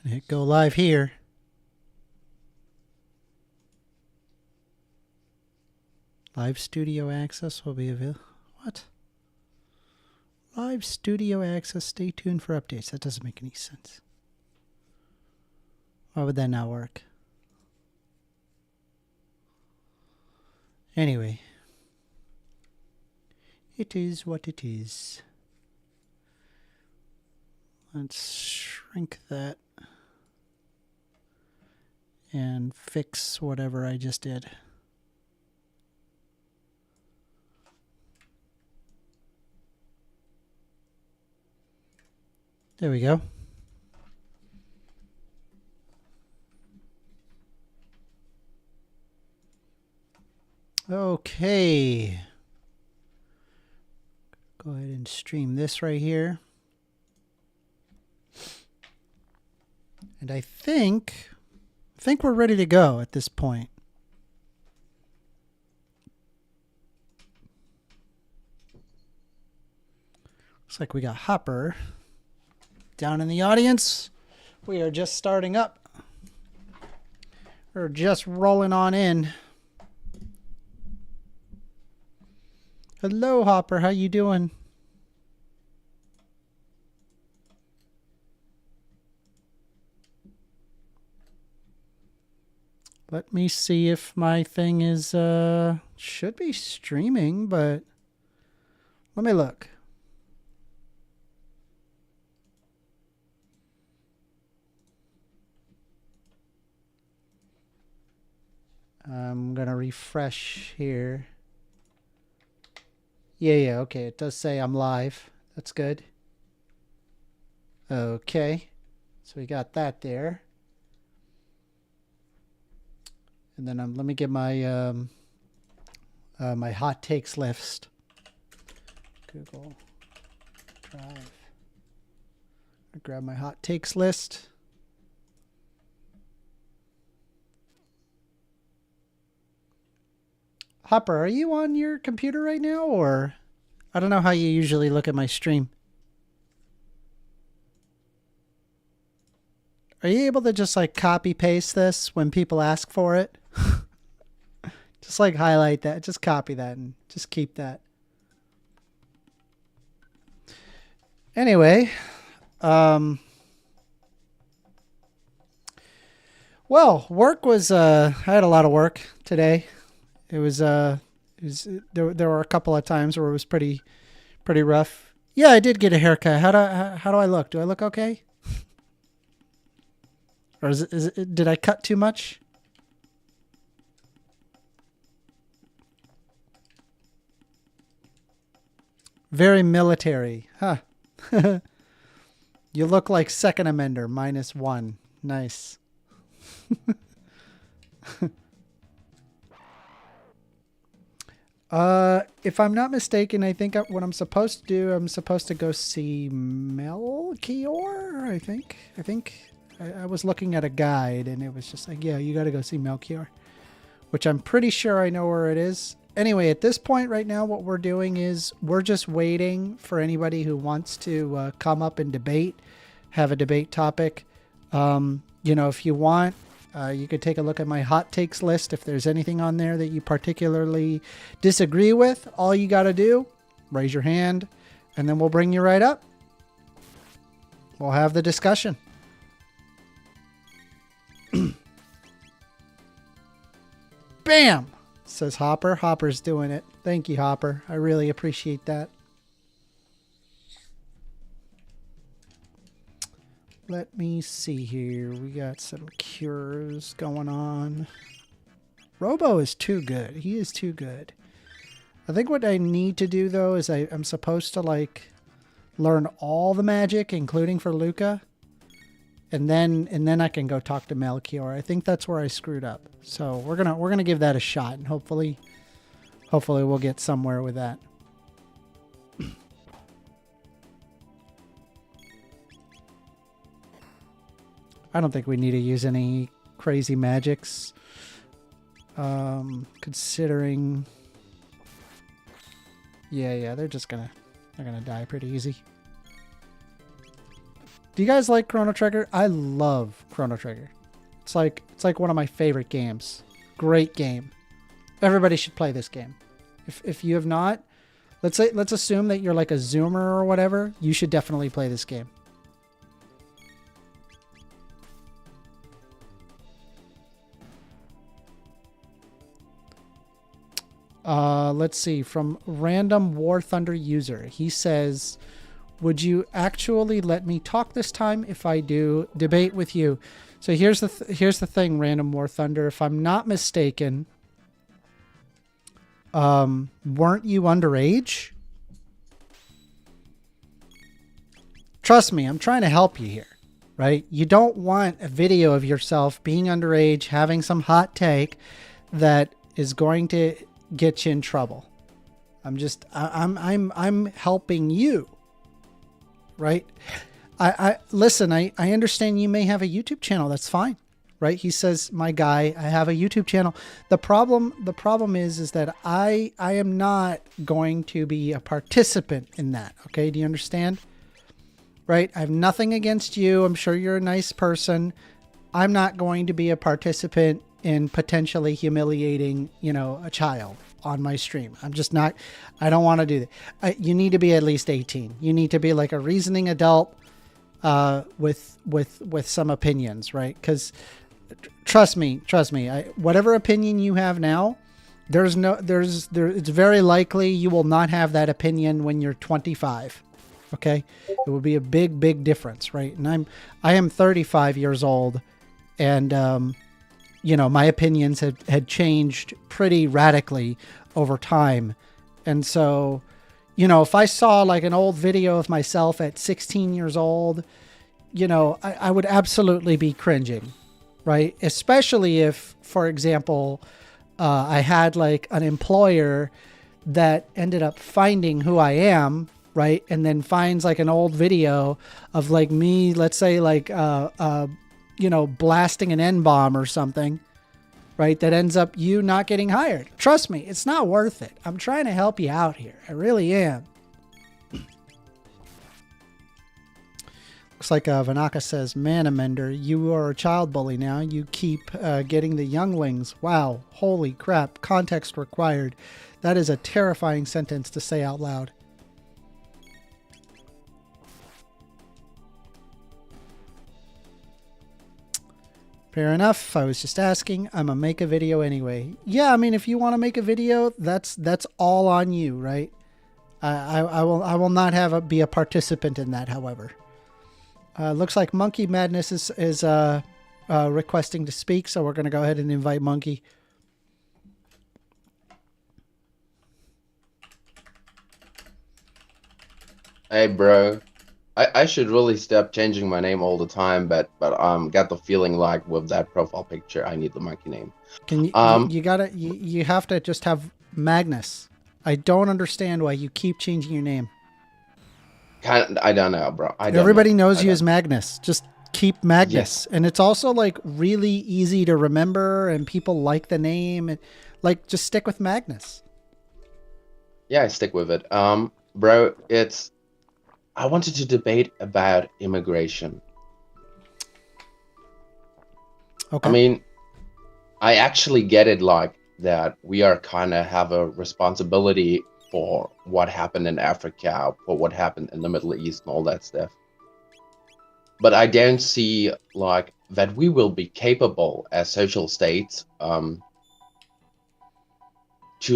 Hit go live here. Live studio access will be available. What? Live studio access. Stay tuned for updates. That doesn't make any sense. Why would that not work? Anyway. It is what it is. Let's shrink that. And fix whatever I just did. There we go. Okay. Go ahead and stream this right here. And I think we're ready to go at this point. Looks like we got Hopper down in the audience. We are just starting up. We're just rolling on in. Hello, Hopper. How you doing? Let me see if my thing is, should be streaming, but let me look. I'm going to refresh here. Yeah, okay. It does say I'm live. That's good. Okay. So we got that there. And then let me get my my hot takes list. Google Drive. I'll grab my hot takes list. Hopper, are you on your computer right now, or I don't know how you usually look at my stream. Are you able to just like copy paste this when people ask for it? Just like highlight that, just copy that and just keep that. Anyway, well, work was I had a lot of work today. It was there were a couple of times where it was pretty rough. Yeah, I did get a haircut. How do I look? Do I look okay? Or did I cut too much? Very military, huh? You look like 2stAmender -1. Nice. If I'm not mistaken, I think what I'm supposed to do, I'm supposed to go see Melchior. I think I was looking at a guide and it was just like, yeah, you got to go see Melchior, which I'm pretty sure I know where it is. Anyway, at this point right now, what we're doing is we're just waiting for anybody who wants to come up and debate, have a debate topic. You know, if you want, you could take a look at my hot takes list. If there's anything on there that you particularly disagree with, all you got to do, raise your hand, and then we'll bring you right up. We'll have the discussion. Bam! Says Hopper. Hopper's doing it. Thank you, Hopper. I really appreciate that. Let me see here. We got some cures going on. Robo is too good. He is too good. I think what I need to do, though, is I'm supposed to, like, learn all the magic, including for Luca. And then I can go talk to Melchior. I think that's where I screwed up. So we're gonna give that a shot, and hopefully we'll get somewhere with that. I don't think we need to use any crazy magics. Considering, yeah, they're gonna die pretty easy. Do you guys like Chrono Trigger? I love Chrono Trigger. It's like one of my favorite games. Great game. Everybody should play this game. If you have not, let's assume that you're like a Zoomer or whatever. You should definitely play this game. Let's see, from Random War Thunder user. He says, would you actually let me talk this time if I do debate with you? So here's the thing, Random War Thunder. If I'm not mistaken, weren't you underage? Trust me, I'm trying to help you here, right? You don't want a video of yourself being underage, having some hot take that is going to get you in trouble. I'm helping you, right? I listen, I understand you may have a YouTube channel. That's fine, right? He says, my guy, I have a YouTube channel. The problem is that I am not going to be a participant in that. Okay. Do you understand? Right? I have nothing against you. I'm sure you're a nice person. I'm not going to be a participant in potentially humiliating, a child on my stream. I'm just not, I don't want to do that. You need to be at least 18. You need to be like a reasoning adult, with some opinions, right? Because trust me, whatever opinion you have now, it's very likely you will not have that opinion when you're 25. Okay. It would be a big difference. Right. And I am 35 years old, and, my opinions had changed pretty radically over time. And so, if I saw like an old video of myself at 16 years old, I would absolutely be cringing, right? Especially if, for example, I had like an employer that ended up finding who I am, right? And then finds like an old video of like me, let's say like, blasting an N-bomb or something, right? That ends up you not getting hired. Trust me, it's not worth it. I'm trying to help you out here. I really am. Looks like Vanaka says, man, 1stAmender, you are a child bully now. You keep getting the younglings. Wow. Holy crap. Context required. That is a terrifying sentence to say out loud. Fair enough. I was just asking. I'm gonna make a video anyway. Yeah, I mean, if you want to make a video, that's all on you, right? I will not be a participant in that. However, looks like Monkey Madness is requesting to speak, so we're gonna go ahead and invite Monkey. Hey, bro. I should really stop changing my name all the time, but got the feeling like with that profile picture, I need the monkey name. Can you have to just have Magnus. I don't understand why you keep changing your name. I don't know, bro. Everybody knows you as Magnus. Just keep Magnus. Yes. And it's also like really easy to remember, and people like the name, and like just stick with Magnus. Yeah, I stick with it. Bro, I wanted to debate about immigration. Okay. I mean, I actually get it, like that we are kind of have a responsibility for what happened in Africa, for what happened in the Middle East and all that stuff. But I don't see like that we will be capable as social states to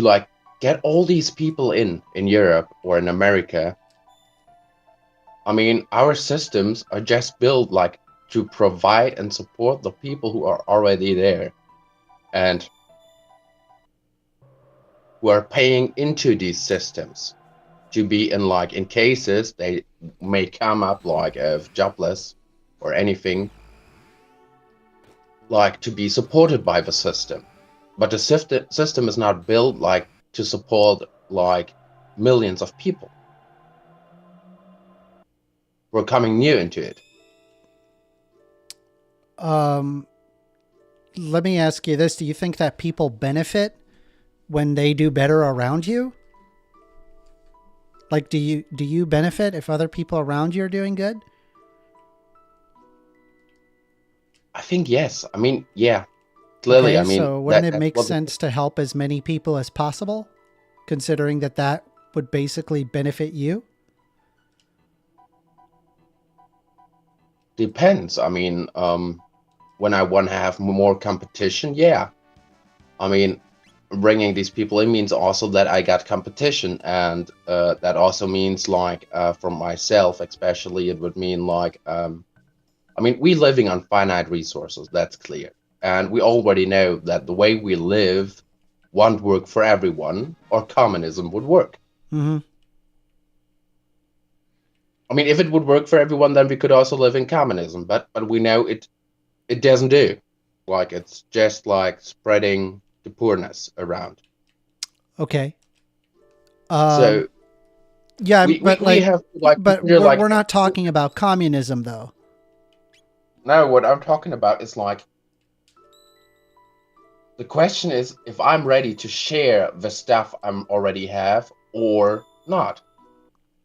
like get all these people in Europe or in America. I mean, our systems are just built like to provide and support the people who are already there and who are paying into these systems to be in cases they may come up like of jobless or anything, like to be supported by the system. But the system is not built like to support like millions of people. We're coming new into it. Let me ask you this. Do you think that people benefit when they do better around you? Like, do you benefit if other people around you are doing good? I think yes. I mean, yeah, clearly. Okay, I mean so wouldn't it that's make what sense to help as many people as possible, considering that that would basically benefit you? depends. I mean, when I want to have more competition, yeah. I mean, bringing these people in means also that I got competition, and that also means like for myself, especially, it would mean like I mean, we living on finite resources. That's clear, and we already know that the way we live won't work for everyone, or communism would work. Mm-hmm. I mean, if it would work for everyone, then we could also live in communism. But we know it doesn't do. Like it's just like spreading the poorness around. Okay. Um, So yeah, we, but we like, have to like but consider we're like we're not talking about communism though. no. What I'm talking about is like the question is if I'm ready to share the stuff I'm already have or not.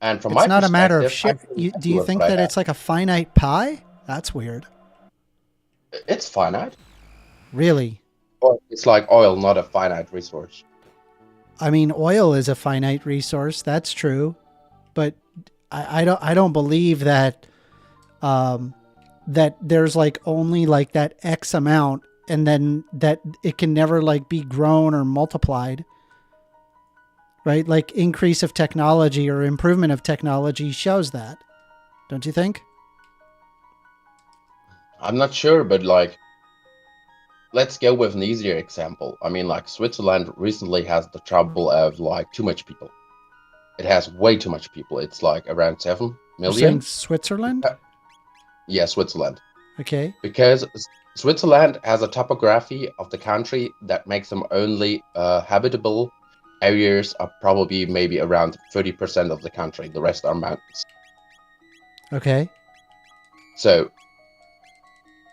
And from It's my not a matter of perspective, I'm share. pretty Do happy you with what think I that have. it's like a finite pie? That's weird. It's finite, Really? or it's like oil, not a finite resource. I mean, oil is a finite resource. That's true, but I don't believe that um, that there's like only like that X amount, and then that it can never like be grown or multiplied. Right? Like increase of technology or improvement of technology shows that. Don't you think? I'm not sure, but like, let's go with an easier example. I mean, like, Switzerland recently has the trouble of like too much people. It has way too much people. It's like around 7 You're saying million. Switzerland? Beca- Yeah, Switzerland. Okay. Because Switzerland has a topography of the country that makes them only habitable areas are probably maybe around 30% of the country. The rest are mountains. Okay. So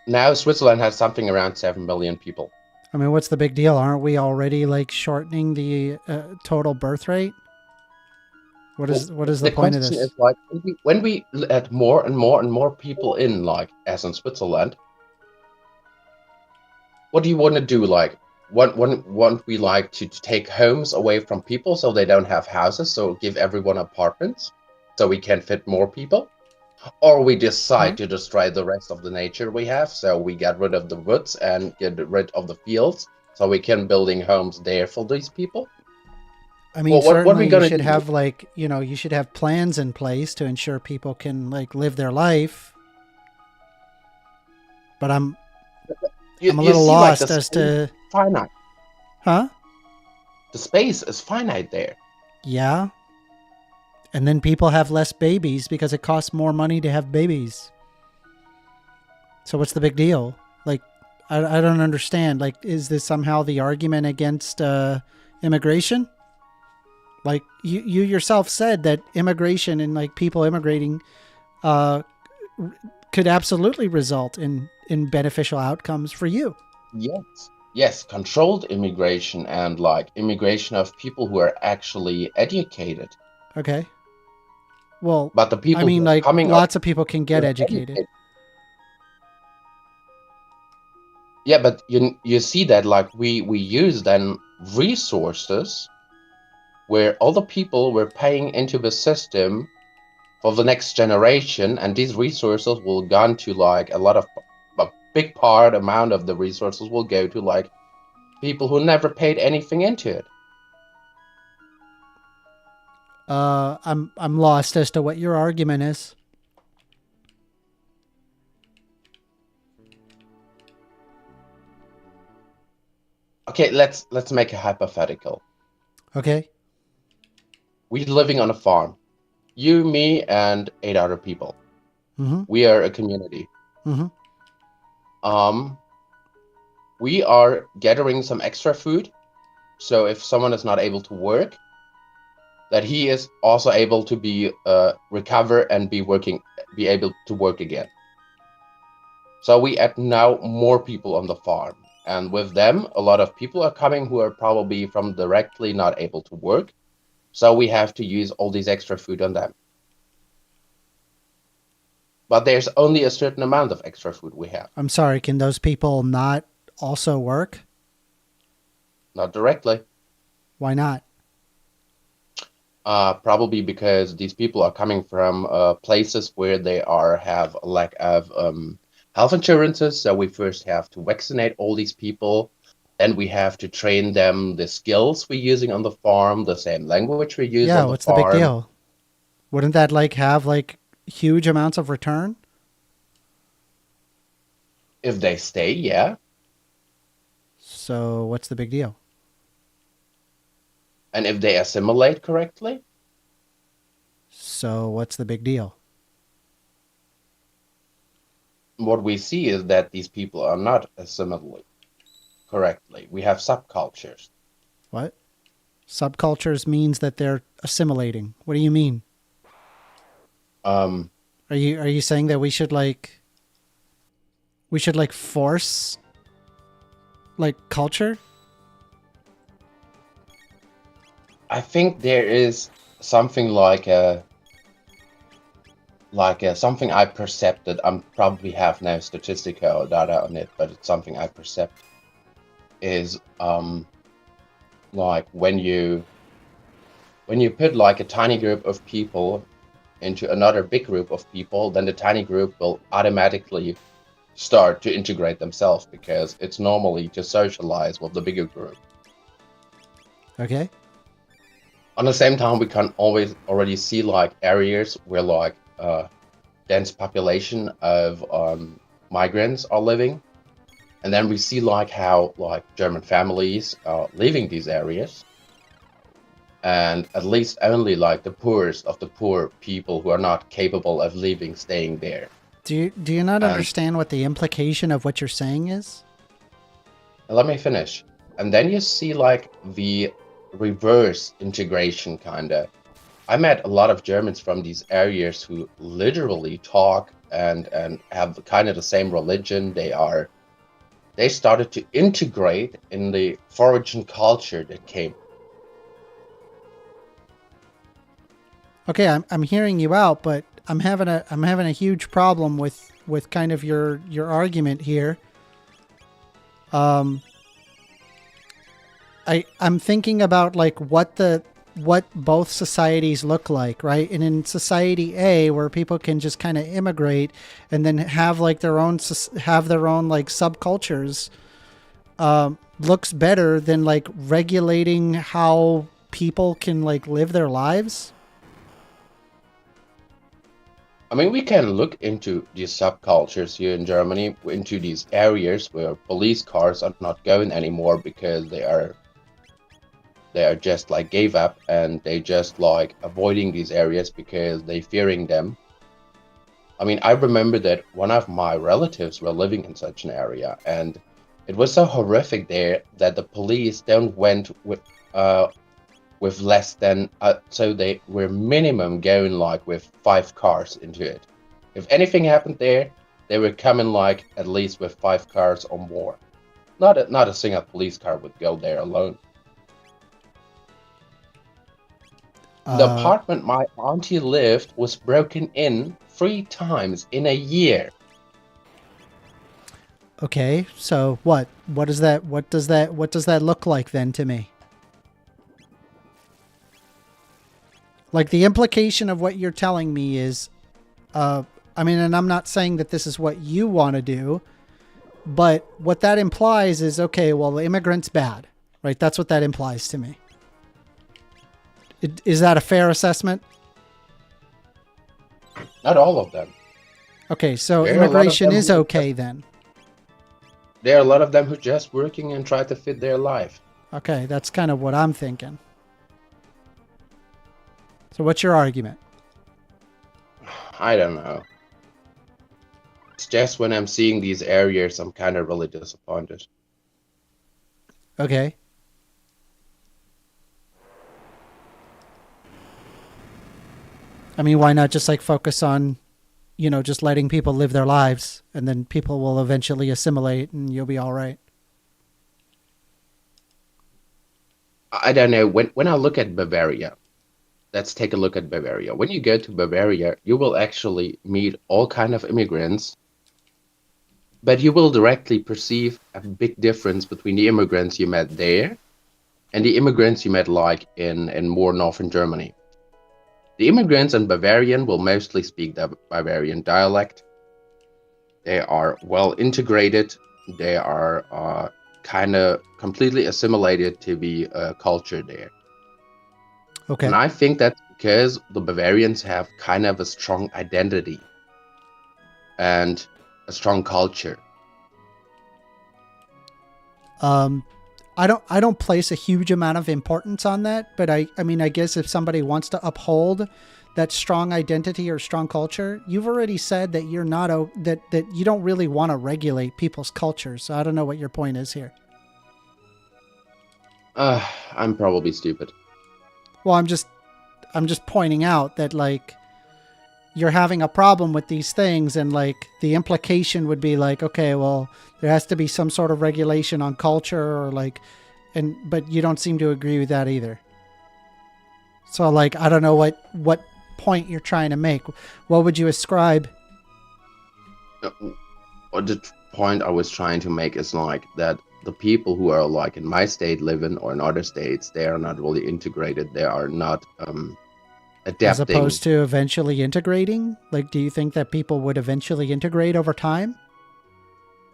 now Switzerland has something around 7 million people. I mean, what's the big deal? Aren't we already like shortening the total birth rate? What Well, is the the point of question is this? like when we let more and more and more people in, like as in Switzerland, what do you want to do? Like, want we like to take homes away from people so they don't have houses, so give everyone apartments so we can fit more people? Or we decide Huh? to destroy the rest of the nature we have, so we get rid of the woods and get rid of the fields, so we can building homes there for these people? I mean, Well, what we certainly you gonna should do? have like, you should have plans in place to ensure people can like live their life. But You I'm a you little see, like the lost as space to, finite. huh? The space is finite there. Yeah. And then people have less babies because it costs more money to have babies. So what's the big deal? Like, I don't understand. Like, is this somehow the argument against immigration? Like, you yourself said that immigration and like people immigrating uh, could absolutely result in beneficial outcomes for you. Yes. Yes, controlled immigration and like immigration of people who are actually educated. Okay. Well, But the I people mean, who are like, coming up lots of people can who get are educated. educated. Yeah, but you see that like we use then resources where all the people were paying into the system for the next generation, and these resources will gone to like a big part amount of the resources will go to like people who never paid anything into it. I'm lost as to what your argument is. Okay, let's make a hypothetical. Okay. We're living on a farm. You, me, and 8 other people. Mm-hmm. We are a community. Mm-hmm. Um, we are gathering some extra food. So if someone is not able to work, that he is also able to be recover and be able to work again. So we add now more people on the farm, and with them, a lot of people are coming who are probably from directly not able to work. So we have to use all these extra food on them. But there's only a certain amount of extra food we have. I'm sorry, can those people not also work? Not directly. Why not? Probably because these people are coming from places where they are have a lack of health insurances. So we first have to vaccinate all these people. Then we have to train them the skills we're using on the farm, the same language we use Yeah, on the what's the big farm. deal? Wouldn't that like have like huge amounts of return? If they stay, yeah. So what's the big deal? And if they assimilate correctly, So what's the big deal? what we see is that these people are not assimilating correctly. We have subcultures. What? Subcultures means that they're assimilating. What do you mean? Um, Are you saying that we should like force like culture? I think there is something like something I percepted. I'm probably have no statistical data on it, but it's something I percept is like when you put like a tiny group of people into another big group of people, then the tiny group will automatically start to integrate themselves because it's normally to socialize with the bigger group. Okay. On the same time, we can always already see like areas where like dense population of migrants are living, and then we see like how like German families are leaving these areas, and at least only like the poorest of the poor people who are not capable of leaving staying there. Do you not And understand what the implication of what you're saying is? let me finish. And then you see like the reverse integration kind of. I met a lot of Germans from these areas who literally talk and have kind of the same religion. They started to integrate in the foreign culture that came. Okay, I'm hearing you out, but I'm having a huge problem with kind of your argument here. Um, I'm thinking about like what both societies look like, right? And in society A, where people can just kind of immigrate and then have like their own like subcultures, looks better than like regulating how people can like live their lives. I mean, we can look into these subcultures here in Germany, into these areas where police cars are not going anymore because they are just like gave up and they just like avoiding these areas because they fearing them. I mean, I remember that one of my relatives were living in such an area, and it was so horrific there that the police don't went with less than so they were minimum going like with 5 cars into it. If anything happened there, they were coming like at least with 5 cars or more. Not a single police car would go there alone. The Uh, apartment my auntie lived was broken in 3 times in a year. okay, so what? What does that look like then to me? Like the implication of what you're telling me is, I mean, and I'm not saying that this is what you want to do, but what that implies is, okay, well, the immigrant's bad, right? That's what that implies to me. Is that a fair assessment? Not all of them. Okay, so There are a lot of immigration them is who okay then. there are a lot of them who just working and try to fit their life. Okay, that's kind of what I'm thinking. So what's your argument? I don't know. It's just when I'm seeing these areas, I'm kind of really disappointed. Okay. I mean, why not just like focus on, just letting people live their lives and then people will eventually assimilate and you'll be all right. I don't know. When I look at Bavaria, let's take a look at Bavaria. When you go to Bavaria, you will actually meet all kind of immigrants, but you will directly perceive a big difference between the immigrants you met there and the immigrants you met like in more northern Germany. The immigrants in Bavarian will mostly speak the Bavarian dialect. They are well integrated. They are kind of completely assimilated to the culture there. And Okay. I think that's because the Bavarians have kind of a strong identity and a strong culture. I don't place a huge amount of importance on that, but I mean, I guess if somebody wants to uphold that strong identity or strong culture, you've already said that you're not that you don't really want to regulate people's cultures. So I don't know what your point is here. I'm probably stupid. Well, I'm just pointing out that like you're having a problem with these things, and like the implication would be like, okay, well, there has to be some sort of regulation on culture or like, and but you don't seem to agree with that either. So like I don't know what point you're trying to make. What would you ascribe? Uh, What the point I was trying to make is like that the people who are like in my state living or in other states, they are not really integrated. They are not As adapting. opposed to eventually integrating? Like, do you think that people would eventually integrate over time?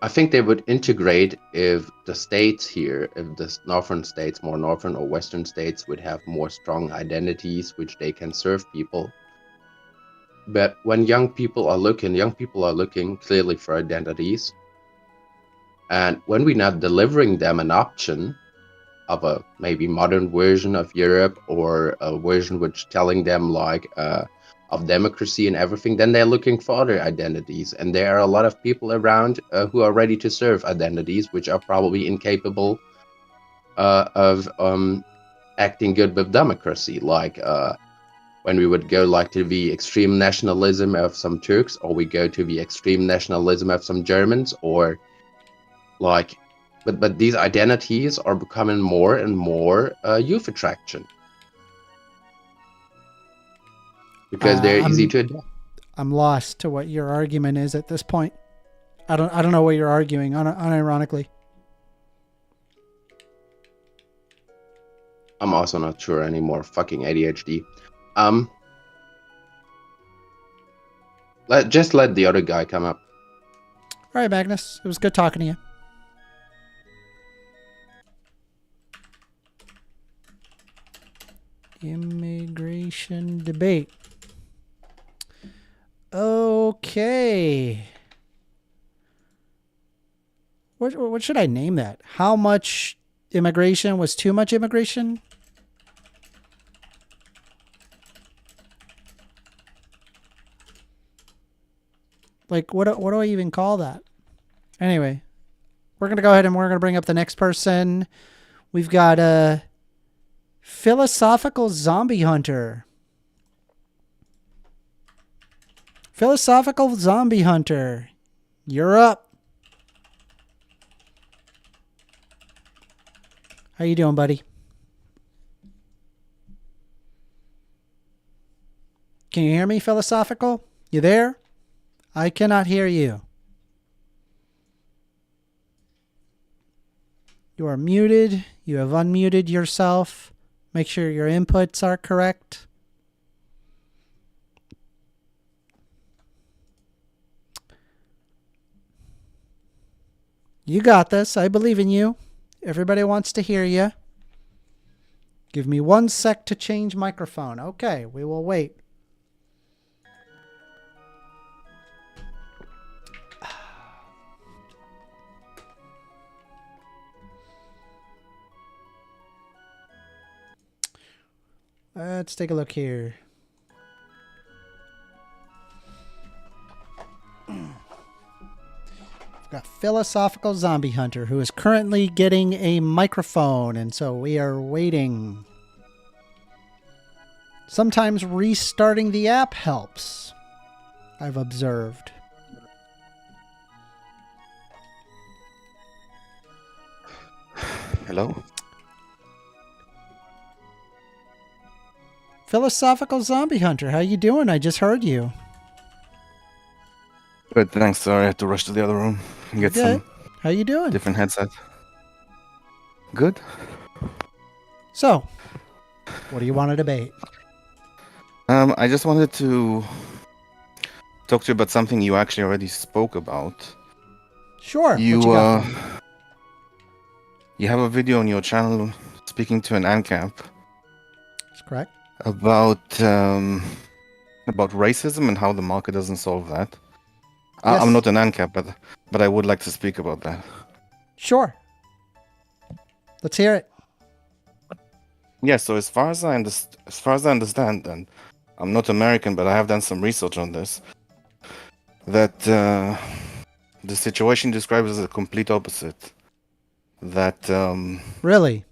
I think they would integrate if the states here, if the northern states, more northern or western states, would have more strong identities which they can serve people. But when young people are looking clearly for identities. And when we're not delivering them an option of a maybe modern version of Europe or a version which telling them like of democracy and everything, then they're looking for other identities. And there are a lot of people around who are ready to serve identities which are probably incapable of acting good with democracy. Like when we would go like to the extreme nationalism of some Turks, or we go to the extreme nationalism of some Germans, or like but these identities are becoming more and more youth attraction because they're easy I'm to adapt. I'm lost to what your argument is at this point. I don't know what you're arguing. Unironically, I'm also not sure anymore. Fucking ADHD. Um, just let the other guy come up. all right, Magnus. It was good talking to you. Immigration debate. Okay. What should I name that? How much immigration was too much immigration? Like what do I even call that? Anyway, we're gonna go ahead and we're gonna bring up the next person. We've got a philosophical zombie hunter. Philosophical zombie hunter, you're up. How you doing, buddy? Can you hear me, philosophical? You there? I cannot hear you. You are muted. You have unmuted yourself. Make sure your inputs are correct. You got this. I believe in you. Everybody wants to hear you. Give me 1 sec to change microphone. Okay, we will wait. Let's take a look here. We've got Philosophical Zombie Hunter, who is currently getting a microphone, and so we are waiting. Sometimes restarting the app helps, I've observed. Hello? Philosophical Zombie Hunter, how you doing? I just heard you. Good, thanks. Sorry, I had to rush to the other room and You're get good. some How you doing? different headset. Good. So, what do you want to debate? I just wanted to talk to you about something you actually already spoke about. Sure. What You you got for me? you have a video on your channel speaking to an ANCAP That's correct. about racism and how the market doesn't solve that. Yes. I'm not an ANCAP, but I would like to speak about that. Sure. Let's hear it. Yeah. So as far as I understand, and I'm not American, but I have done some research on this. That the situation described as a complete opposite. That Really?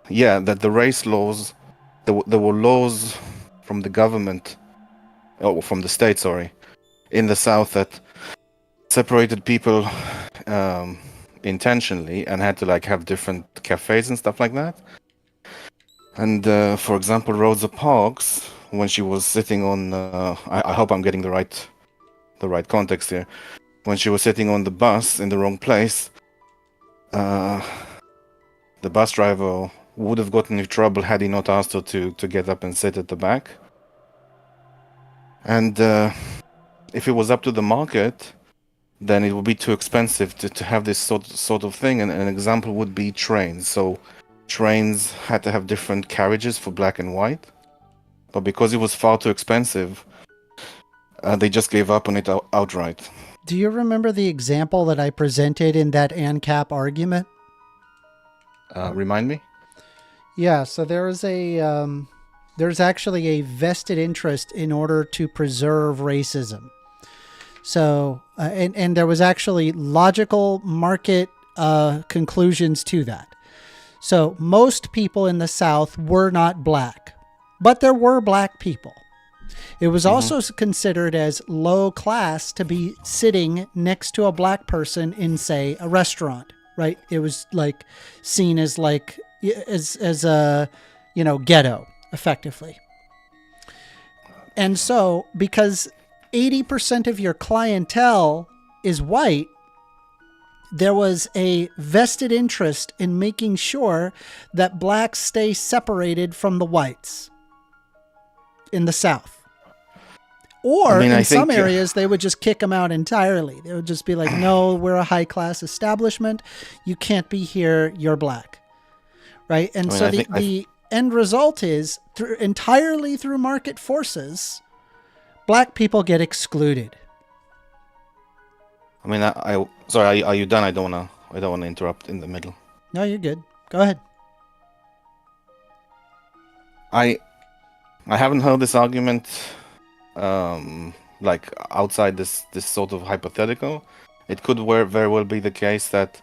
yeah, that the race laws, there were laws from the government, or from the state, sorry, in the South that separated people intentionally and had to like have different cafes and stuff like that. And for example, Rosa Parks, when she was sitting on, I hope I'm getting the right context here. When she was sitting on the bus in the wrong place, the bus driver would have gotten into trouble had he not asked her to get up and sit at the back. And if it was up to the market, then it would be too expensive to have this sort of thing. And an example would be trains. So trains had to have different carriages for black and white. But because it was far too expensive, they just gave up on it outright. Do you remember the example that I presented in that ANCAP argument? Remind me? Yeah, so there's actually a vested interest in order to preserve racism. So, and there was actually logical market conclusions to that. So most people in the South were not black, but there were black people. It was also considered as low class to be sitting next to a black person in, say, a restaurant, right? It was like seen as like as a ghetto, effectively. And so, because 80% of your clientele is white, there was a vested interest in making sure that blacks stay separated from the whites in the South. Or in some areas, they would just kick them out entirely. They would just be like, no, we're a high class establishment. You can't be here. You're black. Right. And so the end result is entirely through market forces, black people get excluded. I mean, sorry, are you done? I don't wanna interrupt in the middle. No, you're good. Go ahead. I haven't heard this argument like outside this sort of hypothetical. It could very well be the case that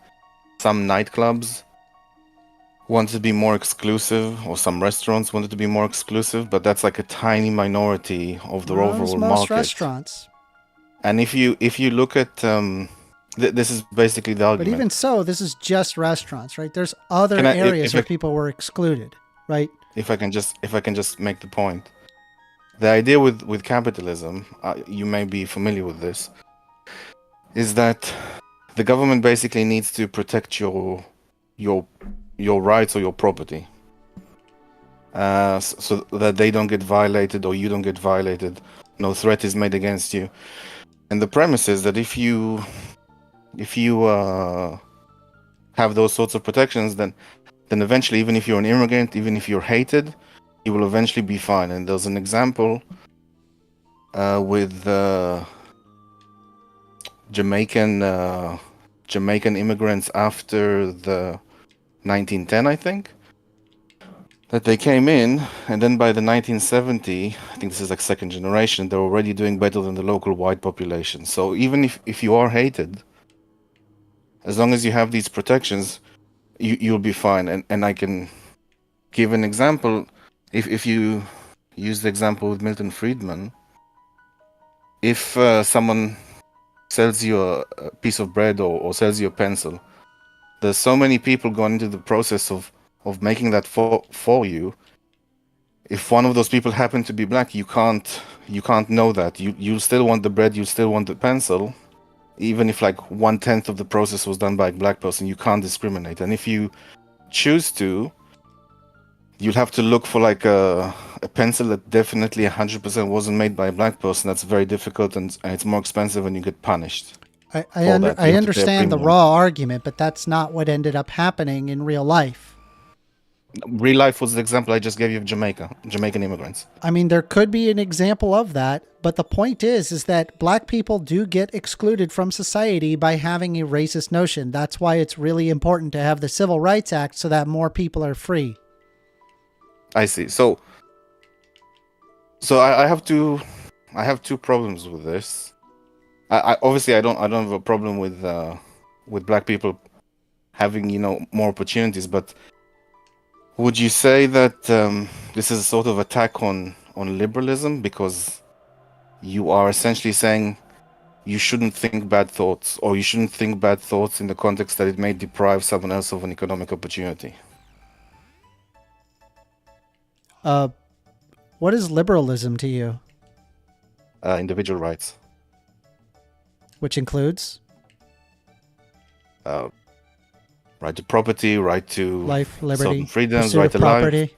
some nightclubs wanted to be more exclusive, or some restaurants wanted to be more exclusive, but that's like a tiny minority of the overall market. Most restaurants. And if you look at this is basically the argument. But even so, this is just restaurants, right? There's other areas where people were excluded, right? If I can just make the point. The idea with capitalism, you may be familiar with this, is that the government basically needs to protect your rights or your property, so that they don't get violated or you don't get violated. No threat is made against you. And the premise is that if you have those sorts of protections, then eventually, even if you're an immigrant, even if you're hated, you will eventually be fine. And there's an example with Jamaican immigrants after the 1910, I think, that they came in, and then by the 1970, I think this is like second generation, they're already doing better than the local white population. So even if you are hated, as long as you have these protections, you'll be fine. And I can give an example. If you use the example with Milton Friedman, if someone sells you a piece of bread or sells you a pencil, there's so many people going into the process of making that for you, if one of those people happen to be black, you can't know that. You still want the bread, you still want the pencil, even if like 1/10 of the process was done by a black person. You can't discriminate, and if you choose to, you'll have to look for like a pencil that definitely 100% wasn't made by a black person. That's very difficult, and it's more expensive, and you get punished. I for that. You I have to pay a understand the premium. raw argument, but that's not what ended up happening in real life. Real life was the example I just gave you of Jamaican immigrants. I mean, there could be an example of that, but the point is that black people do get excluded from society by having a racist notion. That's why it's really important to have the Civil Rights Act so that more people are free. I see. So I have two problems with this. I obviously I don't have a problem with black people having more opportunities, but would you say that this is a sort of attack on liberalism, because you are essentially saying you shouldn't think bad thoughts, or you shouldn't think bad thoughts in the context that it may deprive someone else of an economic opportunity? What is liberalism to you? Individual rights. Which includes Right to property, right to life, liberty, certain freedoms, pursuit right of to property. life.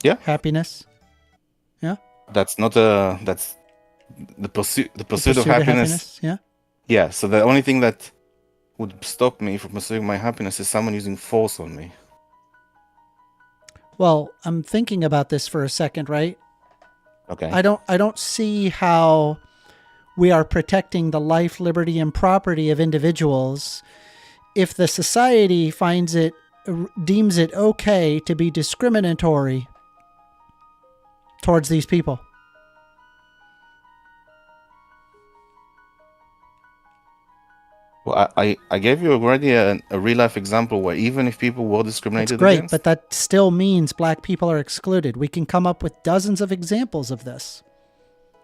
Yeah. Happiness. Yeah. That's the pursuit of happiness. Yeah. Yeah. So the only thing that would stop me from pursuing my happiness is someone using force on me. Well, I'm thinking about this for a second, right? Okay. I don't see how we are protecting the life, liberty, and property of individuals if the society deems it okay to be discriminatory towards these people. Well, I gave you already a real life example where even if people were discriminated That's great, against, but that still means black people are excluded. We can come up with dozens of examples of this.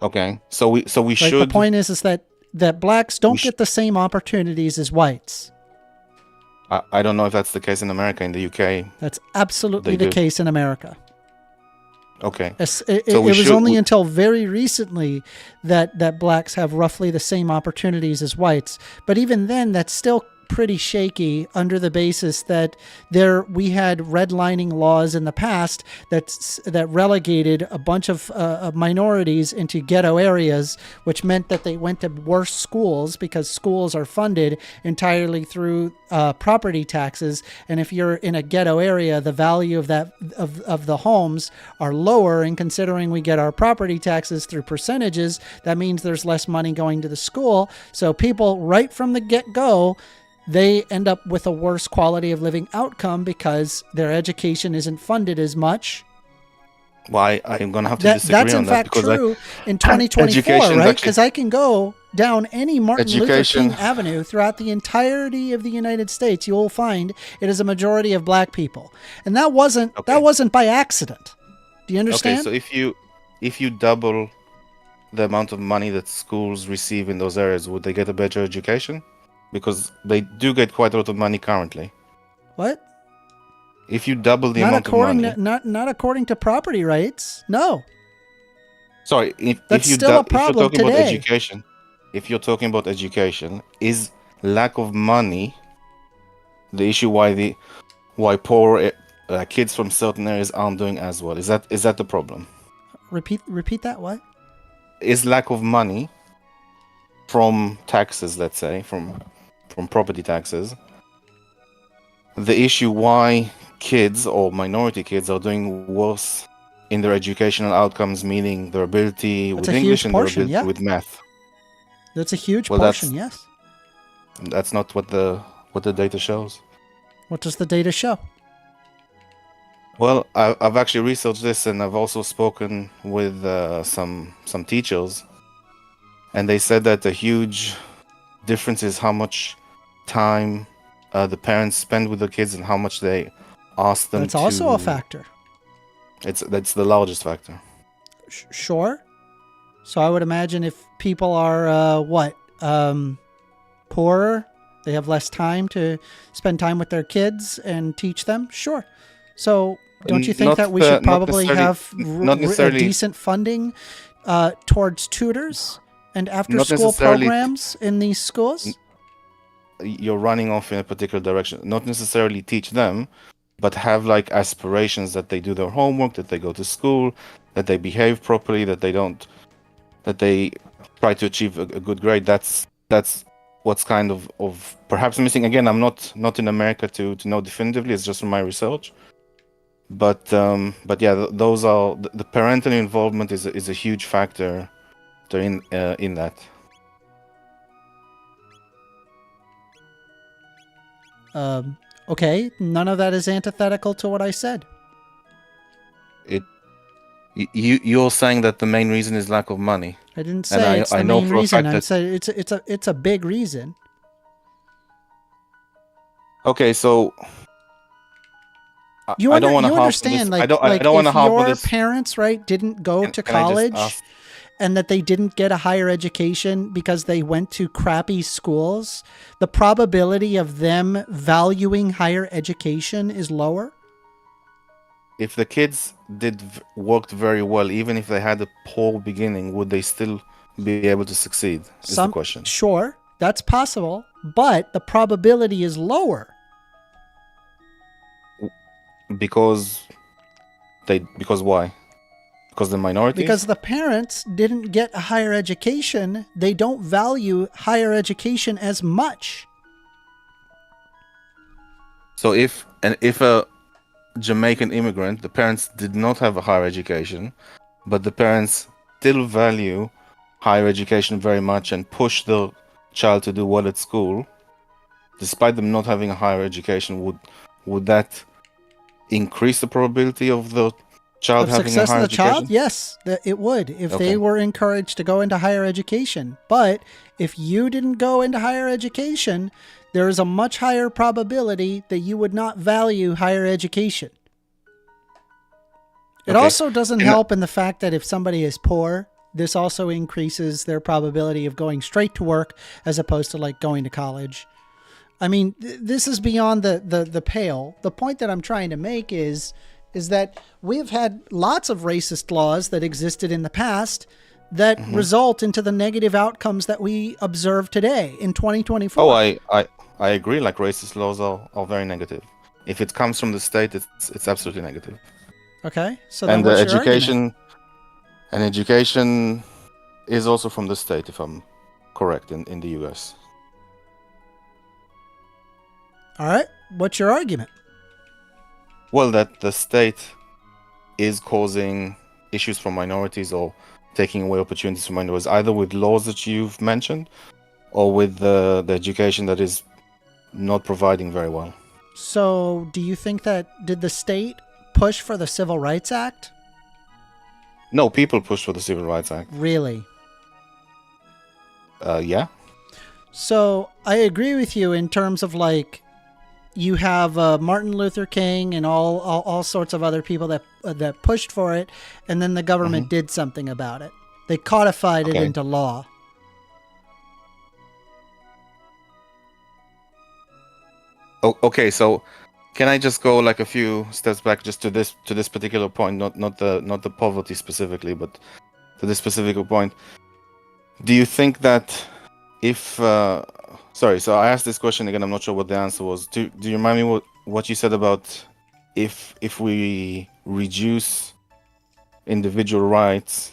okay, so we Right? should. The point is that blacks don't get the same opportunities as whites. I don't know if that's the case in America. In the UK, That's absolutely They the do. case in America. okay. It was only until very recently that blacks have roughly the same opportunities as whites. But even then, that's still pretty shaky under the basis that we had redlining laws in the past that relegated a bunch of minorities into ghetto areas, which meant that they went to worse schools because schools are funded entirely through property taxes. And if you're in a ghetto area, the value of the homes are lower. And considering we get our property taxes through percentages, that means there's less money going to the school. So people right from the get-go, they end up with a worse quality of living outcome because their education isn't funded as much. Well, I'm going to have to disagree That's on in that, fact because true in 2024, education right? actually- Because I can go down any Martin Luther Education- King Avenue throughout the entirety of the United States. You will find it is a majority of black people, and that wasn't by accident. Do you understand? Okay, so if you double the amount of money that schools receive in those areas, would they get a better education? Because they do get quite a lot of money currently. What? If you double the Not amount of according money, to not according to property rights. No. sorry, That's if you still a if you're problem talking about today. education, if you're talking about education, is lack of money the issue why poor kids from certain areas aren't doing as well? Is that the problem? Repeat that. What? Is lack of money from taxes, let's say, from property taxes, the issue why kids or minority kids are doing worse in their educational outcomes, meaning their ability That's with a English huge and their portion, ability yeah. with math? That's a huge Well, portion. Yes. That's not what the data shows. What does the data show? Well, I've actually researched this, and I've also spoken with some teachers, and they said that a huge difference is how much time the parents spend with the kids and how much they ask them That's to. also a factor. That's the largest factor. Sure. So I would imagine if people are poorer, they have less time to spend time with their kids and teach them. Sure. So don't you think that we should probably have not a necessarily decent funding towards tutors and after not school necessarily programs in these schools? you're running off in a particular direction. Not necessarily teach them, but have like aspirations that they do their homework, that they go to school, that they behave properly, that they try to achieve a good grade. That's what's kind of perhaps missing. Again, I'm not in America to know definitively. It's just from my research. But yeah, those are the parental involvement is a huge factor in that. Okay, none of that is antithetical to what I said. You're saying that the main reason is lack of money. I didn't say it's the main reason. I said it's a big reason. Okay, so You I don't want to understand, I like don't want to if harp on your this. parents, right, didn't go to Can I just college ask- and that they didn't get a higher education because they went to crappy schools, the probability of them valuing higher education is lower. If the kids worked very well, even if they had a poor beginning, would they still be able to succeed? Is the question. Sure, that's possible, but the probability is lower. Because why? Because the minorities? Because the parents didn't get a higher education, they don't value higher education as much. So if a Jamaican immigrant, the parents did not have a higher education, but the parents still value higher education very much and push the child to do well at school, despite them not having a higher education, would that increase the probability of the child having a success higher of the education? child? Yes, it would if Okay. they were encouraged to go into higher education. But if you didn't go into higher education, there is a much higher probability that you would not value higher education. It Okay. also doesn't help in the fact that if somebody is poor, this also increases their probability of going straight to work as opposed to like going to college. I mean, this is beyond the pale. The point that I'm trying to make is that we've had lots of racist laws that existed in the past that result into the negative outcomes that we observe today in 2024. Oh, I agree. Like racist laws are very negative. If it comes from the state, it's absolutely negative. Okay, so then And what's your argument? education is also from the state, if I'm correct, in the US. All right, what's your argument? Well, that the state is causing issues for minorities or taking away opportunities for minorities, either with laws that you've mentioned or with the education that is not providing very well. So, do you think did the state push for the Civil Rights Act? No, people push for the Civil Rights Act. Really? Yeah. So, I agree with you in terms of like, you have Martin Luther King and all sorts of other people that pushed for it, and then the government did something about it. They codified it into law. Okay, so can I just go like a few steps back just to this particular point, not the poverty specifically, but to this specific point. Do you think that if sorry, so I asked this question again, I'm not sure what the answer was. Do you remind me what you said about if we reduce individual rights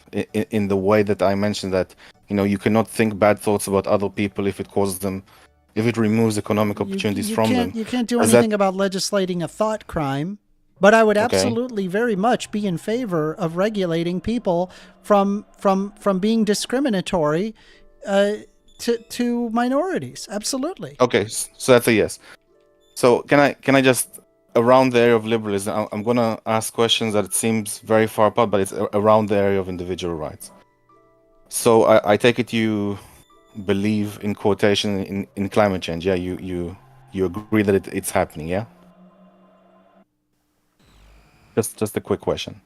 in the way that I mentioned that, you cannot think bad thoughts about other people if it removes economic opportunities from them. You can't do anything about legislating a thought crime, but I would absolutely very much be in favor of regulating people from being discriminatory to minorities. Absolutely. Okay, so that's a yes. So can I just, around the area of liberalism, I'm gonna ask questions that it seems very far apart, but it's around the area of individual rights. So I take it you believe in quotation in climate change. Yeah, you agree that it's happening. Yeah. Just a quick question.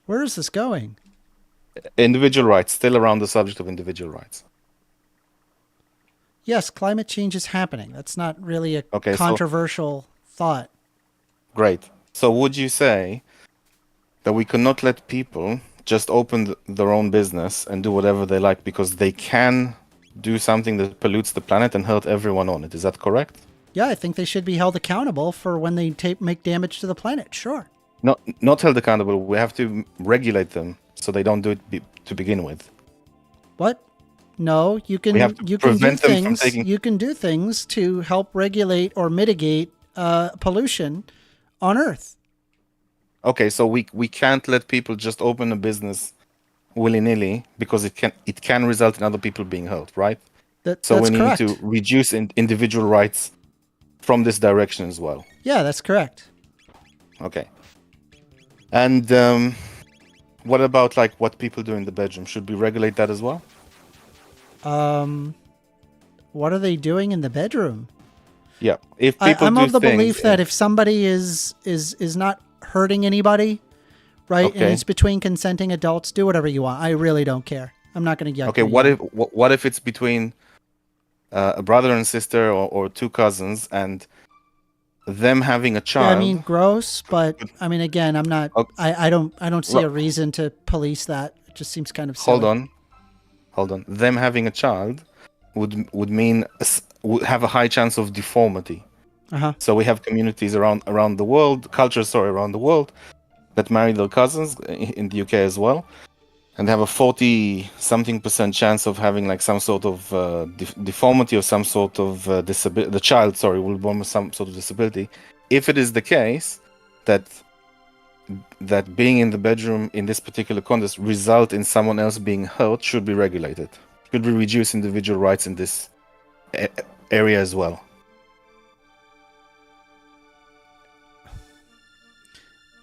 Where is this going? Individual rights, still around the subject of individual rights. Yes, climate change is happening. That's not really a Okay, controversial thought. Great. So would you say that we cannot let people just open their own business and do whatever they like because they can do something that pollutes the planet and hurt everyone on it? Is that correct? Yeah, I think they should be held accountable for when they make damage to the planet. Sure. Not held accountable. We have to regulate them so they don't do it to begin with. What? No, you can We have to you can do prevent them from things. taking- You can do things to help regulate or mitigate pollution on Earth. Okay, so we can't let people just open a business willy-nilly because it can result in other people being hurt, right? So That's we correct. need to reduce individual rights from this direction as well. Yeah, that's correct. Okay. And what about like what people do in the bedroom? Should we regulate that as well? What are they doing in the bedroom? Yeah. If people I'm do of the things belief that if somebody is not hurting anybody, right, and Okay. it's between consenting adults, do whatever you want. I really don't care. I'm not going to get. Okay, what if it's between a brother and sister or two cousins and them having a Yeah, child? I mean, gross, but I mean, again, I'm not. Okay. I don't see Ru- a reason to police that. It just seems kind of silly. Hold on. Them having a child would mean would have a high chance of deformity. Uh-huh. So we have communities around the world, around the world, that marry their cousins in the UK as well, and have a 40-something% chance of having like some sort of deformity or some sort of disability. The child, sorry, will be born with some sort of disability. If it is the case that being in the bedroom in this particular context result in someone else being hurt, should be regulated. Should we reduce individual rights in this area as well?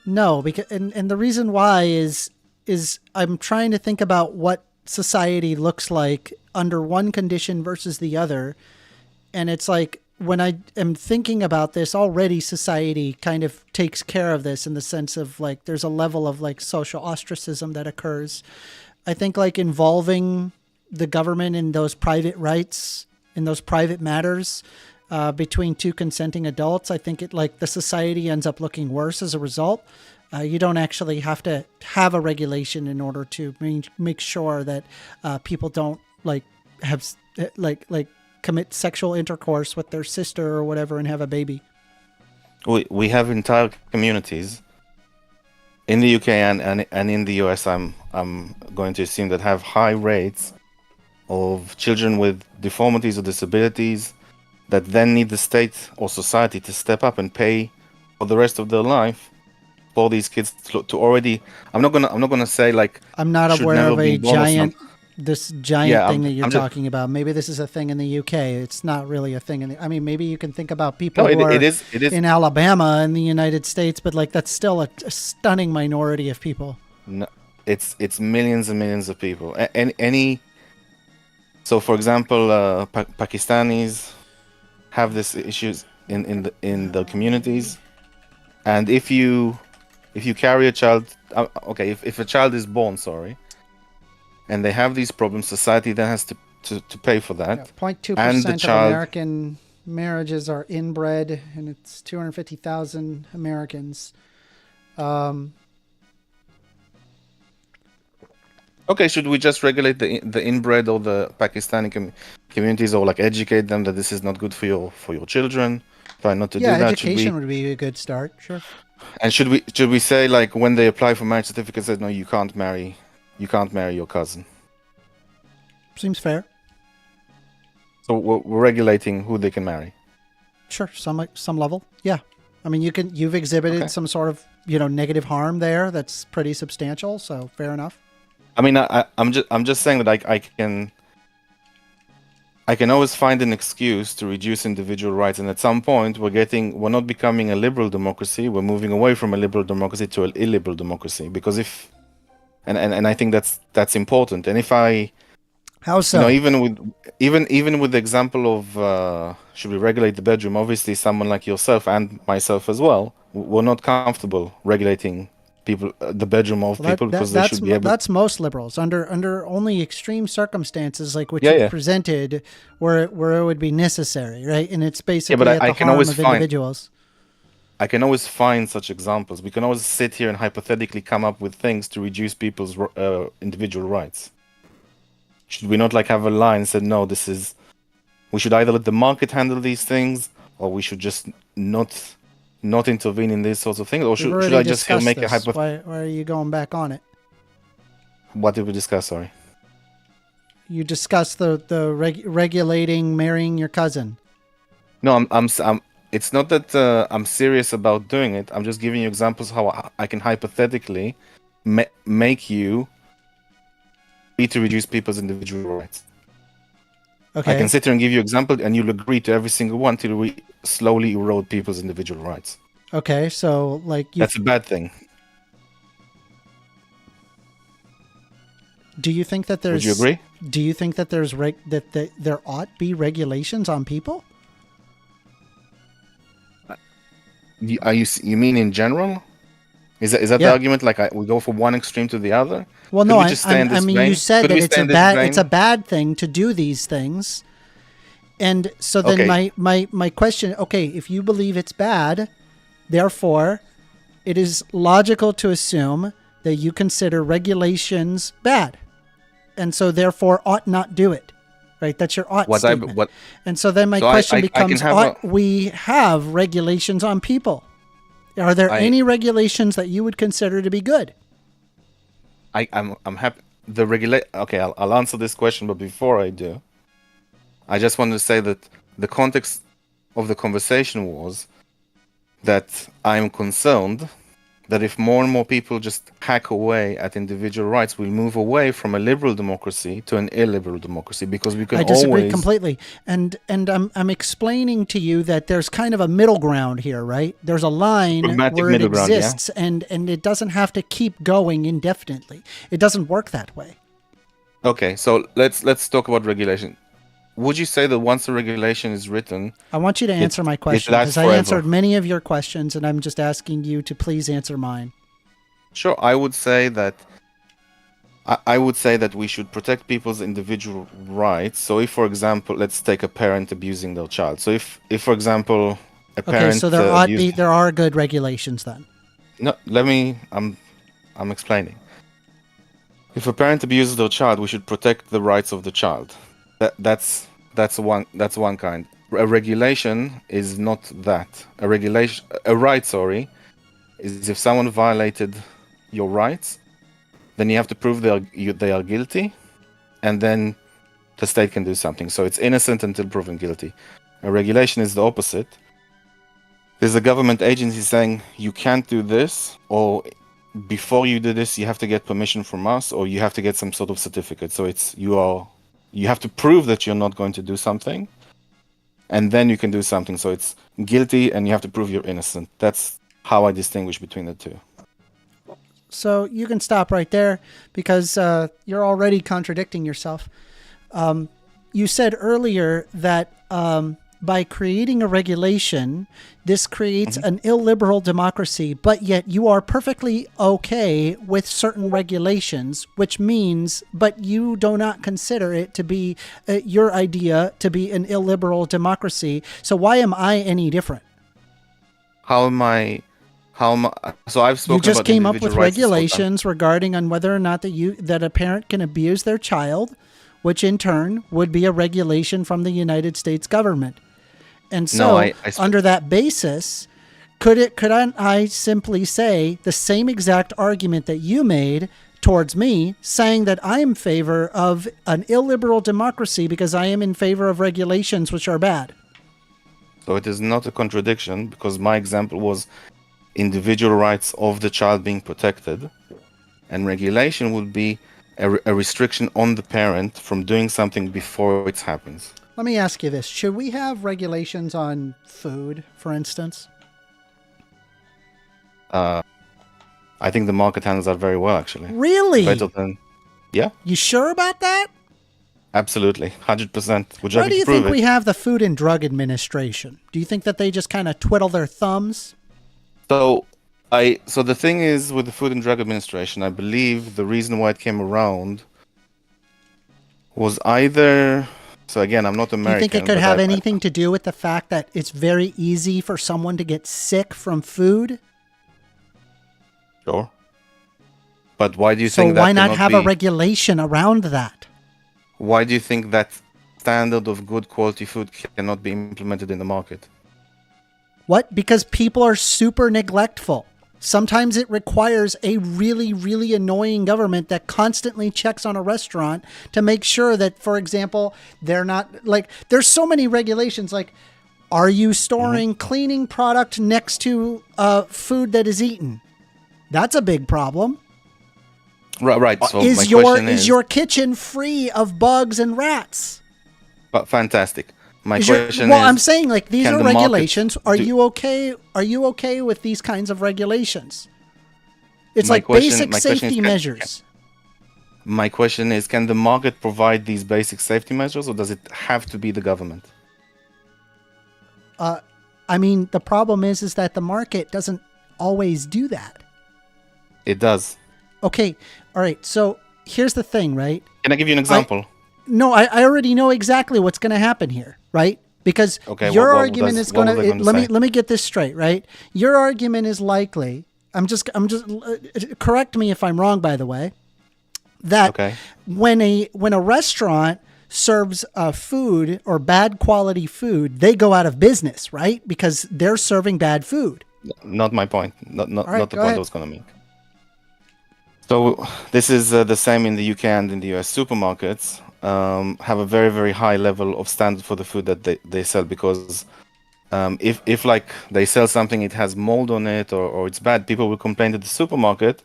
No, because and the reason why is I'm trying to think about what society looks like under one condition versus the other, and it's like when I am thinking about this already, society kind of takes care of this in the sense of like there's a level of like social ostracism that occurs. I think like involving the government in those private rights, in those private matters between two consenting adults, I think it like the society ends up looking worse as a result. You don't actually have to have a regulation in order to make sure that people don't like have like commit sexual intercourse with their sister or whatever and have a baby. We have entire communities in the UK and in the US. I'm going to assume that have high rates of children with deformities or disabilities that then need the state or society to step up and pay for the rest of their life for these kids to already. I'm not gonna say like I'm not should aware never of be a born or giant something. this giant Yeah, thing that you're I'm just- talking about. Maybe this is a thing in the UK. It's not really a thing in the, I mean, maybe you can think about people No, who are it is in Alabama in the United States, but like that's still a stunning minority of people. No, it's millions and millions of people. Any so, for example, Pakistanis have these issues in the communities, and if you carry a child, okay, if a child is born, sorry, and they have these problems, society then has to pay for that. 0.2% of child- American marriages are inbred, and it's 250,000 Americans. Okay, should we just regulate the inbred or the Pakistani communities, or like educate them that this is not good for your children? Try not to do that. Education would be a good start. Sure. And should we say like when they apply for marriage certificates that no, you can't marry your cousin? Seems fair. So we're regulating who they can marry. Sure, some level. Yeah. I mean, you've exhibited Okay. some sort of, negative harm there that's pretty substantial, so fair enough. I mean, I'm just saying that I can always find an excuse to reduce individual rights, and at some point we're not becoming a liberal democracy. We're moving away from a liberal democracy to an illiberal democracy, because and I think that's important. And if How so? even with the example of should we regulate the bedroom, obviously someone like yourself and myself as well, we're not comfortable regulating people the bedroom of people because they should be able. That's most liberals under only extreme circumstances like what Yeah, you yeah. presented, where it would be necessary, right? And it's basically but at the I can harm always of find- individuals. I can always find such examples. We can always sit here and hypothetically come up with things to reduce people's individual rights. Should we not like have a line and say, no, this is, we should either let the market handle these things, or we should just not intervene in these sorts of things, or We've should already I just here discussed make a this. hypothetical? Why are you going back on it? What did we discuss? Sorry. You discussed the regulating marrying your cousin. No, I'm it's not that I'm serious about doing it. I'm just giving you examples how I can hypothetically make you be to reduce people's individual rights. Okay. I can sit here and give you example, and you'll agree to every single one till we slowly erode people's individual rights. Okay, so like That's a bad thing. Do you think that there's? Would you agree? Do you think that there's that there ought be regulations on people? You mean in general? Is that the argument? Like we go from one extreme to the other? Well, no. I mean, you said that it's a bad thing to do these things, and so then Okay. my question. Okay, if you believe it's bad, therefore, it is logical to assume that you consider regulations bad, and so therefore ought not do it. Right? That's your ought statement. And so then my question becomes: ought we have regulations on people? Are there any regulations that you would consider to be good? I'm happy. Okay, I'll answer this question, but before I do, I just want to say that the context of the conversation was that I'm concerned that if more and more people just hack away at individual rights, we'll move away from a liberal democracy to an illiberal democracy, because we can I disagree completely. And I'm explaining to you that there's kind of a middle ground here, right? There's a line where it exists, and it doesn't have to keep going indefinitely. It doesn't work that way. Okay, so let's talk about regulation. Would you say that once a regulation is written... I want you to answer my question, because I answered many of your questions, and I'm just asking you to please answer mine. Sure, I would say that we should protect people's individual rights. So if, for example, let's take a parent abusing their child. So if for example, a parent... Okay, so there are good regulations then. No, I'm explaining. If a parent abuses their child, we should protect the rights of the child. That's one kind. A regulation is not that. A right, is if someone violated your rights, then you have to prove they are guilty, and then the state can do something. So it's innocent until proven guilty. A regulation is the opposite. There's a government agency saying you can't do this, or before you do this, you have to get permission from us, or you have to get some sort of certificate. So you have to prove that you're not going to do something, and then you can do something. So it's guilty, and you have to prove you're innocent. That's how I distinguish between the two. So you can stop right there, because you're already contradicting yourself. You said earlier that by creating a regulation, this creates an illiberal democracy, but yet you are perfectly okay with certain regulations, which means, but you do not consider it to be your idea to be an illiberal democracy. So why am I any different? How am I? So I've spoken. You just about came up with rights regulations regarding on whether or not that a parent can abuse their child, which in turn would be a regulation from the United States government. And so, under that basis, could I simply say the same exact argument that you made towards me, saying that I am in favor of an illiberal democracy because I am in favor of regulations which are bad? So it is not a contradiction, because my example was individual rights of the child being protected, and regulation would be a restriction on the parent from doing something before it happens. Let me ask you this. Should we have regulations on food, for instance? I think the market handles that very well, actually. Really? Better than... Yeah. You sure about that? Absolutely. 100%. Why do you think we have the Food and Drug Administration? Do you think that they just kind of twiddle their thumbs? So the thing is, with the Food and Drug Administration, I believe the reason why it came around was either So again, I'm not Do you American. think it could but have anything to do with the fact that it's very easy for someone to get sick from food? Sure. But why do you So think that why not cannot have a be- regulation around that? Why do you think that standard of good quality food cannot be implemented in the market? What? Because people are super neglectful. Sometimes it requires a really, really annoying government that constantly checks on a restaurant to make sure that, for example, they're not like, there's so many regulations. Like, are you storing cleaning product next to food that is eaten? That's a big problem. Right. So my Is question your kitchen free of bugs and rats? fantastic. My Is your- question well, is, I'm saying like these can are the market regulations. Are do- you okay? Are you okay with these kinds of regulations? It's My like question- basic my question is, safety can- measures. my question is, can the market provide these basic safety measures, or does it have to be the government? I mean, the problem is that the market doesn't always do that. It does. Okay, all right. So here's the thing, right? Can I give you an example? No, I already know exactly what's going to happen here, right? Because Okay, your what argument was- is what going was I to gonna let me say? let me get this straight, right? Your argument is likely. I'm just correct me if I'm wrong, by the way. That Okay. when a restaurant serves food or bad quality food, they go out of business, right? Because they're serving bad food. Not my point. Not right, not the go point ahead. I was going to make. So this is the same in the UK and in the US. Supermarkets have a very, very high level of standard for the food that they sell, because if like they sell something, it has mold on it, or it's bad, people will complain to the supermarket,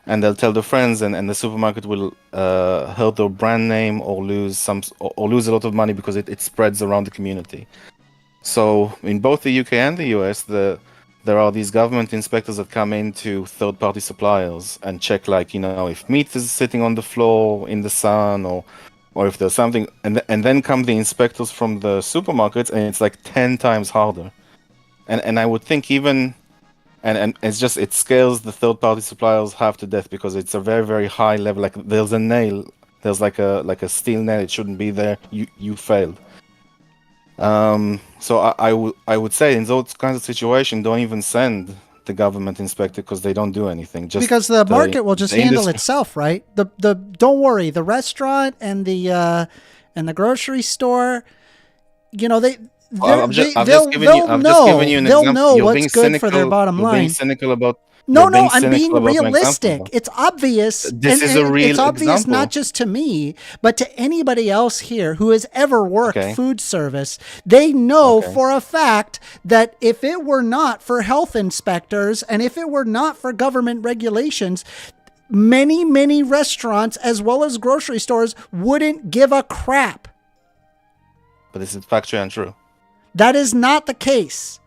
and they'll tell their friends, and the supermarket will hurt their brand name, or lose a lot of money because it spreads around the community. So in both the UK and the US, there are these government inspectors that come into third-party suppliers and check, like, if meat is sitting on the floor in the sun, or if there's something, and then come the inspectors from the supermarkets, and it's like 10 times harder. And I would think even, and it's just, it scares the third-party suppliers half to death, because it's a very, very high level. Like, there's a nail, there's like a steel nail, it shouldn't be there. You failed. So I would say in those kinds of situations, don't even send the government inspector, because they don't do anything. Just Because the market will just handle industry. itself, right? The don't worry, the restaurant and the grocery store, I've just they'll given you an know example. You're being what's good for their cynical- bottom you're being line. cynical about. No, you're being I'm being cynical about my realistic. example. It's obvious. This is a real It's obvious example. not just to me, but to anybody else here who has ever worked Okay. food service. They know Okay. for a fact that if it were not for health inspectors and if it were not for government regulations, many, many restaurants as well as grocery stores wouldn't give a crap. But this is factually untrue. That is not the case.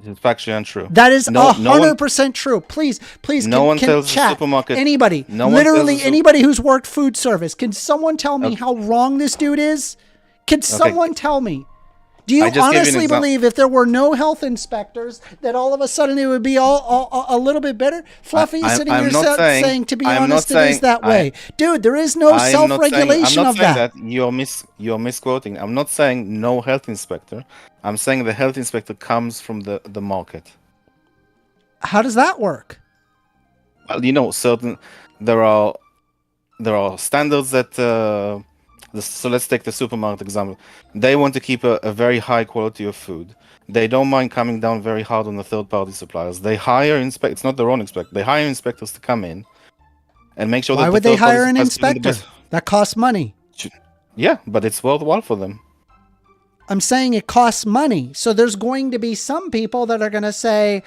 This is factually untrue. That is No one- 100% true. Please, No one can tells the chat. supermarket- Anybody, no one literally tells the- anybody who's worked food service, can someone tell me how wrong this dude is? Can someone tell me? Do you I just gave you an honestly exam- believe if there were no health inspectors that all of a sudden it would be all a little bit better? Fluffy sitting I'm here not saying, to be I'm not honest, it is saying- that way. Dude, there is no I'm not saying- self-regulation I'm not of saying that. You're misquoting. I'm not saying no health inspector. I'm saying the health inspector comes from the market. How does that work? Well, there are standards that so let's take the supermarket example. They want to keep a very high quality of food. They don't mind coming down very hard on the third-party suppliers. They hire it's not their own inspector. They hire inspectors to come in and make sure Why that would the they third-party hire an suppliers are doing the inspector? best- That costs money. Yeah, but it's worthwhile for them. I'm saying it costs money. So there's going to be some people that are going to say,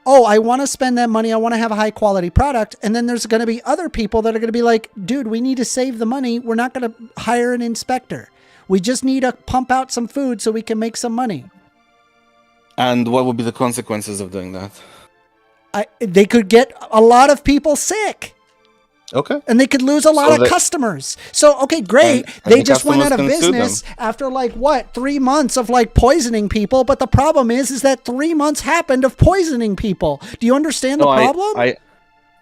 oh, I want to spend that money. I want to have a high quality product. And then there's going to be other people that are going to be like, dude, we need to save the money. We're not going to hire an inspector. We just need to pump out some food so we can make some money. And what would be the consequences of doing that? They could get a lot of people sick. Okay. And they could lose a lot So of they- customers. So, okay, great. And They the just went out of customers can sue business after 3 months of poisoning people. But the problem is that 3 months happened of poisoning people. Do you understand the problem?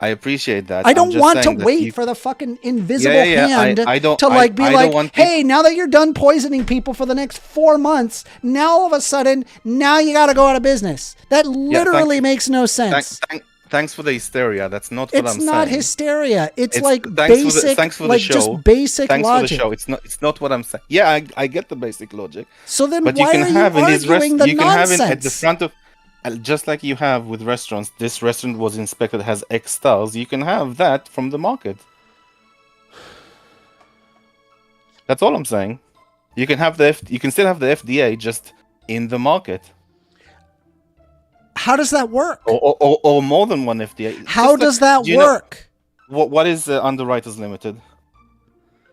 I appreciate that. I I'm don't just want to saying that wait for the fucking invisible Yeah. hand I don't. to like be I like, don't want hey, now that you're done poisoning people for the next 4 months, now all of a sudden, now you got to go out of business. That literally makes no sense. Thanks for the hysteria. That's not what I'm saying. It's not hysteria. It's like thanks for the show. just basic thanks logic. for the show. It's not what I'm saying. Yeah, I get the basic logic. So then But why you can are have you in these arguing the you can have in, at the nonsense? front of just like you have with restaurants. This restaurant was inspected, has X stars. You can have that from the market. That's all I'm saying. You can have you can still have the FDA just in the market. How does that work? Or more than one FDA. How does that work? What is Underwriters Limited?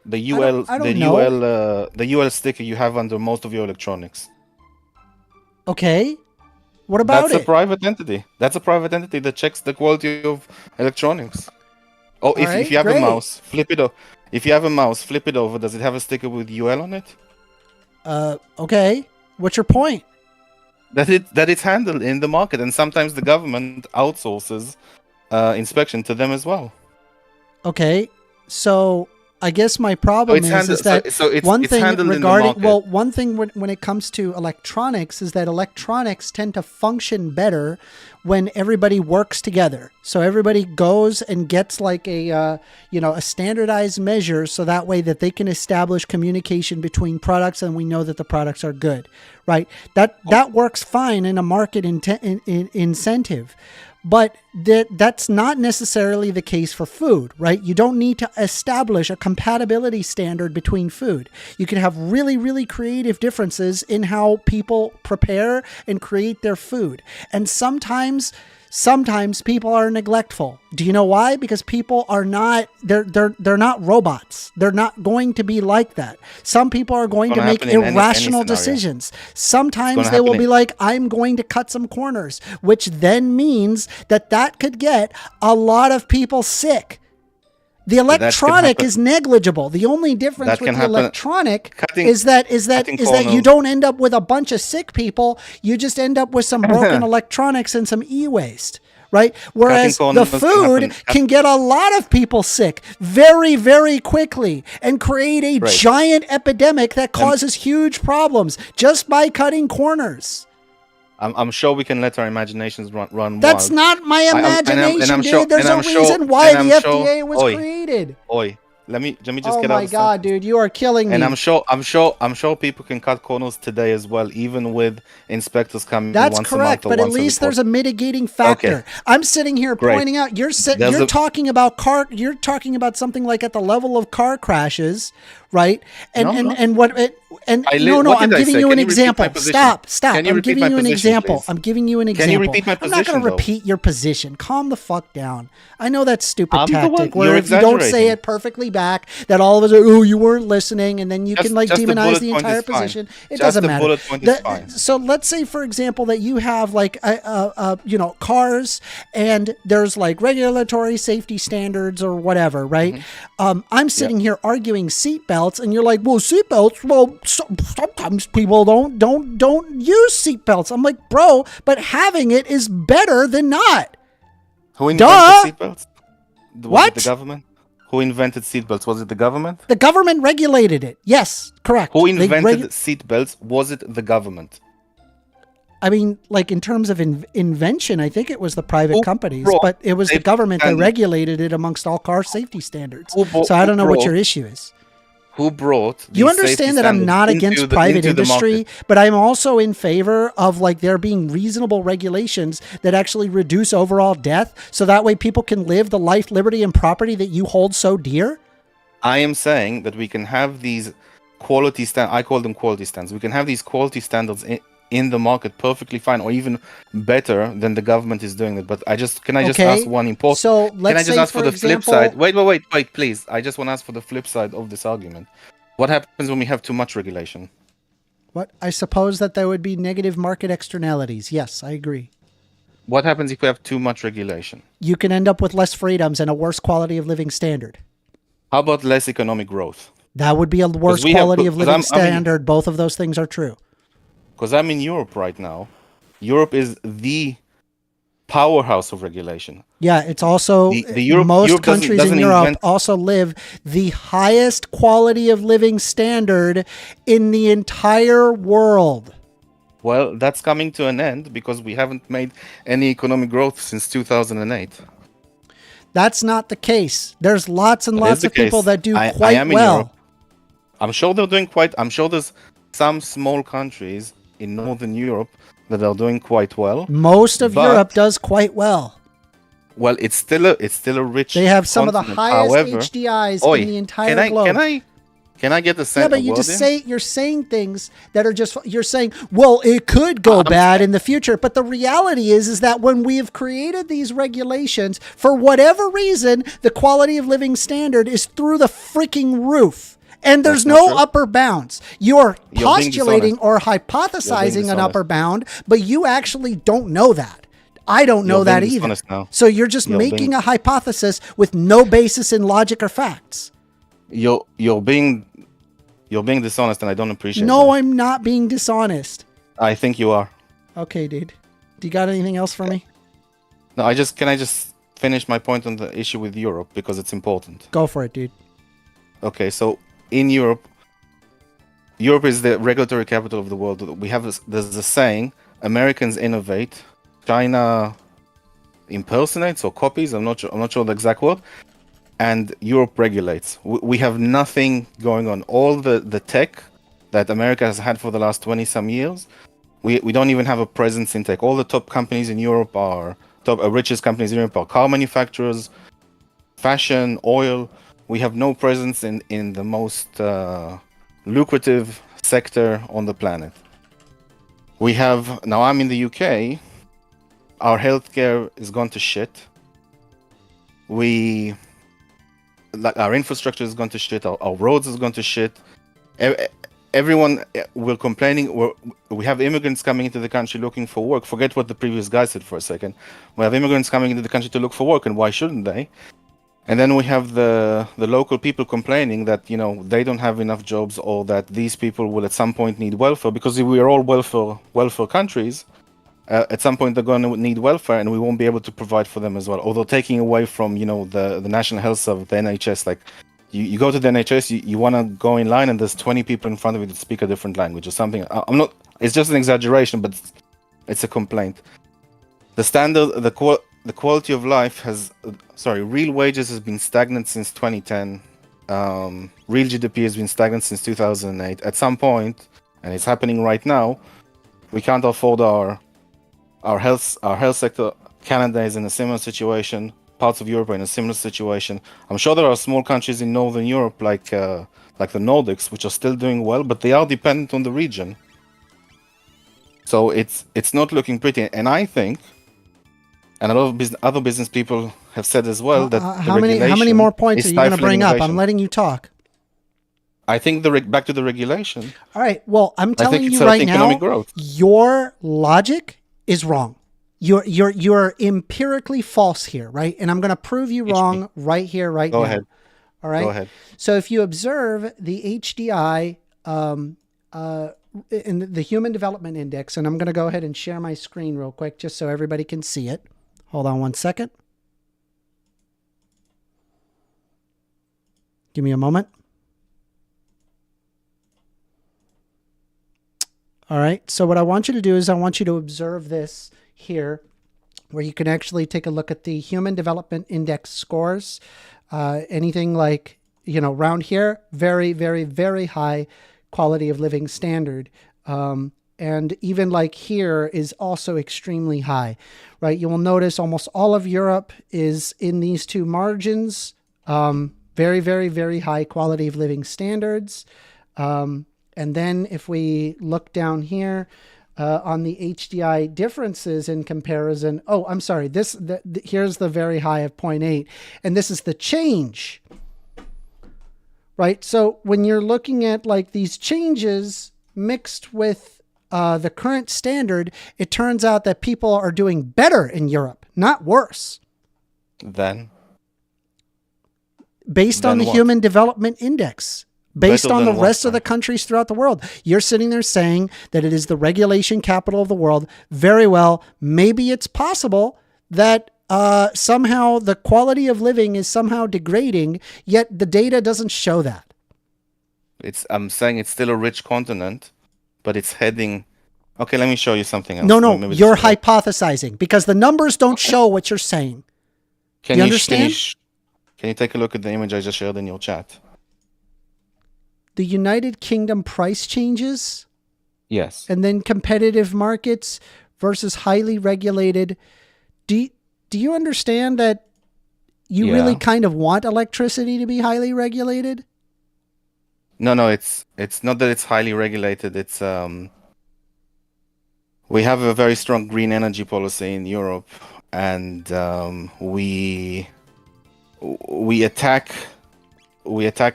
The UL I don't know. The UL sticker you have under most of your electronics. Okay. What about That's a private entity. That's a private entity that checks the quality of electronics. Oh, if you have a mouse, flip it over. If you have a mouse, flip it over. Does it have a sticker with UL on it? Okay. What's your point? That it's handled in the market, and sometimes the government outsources inspection to them as well. Okay, so I guess my problem is that one thing regarding one thing when it comes to electronics is that electronics tend to function better when everybody works together. So everybody goes and gets like a standardized measure, so that way that they can establish communication between products, and we know that the products are good, right? That works fine in a market incentive. But that's not necessarily the case for food, right? You don't need to establish a compatibility standard between food. You can have really, really creative differences in how people prepare and create their food. And sometimes people are neglectful. Do you know why? Because people are not they're not robots. They're not going to be like that. Some people are going to make irrational decisions. Sometimes they will be like, I'm going to cut some corners, which then means that could get a lot of people sick. The electronic is negligible. The only difference with the electronic is that you don't end up with a bunch of sick people. You just end up with some broken electronics and some e-waste, right? Whereas the food can get a lot of people sick very, very quickly and create a giant epidemic that causes huge problems just by cutting corners. I'm sure we can let our imaginations run That's wild. not my imagination, dude. There's a reason why the FDA was created. Let me just oh get my out god, dude, you are killing me. And I'm sure people can cut corners today as well, even with inspectors coming once a month. That's correct, but at least there's a mitigating factor. Okay. I'm sitting here pointing out you're talking about something like at the level of car crashes, right? And I'm giving you an example. Stop. I'm giving you an example. Can you repeat my position? I'm not going to repeat your position. Calm the fuck down. I know that stupid tactic where if you don't say it perfectly back, that all of us are, oh, you weren't listening, and then you can like demonize the entire position. It doesn't matter. So let's say, for example, that you have like cars, and there's like regulatory safety standards or whatever, right? Mm-hmm. I'm sitting here arguing seatbelts, and you're like, well, seatbelts. Well, sometimes people don't use seatbelts. I'm like, bro, but having it is better than not. Who invented seatbelts? Was it the government? Who invented seatbelts? Was it the government? The government regulated it. Yes, correct. Who invented seatbelts? Was it the government? I mean, like in terms of invention, I think it was the private companies, but it was the government that regulated it amongst all car safety standards. So I don't know what your issue is. Who brought you understand that I'm not against private industry, but I'm also in favor of like there being reasonable regulations that actually reduce overall death, so that way people can live the life, liberty, and property that you hold so dear? I am saying that we can have these quality standards. I call them quality standards. We can have these quality standards in the market perfectly fine, or even better than the government is doing it. But can I just ask one important? So let's can I just ask for the flip side? Wait, please. I just want to ask for the flip side of this argument. What happens when we have too much regulation? What? I suppose that there would be negative market externalities. Yes, I agree. What happens if we have too much regulation? You can end up with less freedoms and a worse quality of living standard. How about less economic growth? That would be a worse quality of living standard. Both of those things are true. Because I'm in Europe right now. Europe is the powerhouse of regulation. Yeah, it's also most Europe countries doesn't in Europe invent- also live the highest quality of living standard in the entire world. Well, that's coming to an end because we haven't made any economic growth since 2008. That's not the case. There's lots and That lots is the of people case. that do I quite am in well. Europe. I'm sure they're doing quite. I'm sure there's some small countries in Northern Europe that are doing quite well. Most of But- Europe does quite well. Well, it's still a rich. They have some of the continent. highest However, HDIs Oi, in the entire globe. Can I get the Yeah, sentence? but you just you're saying things that are just, you're saying, well, it could go bad in the future. But the reality is that when we have created these regulations, for whatever reason, the quality of living standard is through the freaking roof. And there's That's not no true. upper bounds. You're being postulating or You're hypothesizing being an dishonest. upper bound, but you actually don't know that. I don't know You're that being either. dishonest now. So you're just You're making being- a hypothesis with no basis in logic or facts. You're being dishonest, and I don't appreciate. No, that. I'm not being dishonest. I think you are. Okay, dude. Do you got anything else for me? No, can I just finish my point on the issue with Europe because it's important. Go for it, dude. Okay, so in Europe is the regulatory capital of the world. There's a saying: Americans innovate, China impersonates or copies. I'm not sure the exact word. And Europe regulates. We have nothing going on. All the tech that America has had for the last 20 some years, we don't even have a presence in tech. All the top companies in Europe richest companies in Europe are car manufacturers, fashion, oil. We have no presence in the most lucrative sector on the planet. Now I'm in the UK, our healthcare is gone to shit. Our infrastructure has gone to shit, our roads has gone to shit. Everyone, we're complaining. We have immigrants coming into the country looking for work. Forget what the previous guy said for a second. We have immigrants coming into the country to look for work, and why shouldn't they? And then we have the local people complaining that they don't have enough jobs, or that these people will at some point need welfare, because we are all welfare countries. At some point they're going to need welfare, and we won't be able to provide for them as well. Although taking away from the National Health Service, the NHS, like you go to the NHS, you want to go in line, and there's 20 people in front of you that speak a different language or something. I'm not. It's just an exaggeration, but it's a complaint. The standard, the quality of life real wages has been stagnant since 2010. Real GDP has been stagnant since 2008. At some point, and it's happening right now, we can't afford our health sector. Canada is in a similar situation. Parts of Europe are in a similar situation. I'm sure there are small countries in Northern Europe, like the Nordics, which are still doing well, but they are dependent on the region. So it's not looking pretty. And I think, and a lot of other business people have said as well, that how many more points are you going to bring up? I'm letting you talk. I think back to the regulation. All right. Well, I'm telling you it's right now, economic growth. your logic is wrong. You're empirically false here, right? And I'm going to prove you wrong right here, right now. Go ahead. All right. Go ahead. So if you observe the HDI in the Human Development Index, and I'm going to go ahead and share my screen real quick just so everybody can see it. Hold on one second. Give me a moment. All right. So what I want you to do is I want you to observe this here, where you can actually take a look at the Human Development Index scores. Anything like, around here, very, very, very high quality of living standard. And even like here is also extremely high, right? You will notice almost all of Europe is in these two margins. Very, very, very high quality of living standards. And then if we look down here on the HDI differences in comparison, I'm sorry, here's the very high of 0.8, and this is the change, right? So when you're looking at like these changes mixed with the current standard, it turns out that people are doing better in Europe, not worse. Based on the Human Development Index. Based on the rest of the countries throughout the world. You're sitting there saying that it is the regulation capital of the world. Very well. Maybe it's possible that somehow the quality of living is somehow degrading, yet the data doesn't show that. I'm saying it's still a rich continent, but it's heading. Okay, let me show you something else. No, Maybe this you're will help. hypothesizing because the numbers don't show what you're saying. Can you you understand? Can you take a look at the image I just shared in your chat? The United Kingdom price changes Yes. and then competitive markets versus highly regulated. Do you understand that you really kind of want electricity to be highly regulated? No, it's not that it's highly regulated. It's we have a very strong green energy policy in Europe, and we attack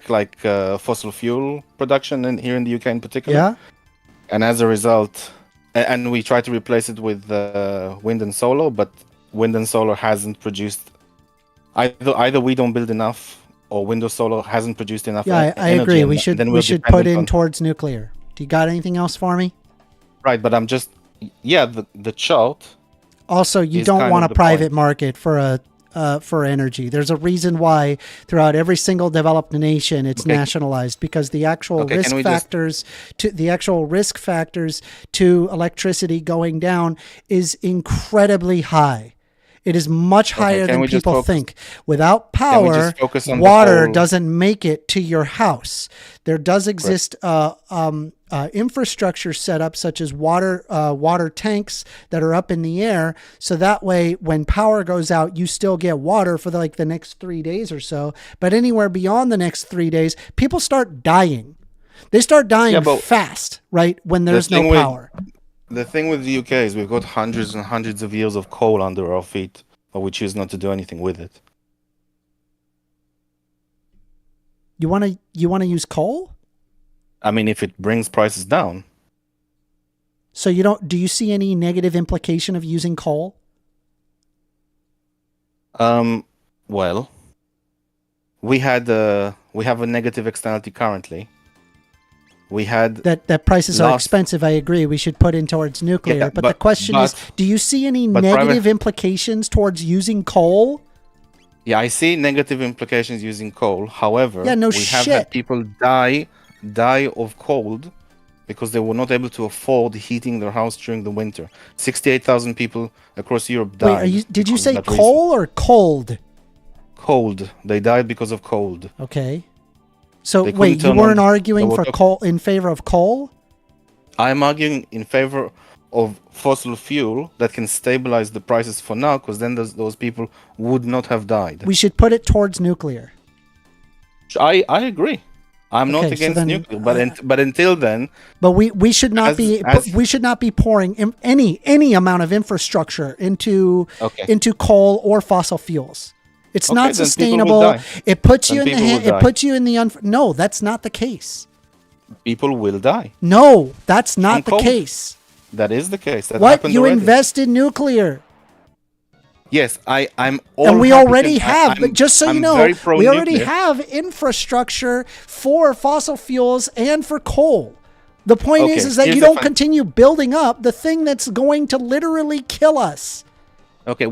like fossil fuel production here in the UK in particular. Yeah. And as a result, and we try to replace it with wind and solar, but wind and solar hasn't produced. Either we don't build enough, or wind or solar hasn't produced enough. Yeah, I agree. We should put in towards nuclear. Do you got anything else for me? Right, but I'm just the chart. Also, you don't want a private market for energy. There's a reason why throughout every single developed nation it's nationalized, because the actual risk factors to electricity going down is incredibly high. It is much higher than people think. Without power, water doesn't make it to your house. There does exist infrastructure set up, such as water tanks that are up in the air, so that way when power goes out, you still get water for the next 3 days or so. But anywhere beyond the next 3 days, people start dying. They start dying fast, right? When there's no power. The thing with the UK is we've got hundreds and hundreds of years of coal under our feet, but we choose not to do anything with it. You want to use coal? I mean, if it brings prices down. So do you see any negative implication of using coal? Well, we have a negative externality currently. We had that prices are expensive. I agree. We should put in towards nuclear. But the question is, do you see any negative implications towards using coal? Yeah, I see negative implications using coal. However, we have had people die of cold because they were not able to afford heating their house during the winter. 68,000 people across Europe died. Wait, did you say coal or cold? Cold. They died because of cold. Okay. So wait, you weren't arguing for coal in favor of coal? I'm arguing in favor of fossil fuel that can stabilize the prices for now, because then those people would not have died. We should put it towards nuclear. I agree. I'm not against nuclear, but until then. But we should not be pouring any amount of infrastructure into coal or fossil fuels. It's not sustainable. It puts you in the No, that's not the case. People will die. No, that's not the case. That is the case. That what? You invest in nuclear. Yes, I'm all and we already have, but just so you know, we already have infrastructure for fossil fuels and for coal. The point is that you don't continue building up the thing that's going to literally kill us. Okay,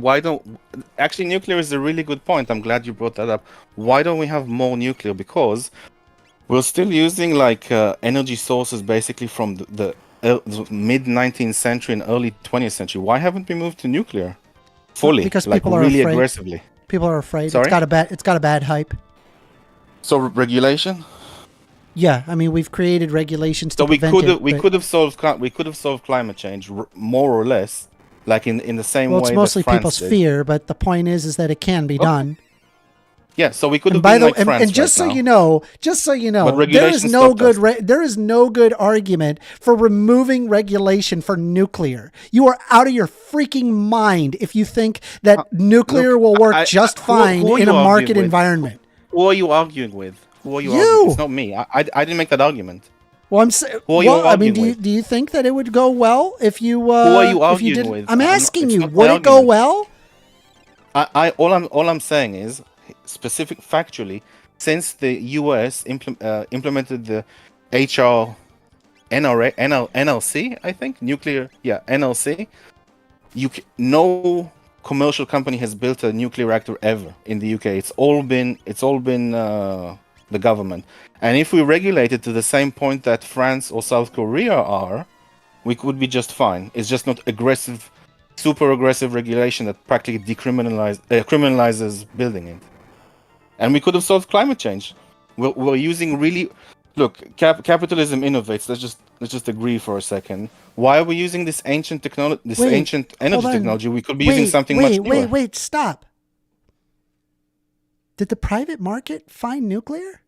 actually nuclear is a really good point. I'm glad you brought that up. Why don't we have more nuclear? Because we're still using energy sources basically from the mid 19th century and early 20th century. Why haven't we moved to nuclear fully? Because people are really afraid. Aggressively. People are afraid. Sorry? It's got a bad hype. So regulation? Yeah, I mean we've created regulations to prevent it. We could have solved climate change more or less. Like in the same way. Well, it's mostly people's fear, but the point is that it can be done. Yeah, so we could have been like France and just so you know, there is no good argument for removing regulation for nuclear. You are out of your freaking mind if you think that nuclear will work just fine in a market environment. Who are you arguing with? Who are you arguing with? It's not me. I didn't make that argument. Well, I mean, do you think that it would go well if you? Who are you arguing with? I'm asking you, would it go well? All I'm saying is, specific factually, since the US implemented the NLC, I think nuclear, NLC, no commercial company has built a nuclear reactor ever in the UK. It's all been the government. And if we regulate it to the same point that France or South Korea are, we could be just fine. It's just not aggressive, super aggressive regulation that practically criminalizes building it. And we could have solved climate change. We're using really, look, capitalism innovates. Let's just agree for a second. Why are we using this ancient technology, ancient energy technology? We could be using something much newer. Wait, stop. Did the private market find nuclear?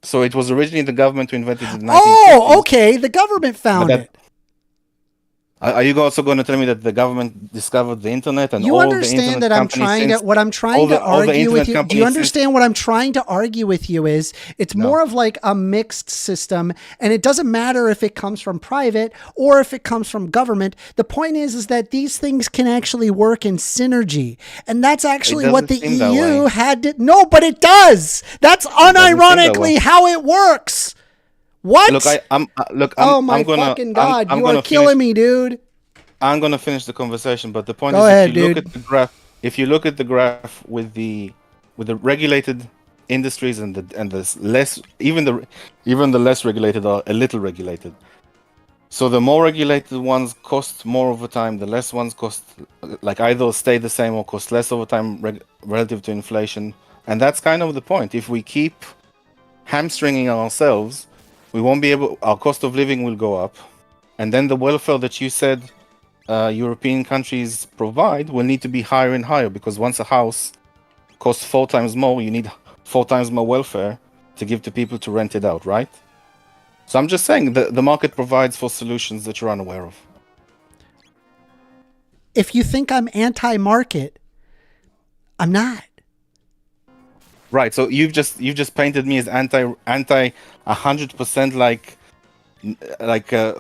So it was originally the government who invented it in the 1950s. Oh, okay. The government found it. Are you also going to tell me that the government discovered the internet and you all understand the internet that I'm companies trying since, to what I'm trying to argue with you? Do you understand what I'm trying to argue with you is it's more of like a mixed system, and it doesn't matter if it comes from private or if it comes from government. The point is that these things can actually work in synergy, and that's actually what the EU had to. No, but it does. That's unironically how it works. What? Look, oh my fucking god! You are killing me, dude. I'm gonna finish the conversation, but the point is, if you look at the graph with the regulated industries and the less, even the less regulated are a little regulated. So the more regulated ones cost more over time. The less ones cost, like, either stay the same or cost less over time relative to inflation. And that's kind of the point. If we keep hamstringing ourselves, we won't be able. Our cost of living will go up, and then the welfare that you said European countries provide will need to be higher and higher, because once a house costs 4 times more, you need 4 times more welfare to give to people to rent it out, right? So I'm just saying that the market provides for solutions that you're unaware of. If you think I'm anti-market, I'm not. Right. So you've just painted me as anti 100%, like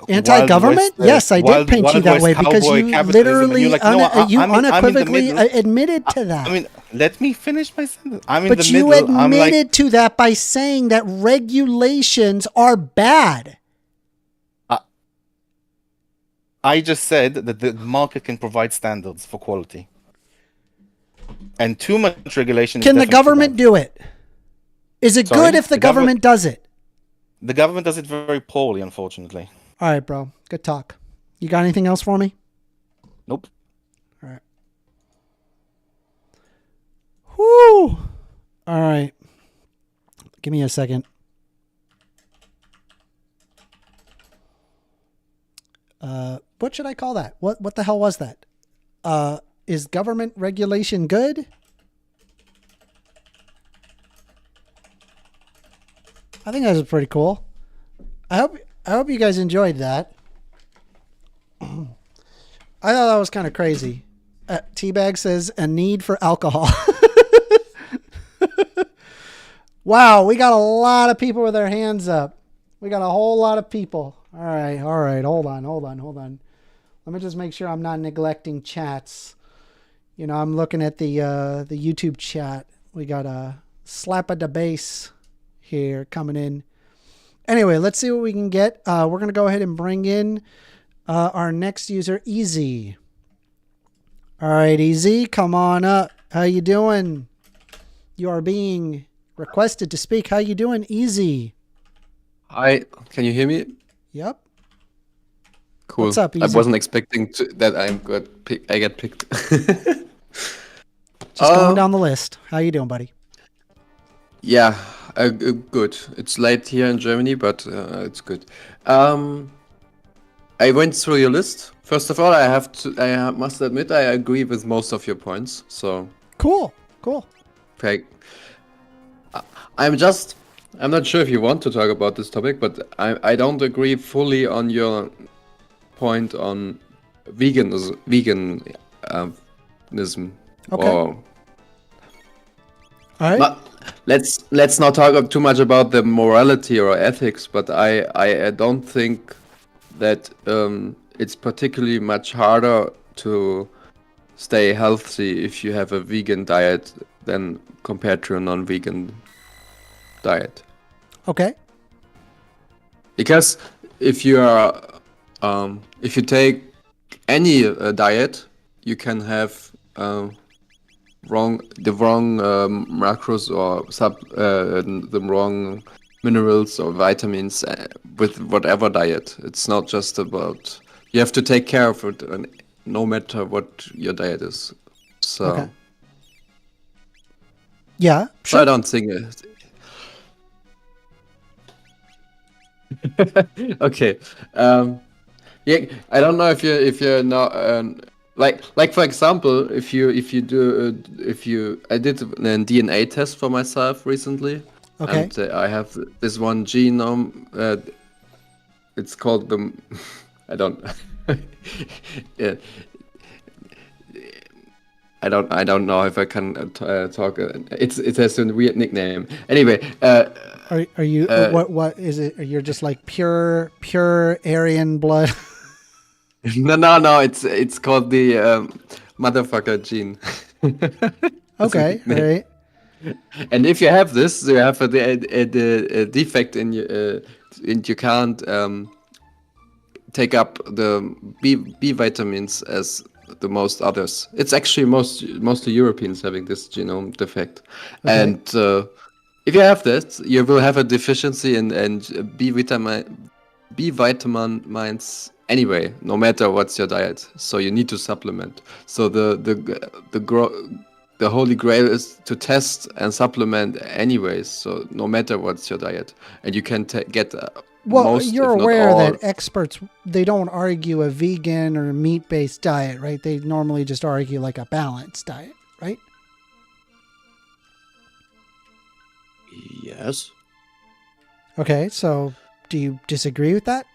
anti-government. Yes, I did paint you that way because you literally you unequivocally admitted to that. I mean, let me finish my sentence. But you admitted to that by saying that regulations are bad. I just said that the market can provide standards for quality. And too much regulation. Can the government do it? Is it good if the government does it? The government does it very poorly, unfortunately. All right, bro. Good talk. You got anything else for me? Nope. All right. Whoo. All right. Give me a second. What should I call that? What the hell was that? Is government regulation good? I think that was pretty cool. I hope you guys enjoyed that. I thought that was kind of crazy. Teabag says a need for alcohol. Wow, we got a lot of people with their hands up. We got a whole lot of people. All right. Hold on. Let me just make sure I'm not neglecting chats. You know, I'm looking at the YouTube chat. We got a slap at the base here coming in. Anyway, let's see what we can get. We're going to go ahead and bring in our next user, Easy. All right, Easy, come on up. How you doing? You are being requested to speak. How you doing, Easy? Hi, can you hear me? Yep. Cool. What's up, Easy? I wasn't expecting that I get picked. Just going down the list. How you doing, buddy? Yeah, good. It's late here in Germany, but it's good. I went through your list. First of all, I must admit I agree with most of your points. So cool. Okay. I'm not sure if you want to talk about this topic, but I don't agree fully on your point on veganism. Okay. All right. But let's not talk too much about the morality or ethics, but I don't think that it's particularly much harder to stay healthy if you have a vegan diet than compared to a non-vegan diet. Okay. Because if you take any diet, you can have the wrong macros or the wrong minerals or vitamins with whatever diet. It's not just about you have to take care of it, no matter what your diet is. So, Okay. Yeah, so sure. I don't think it. Okay. Yeah, I don't know if you're not like for example, if you do if you I did a DNA test for myself recently, Okay. and I have this one genome. It's called the I don't yeah, I don't know if I can talk. It has a weird nickname. Anyway, Are you what is it? You're just like pure Aryan blood. no, it's called the motherfucker gene. That's a Okay, all nickname. right. And if you have this, you have a defect in you, and you can't take up the B vitamins as the most others. It's actually mostly Europeans having this genome defect, Okay. and if you have this, you will have a deficiency in B vitamins anyway, no matter what's your diet. So you need to supplement. So the holy grail is to test and supplement anyways. So no matter what's your diet, and you can get Well, most, you're if not aware all. that experts, they don't argue a vegan or meat-based diet, right? They normally just argue like a balanced diet, right? Yes. Okay, so do you disagree with that?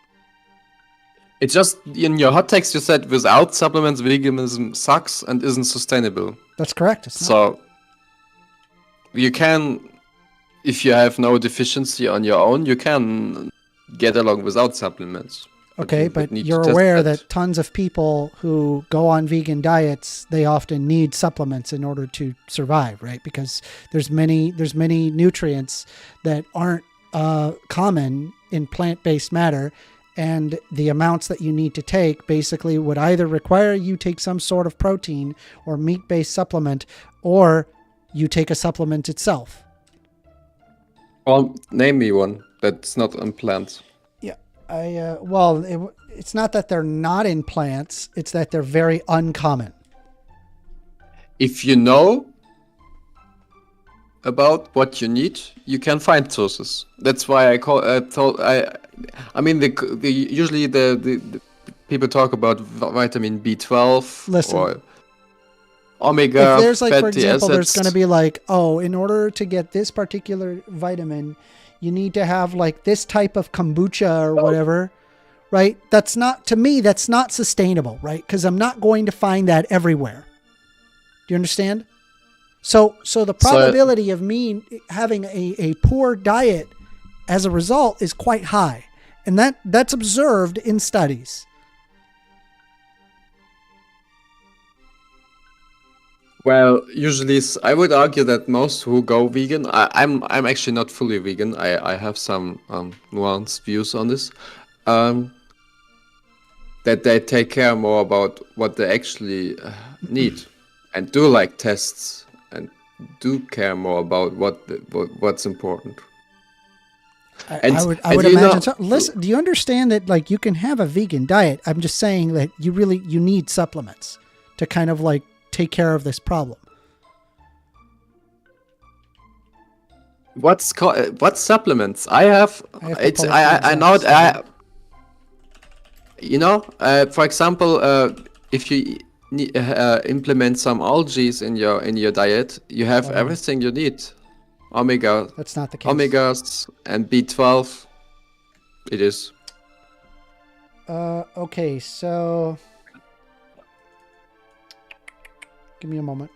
It's just in your hot text you said without supplements, veganism sucks and isn't sustainable. That's correct. It's not. So you can, if you have no deficiency on your own, you can get along without supplements. Okay, you would but need to you're test aware that tons of people who go on vegan diets, they often need supplements in order to survive, right? Because there's many nutrients that aren't common in plant-based matter, and the amounts that you need to take basically would either require you take some sort of protein or meat-based supplement, or you take a supplement itself. Well, name me one that's not on plants. Yeah, it's not that they're not in plants; it's that they're very uncommon. If you know about what you need, you can find sources. That's why I mean usually the people talk about vitamin B12 Listen, or omega if there's like, for fatty example, there's acids. going to be like, oh, in order to get this particular vitamin, you need to have like this type of kombucha or whatever, right? That's not, to me, that's not sustainable, right? Because I'm not going to find that everywhere. Do you understand? So the probability of me having a poor diet as a result is quite high. And that's observed in studies. Well, usually I would argue that most who go vegan, I'm actually not fully vegan. I have some nuanced views on this. That they take care more about what they actually need, and do like tests, and do care more about what's important. I would imagine so. Listen, do you understand that like you can have a vegan diet? I'm just saying that you need supplements to kind of like take care of this problem. What supplements? I know for example, if you implement some algae in your diet, you have everything you need. Omega. That's not the case. Omegas and B12. It is. Okay, so give me a moment.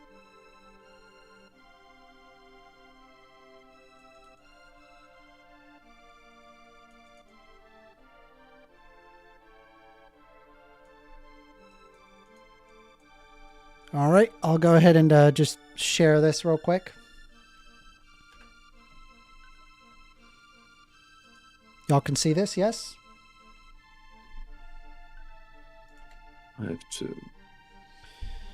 All right, I'll go ahead and just share this real quick. Y'all can see this, yes? I have to.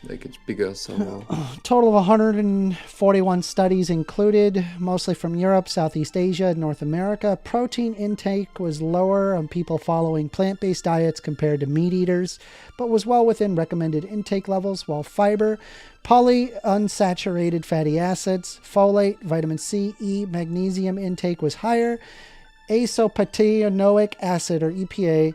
make it bigger somehow. Total of 141 studies included, mostly from Europe, Southeast Asia, and North America. Protein intake was lower on people following plant-based diets compared to meat eaters, but was well within recommended intake levels, while fiber, polyunsaturated fatty acids, folate, vitamin C, E, magnesium intake was higher. Isoproteinoic acid, or EPA,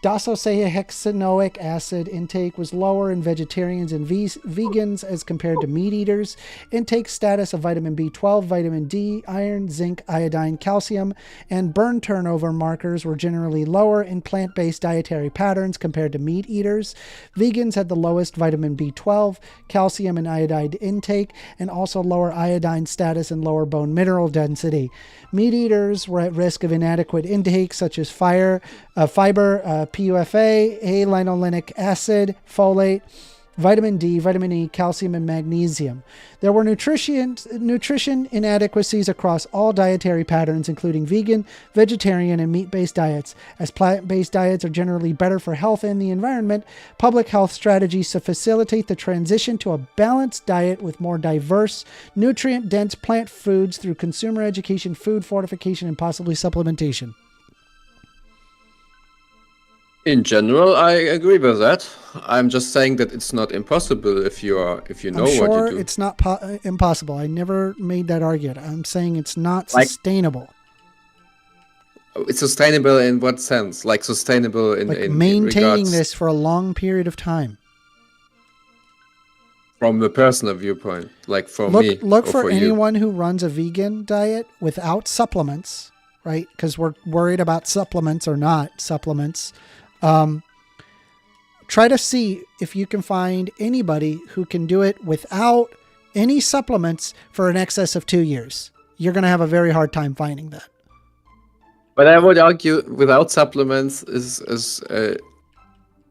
docosahexaenoic acid intake was lower in vegetarians and vegans as compared to meat eaters. Intake status of vitamin B12, vitamin D, iron, zinc, iodine, calcium, and burn turnover markers were generally lower in plant-based dietary patterns compared to meat eaters. Vegans had the lowest vitamin B12, calcium, and iodide intake, and also lower iodine status and lower bone mineral density. Meat eaters were at risk of inadequate intake, such as fiber, PUFA, A-linolenic acid, folate, vitamin D, vitamin E, calcium, and magnesium. There were nutrition inadequacies across all dietary patterns, including vegan, vegetarian, and meat-based diets. As plant-based diets are generally better for health and the environment, public health strategies to facilitate the transition to a balanced diet with more diverse, nutrient-dense plant foods through consumer education, food fortification, and possibly supplementation. In general, I agree with that. I'm just saying that it's not impossible if you know I'm sure what you do. it's not impossible. I never made that argument. I'm saying it's not Like- sustainable. It's sustainable in what sense? Like sustainable in Maintaining regards this for a long period of time. from the personal viewpoint, like for me. Look or for you. anyone who runs a vegan diet without supplements, right? Because we're worried about supplements or not supplements. Try to see if you can find anybody who can do it without any supplements for an excess of 2 years. You're going to have a very hard time finding that. But I would argue without supplements is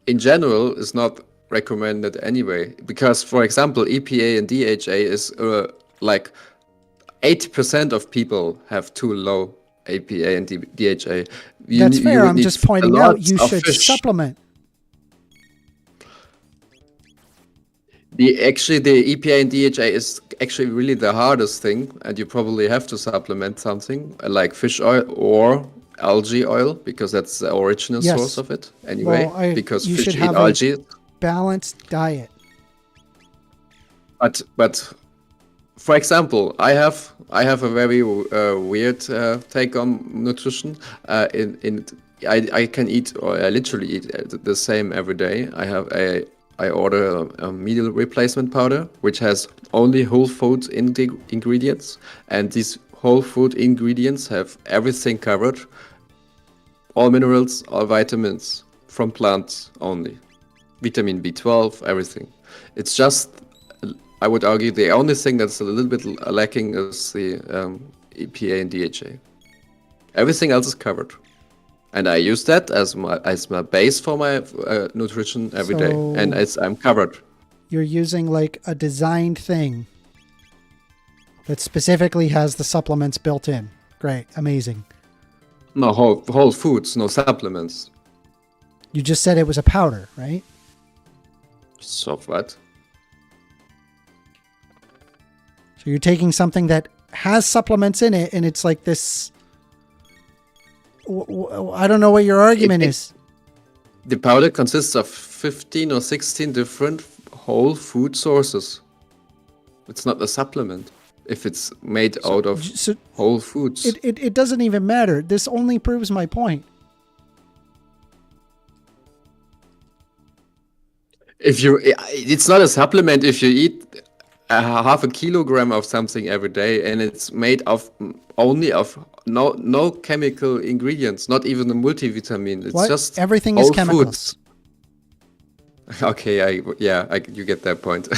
in general is not recommended anyway. Because, for example, EPA and DHA is like 80% of people have too low EPA and DHA. That's fair. would I'm need just pointing a out lot you of should fish. supplement. The EPA and DHA is actually really the hardest thing, and you probably have to supplement something like fish oil or algae oil because that's the original Yes. source of it anyway. Well, because you fish should eat have algae. a balanced diet. But for example, I have a very weird take on nutrition. I can eat, or I literally eat the same every day. I order a meal replacement powder, which has only whole food ingredients, and these whole food ingredients have everything covered, all minerals, all vitamins from plants only, vitamin B12, everything. It's just, I would argue, the only thing that's a little bit lacking is the EPA and DHA. Everything else is covered. And I use that as my base for my nutrition every day, So- and I'm covered. You're using like a designed thing that specifically has the supplements built in. Great. Amazing. No whole foods, no supplements. You just said it was a powder, right? So what? So you're taking something that has supplements in it and it's like this... I don't know what your argument is. The powder consists of 15 or 16 different whole food sources. It's not a supplement if it's made out of So whole foods. it doesn't even matter. This only proves my point. It's not a supplement if you eat half a kilogram of something every day and it's made of only of no chemical ingredients, not even a multivitamin. It's What? just Everything is whole chemicals. foods. Okay, you get that point.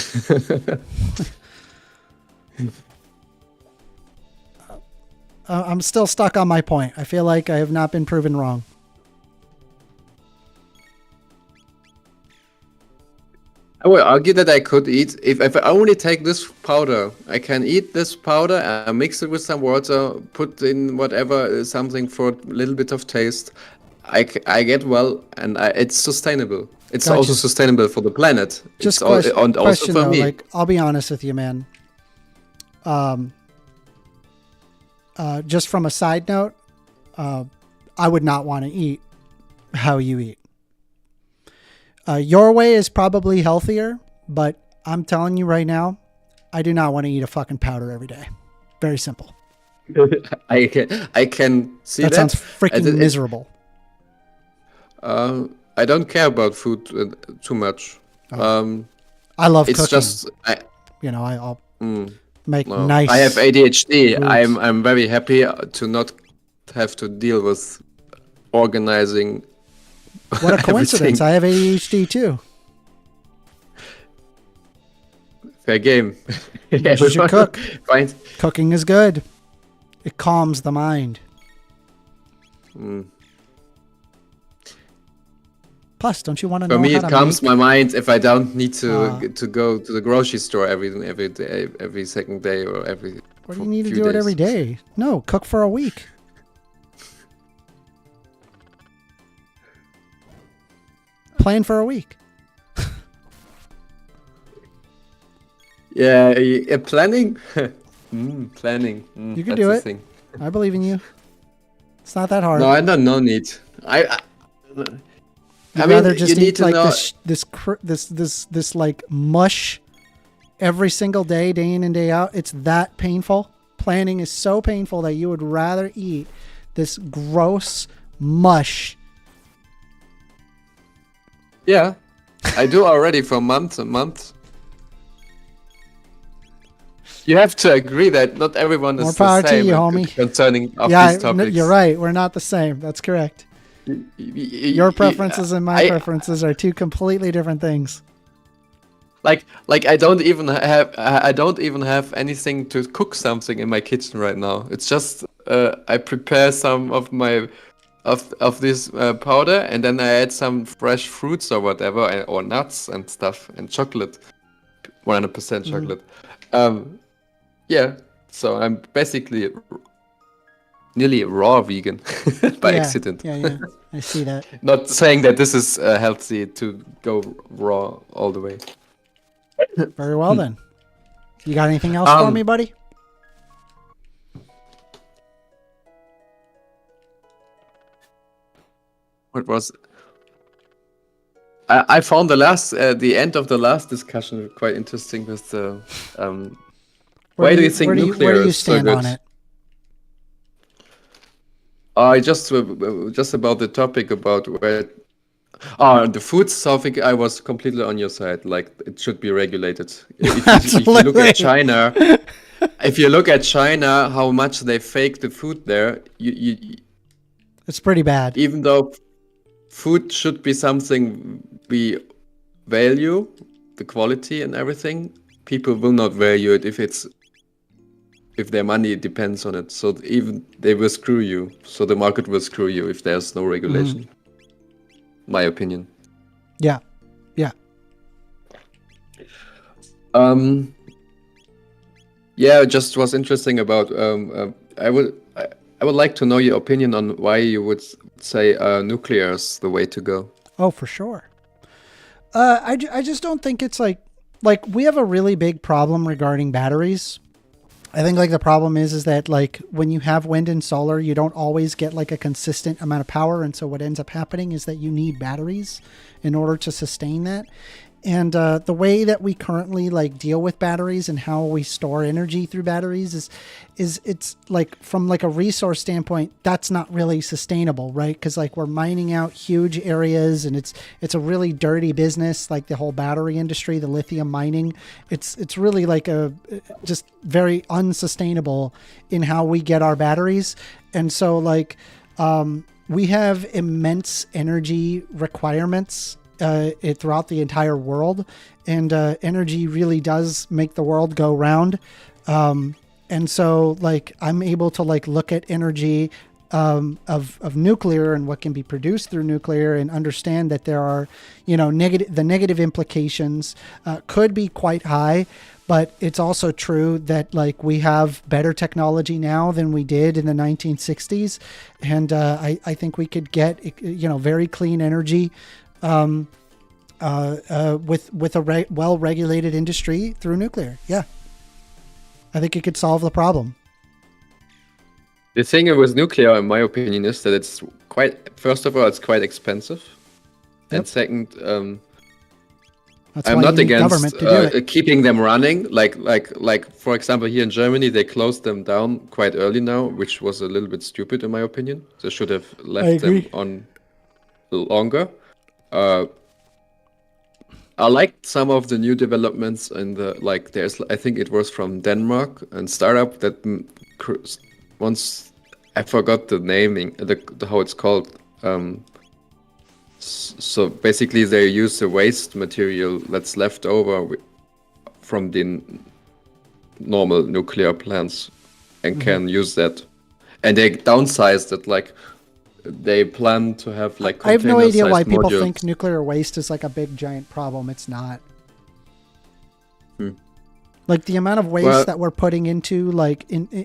I'm still stuck on my point. I feel like I have not been proven wrong. I would argue that I could eat, if I only take this powder, I can eat this powder and mix it with some water, put in whatever, something for a little bit of taste. I get well, and it's sustainable. It's Gotcha. also sustainable for the planet. Just and also question for though, me. like I'll be honest with you, man. Just from a side note, I would not want to eat how you eat. Your way is probably healthier, but I'm telling you right now, I do not want to eat a fucking powder every day. Very simple. I can see That that. sounds freaking It- miserable. I don't care about food too much. I love It's cooking. just I'll mm, make no. nice. I have ADHD. foods. I'm very happy to not have to deal with organizing. What a coincidence! everything. I have ADHD too. Fair game. You should cook. Fine. Cooking is good. It calms the mind. Mm. Plus, don't you want to For know me, how it to calms make? my mind if I don't need to Ah. to go to the grocery store every day, every second day, or every. What do you need to few do it days. every day? No, cook for a week. Plan for a week. Yeah, planning. Planning. You can that's do the it. thing. I believe in you. It's not that hard. No, I don't. No need. You'd I mean, rather just you need eat to like know. this like mush every single day in and day out. It's that painful. Planning is so painful that you would rather eat this gross mush. Yeah, I do already for months and months. You have to agree that not everyone is More power the to same you, homie. concerning of Yeah, these topics. you're right. We're not the same. That's correct. Your preferences and my preferences are two completely different things. Like I don't even have anything to cook something in my kitchen right now. It's just I prepare some of my of this powder, and then I add some fresh fruits or whatever, or nuts and stuff, and chocolate, 100% chocolate. Yeah, so I'm basically nearly raw vegan by Yeah, accident. Yeah, I see that. Not saying that this is healthy to go raw all the way. Very well then. You got anything else for me, buddy? What was? I found the end of the last discussion quite interesting with the. Why do you think nuclear where do you is so stand good? on it? Just about the topic about where. The food topic, I was completely on your side. Like, it should be regulated. If you look at China, how much they fake the food there, It's pretty bad. even though food should be something we value, the quality and everything, people will not value it if their money depends on it. So even they will screw you. So the market will screw you if there's no regulation. My opinion. Yeah. Yeah, just was interesting about. I would like to know your opinion on why you would say nuclear is the way to go. Oh, for sure. I just don't think it's like we have a really big problem regarding batteries. I think like the problem is that like when you have wind and solar, you don't always get like a consistent amount of power. And so what ends up happening is that you need batteries in order to sustain that. And the way that we currently like deal with batteries and how we store energy through batteries is it's like from like a resource standpoint, that's not really sustainable, right? Because like we're mining out huge areas and it's a really dirty business, like the whole battery industry, the lithium mining. It's really like a just very unsustainable in how we get our batteries. And so like we have immense energy requirements throughout the entire world, and energy really does make the world go round. And so like I'm able to like look at energy of nuclear and what can be produced through nuclear and understand that there are, the negative implications could be quite high. But it's also true that like we have better technology now than we did in the 1960s. And I think we could get, very clean energy with a well-regulated industry through nuclear. Yeah, I think it could solve the problem. The thing with nuclear, in my opinion, is that it's first of all, it's quite expensive. Yep. And second, That's I'm why not you need against government to do it. keeping them running. Like for example, here in Germany, they closed them down quite early now, which was a little bit stupid in my opinion. They should have left them on longer. I liked some of the new developments in there's, I think it was from Denmark, and startup that once I forgot the naming, how it's called. So basically, they use the waste material that's left over from the normal nuclear plants and can use that. And they downsized it, like they plan to have like. I have no idea why people modules. think nuclear waste is like a big giant problem. It's not. Like the amount of waste that we're putting into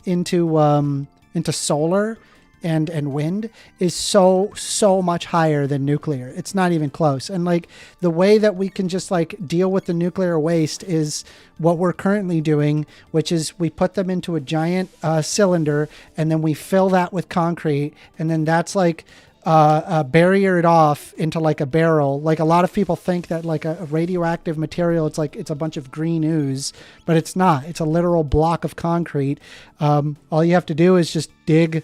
into solar and wind is so much higher than nuclear. It's not even close. And like the way that we can just like deal with the nuclear waste is what we're currently doing, which is we put them into a giant cylinder and then we fill that with concrete, and then that's like barrier it off into like a barrel. Like a lot of people think that like a radioactive material, it's a bunch of green ooze, but it's not. It's a literal block of concrete. All you have to do is just dig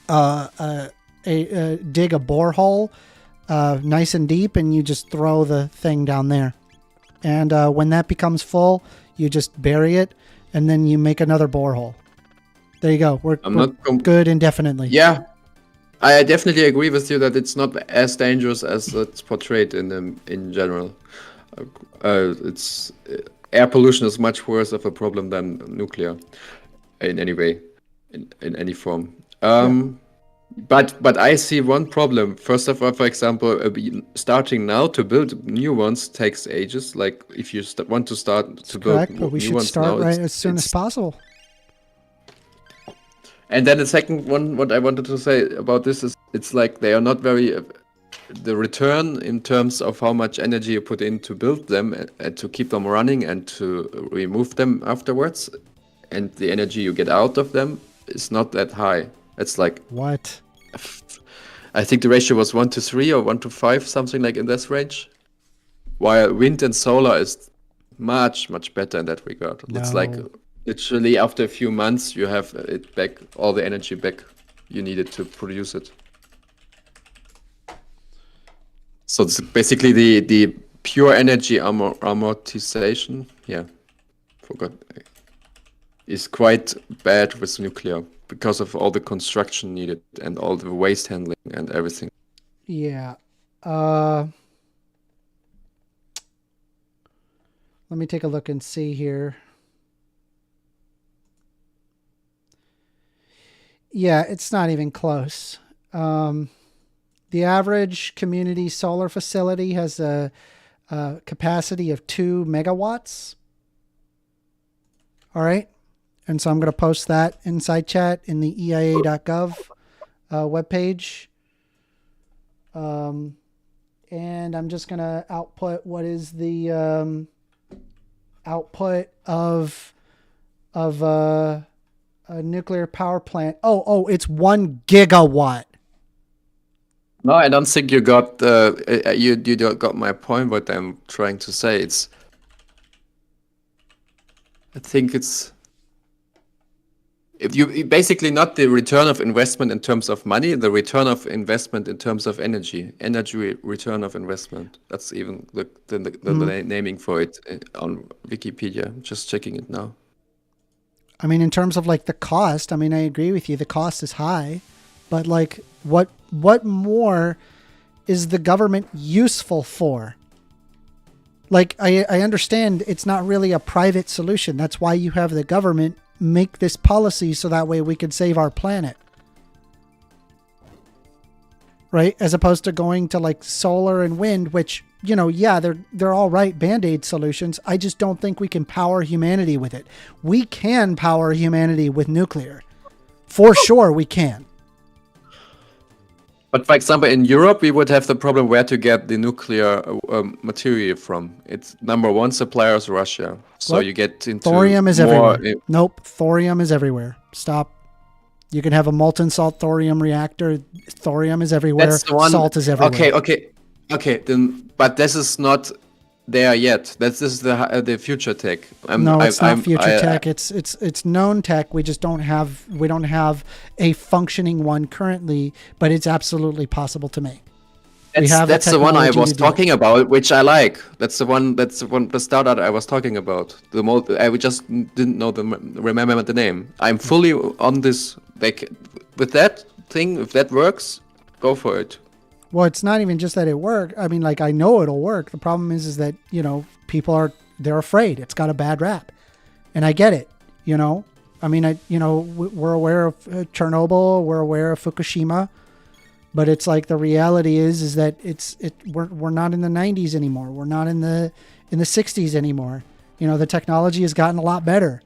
a borehole nice and deep, and you just throw the thing down there. And when that becomes full, you just bury it, and then you make another borehole. There you go. We're good indefinitely. Yeah, I definitely agree with you that it's not as dangerous as it's portrayed in general. Air pollution is much worse of a problem than nuclear, in any way, in any form. But I see one problem. First of all, for example, starting now to build new ones takes ages. Like if you want to start to build correct, but we new should ones start now, right as soon as possible. And then the second one, what I wanted to say about this is, it's like they are not very. The return in terms of how much energy you put in to build them and to keep them running and to remove them afterwards, and the energy you get out of them is not that high. It's like what? I think the ratio was 1-3 or 1-5, something like in this range. While wind and solar is much better in that regard. No. It's like literally after a few months you have it back, all the energy back you needed to produce it. So it's basically the pure energy amortization. Yeah, forgot. Is quite bad with nuclear because of all the construction needed and all the waste handling and everything. Yeah. Let me take a look and see here. Yeah, it's not even close. The average community solar facility has a capacity of 2 megawatts. All right. And so I'm going to post that inside chat in the EIA.gov webpage. And I'm just going to output what is the output of a nuclear power plant. Oh, it's 1 gigawatt. No, I don't think you got you don't got my point. What I'm trying to say, I think it's. If you basically not the return of investment in terms of money, the return of investment in terms of energy return of investment. That's even the naming for it on Wikipedia. I'm just checking it now. I mean, in terms of like the cost, I mean, I agree with you. The cost is high, but like what more is the government useful for? Like, I understand it's not really a private solution. That's why you have the government make this policy so that way we could save our planet. Right? As opposed to going to like solar and wind, which, you know, yeah, they're all right Band-Aid solutions. I just don't think we can power humanity with it. We can power humanity with nuclear. For sure we can. But for example, in Europe, we would have the problem where to get the nuclear material from. It's number one supplier is Russia. So What? you get into Thorium is more. everywhere. Nope, thorium is everywhere. Stop. You can have a molten salt thorium reactor. Thorium is everywhere. That's the one. Salt is everywhere. Okay. Then, but this is not there yet. This is the future tech. No, it's not future tech. It's known tech. We just don't have a functioning one currently, but it's absolutely possible to make. That's the one I was talking about, which I like. That's the one. The startup I was talking about. I just didn't remember the name. I'm fully on this. With that thing, if that works, go for it. Well, it's not even just that it worked. I mean, like, I know it'll work. The problem is that, people they're afraid. It's got a bad rap. And I get it, I mean, we're aware of Chernobyl, we're aware of Fukushima, but it's like the reality is that we're not in the 90s anymore. We're not in the 60s anymore. The technology has gotten a lot better.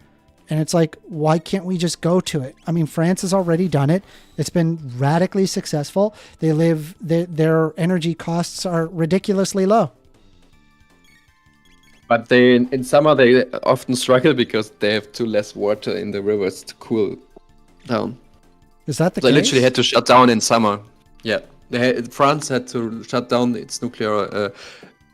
And it's like, why can't we just go to it? I mean, France has already done it. It's been radically successful. Their energy costs are ridiculously low. But in summer they often struggle because they have too less water in the rivers to cool down. Is that the case? They literally had to shut down in summer. Yeah, France had to shut down its nuclear.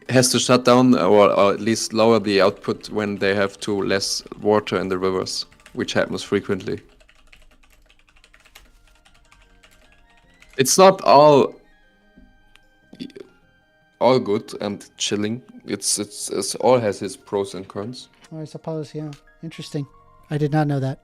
Has to shut down or at least lower the output when they have too less water in the rivers, which happens frequently. It's not all good and chilling. It's all has its pros and cons. Oh, I suppose, yeah. Interesting. I did not know that.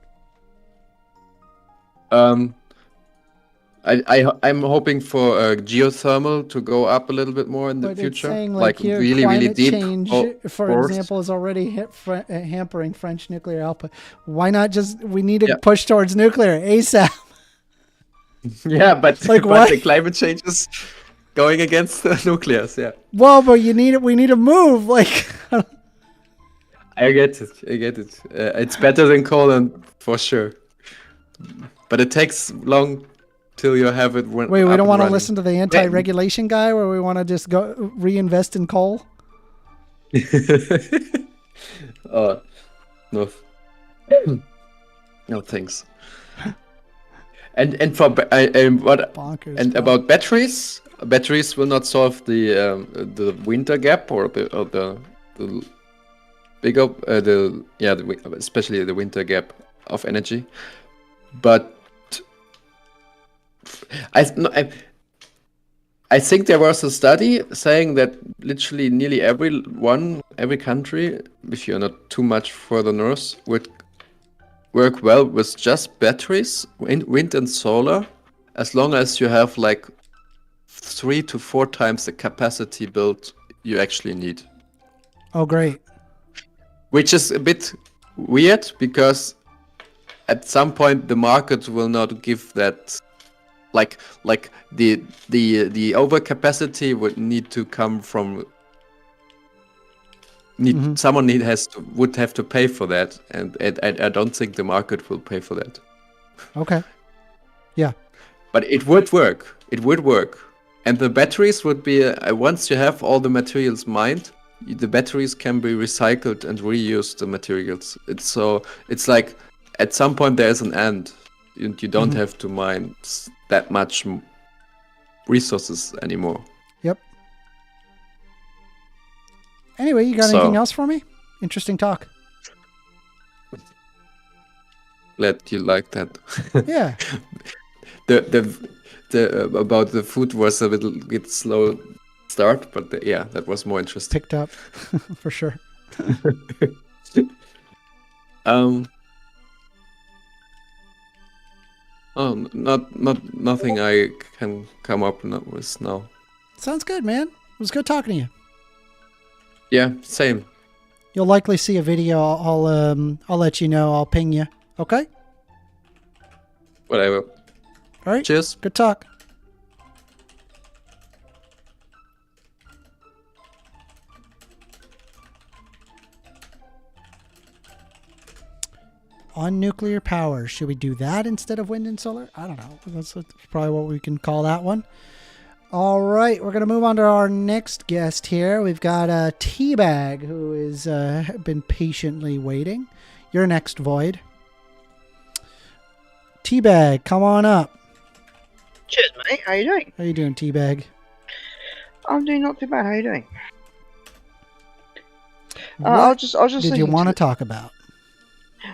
I'm hoping for geothermal to go up a little bit more in the future. It's saying, like here, really, really deep. Change, for example, is already hampering French nuclear output. Why not we need to push towards nuclear ASAP? Yeah, but, like, but the climate change is going against the nucleus, yeah. Well, but we need to move, like... I get it. It's better than coal, and for sure. But it takes long till you have it. Wait, we don't want to listen to the anti-regulation guy, where we want to just go reinvest in coal? Oh, no. No thanks. And for what? Bonkers, and bro. About batteries. Batteries will not solve the winter gap or the bigger especially the winter gap of energy. But I think there was a study saying that literally nearly every country, if you're not too much further north, would work well with just batteries, wind and solar, as long as you have like 3 to 4 times the capacity built you actually need. Oh, great. Which is a bit weird because at some point the market will not give that, like the overcapacity would need to come from someone would have to pay for that, and I don't think the market will pay for that. Okay. Yeah. But it would work. And the batteries would be once you have all the materials mined, the batteries can be recycled and reuse the materials. It's like at some point there's an end. You don't have to mine that much resources anymore. Yep. Anyway, you got anything else for me? Interesting talk. Glad you like that. Yeah. the about the food was a little bit slow start, but that was more interesting. Picked up for sure. Nothing I can come up with now. Sounds good, man. It was good talking to you. Yeah, same. You'll likely see a video. I'll let you know. I'll ping you. Okay? Whatever. All right. Cheers. Good talk. on nuclear power. Should we do that instead of wind and solar? I don't know. That's probably what we can call that one. All right, we're going to move on to our next guest here. We've got Teabag, who is been patiently waiting. You're next, Void. Teabag, come on up. Cheers, mate. How you doing? How you doing, Teabag? I'm doing not too bad. How you doing? What I was just did you listening want to talk about?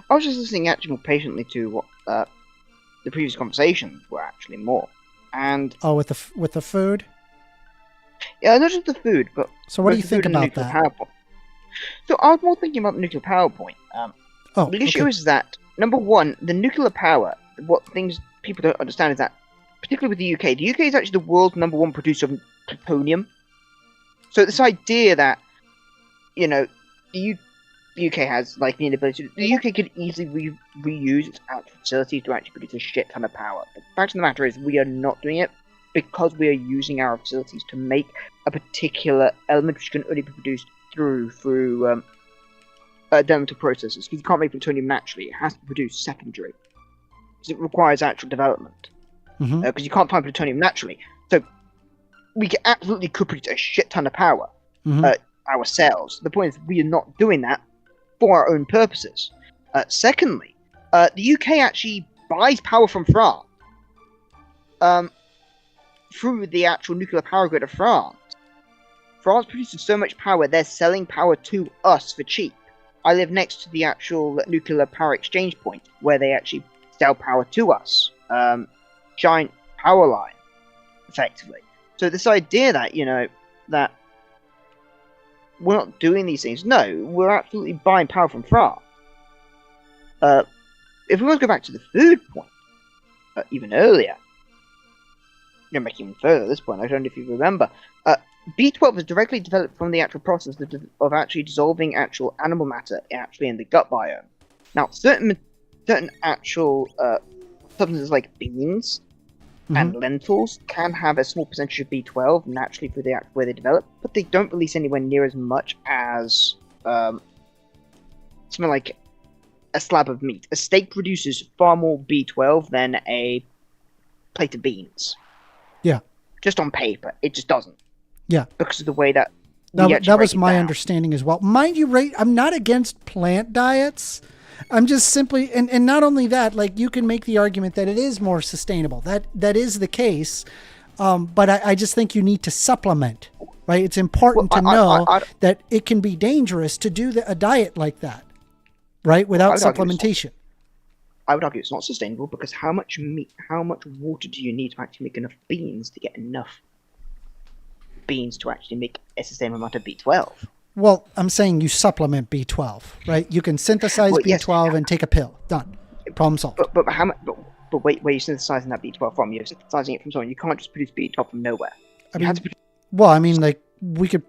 I was just listening actually more patiently to what the previous conversations were actually more, and Oh, with the food. yeah, not just the food, but So what do both you the think food and the about nuclear that? power point. So I was more thinking about the nuclear power point. Oh, The issue okay. is that number one, the nuclear power. What things people don't understand is that, particularly with the UK is actually the world's number 1 producer of plutonium. So this idea that, you know, the UK has like the inability. The UK could easily reuse its actual facilities to actually produce a shit ton of power. The fact of the matter is, we are not doing it because we are using our facilities to make a particular element which can only be produced through developmental processes. Because you can't make plutonium naturally; it has to be produced secondary. Because it requires actual development. Mhm. Because you can't find plutonium naturally. So we absolutely could produce a shit ton of power Mhm. ourselves. The point is, we are not doing that for our own purposes. Secondly, the UK actually buys power from France through the actual nuclear power grid of France. France produces so much power, they're selling power to us for cheap. I live next to the actual nuclear power exchange point, where they actually sell power to us. Giant power line, effectively. So this idea that, you know, that we're not doing these things. No, we're absolutely buying power from France. If we want to go back to the food point, even earlier, you're making even further at this point. I don't know if you remember. B12 was directly developed from the actual process of actually dissolving actual animal matter actually in the gut biome. Now, certain actual substances like beans and lentils can have a small percentage of B12 naturally through the where they develop, but they don't release anywhere near as much as something like a slab of meat. A steak produces far more B12 than a plate of beans. Yeah. Just on paper, it just doesn't. Yeah. Because of the way that That was my understanding as well. Mind you, Ray, I'm not against plant diets. I'm just simply, and not only that, like you can make the argument that it is more sustainable. That is the case. But I just think you need to supplement, right? It's important to know that it can be dangerous to do a diet like that, right? Without supplementation. I would argue it's not sustainable because how much water do you need to actually make enough beans to get enough beans to actually make a sustainable amount of B12? Well, I'm saying you supplement B12, right? You can synthesize B12 and take a pill. Done. Problem solved. But how much? But wait, where are you synthesizing that B12 from? You're synthesizing it from somewhere. You can't just produce B12 from nowhere. Well, I mean, like we could.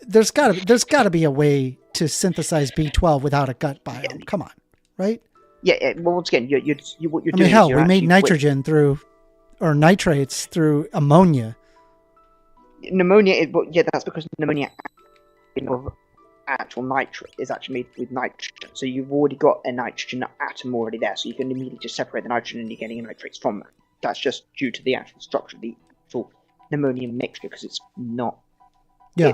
There's gotta be a way to synthesize B12 without a gut biome. Yeah. Come on, right? Yeah. Well, once again, what you're doing. I mean, hell, we made nitrogen or nitrates through ammonia. Pneumonia. That's because pneumonia of actual nitrate is actually made with nitrogen. So you've already got a nitrogen atom already there, so you can immediately just separate the nitrogen and you're getting nitrates from that. That's just due to the actual structure of the actual pneumonia mixture, because it's not. Yeah.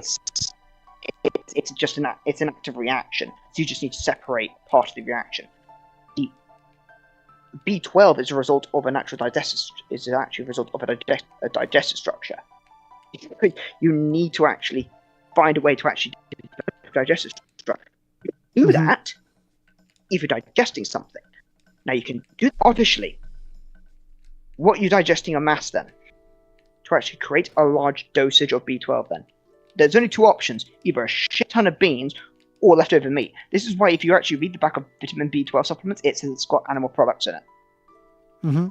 It's just an active reaction. So you just need to separate part of the reaction. The B12 is a result of a natural digestive. Is actually a result of a digestive structure. You need to actually find a way to actually digest a structure. You do that if you're digesting something. Now you can do that artificially. What you're digesting a mass then, to actually create a large dosage of B12 then. There's only two options, either a shit ton of beans or leftover meat. This is why if you actually read the back of vitamin B12 supplements, it says it's got animal products in it. Mm-hmm.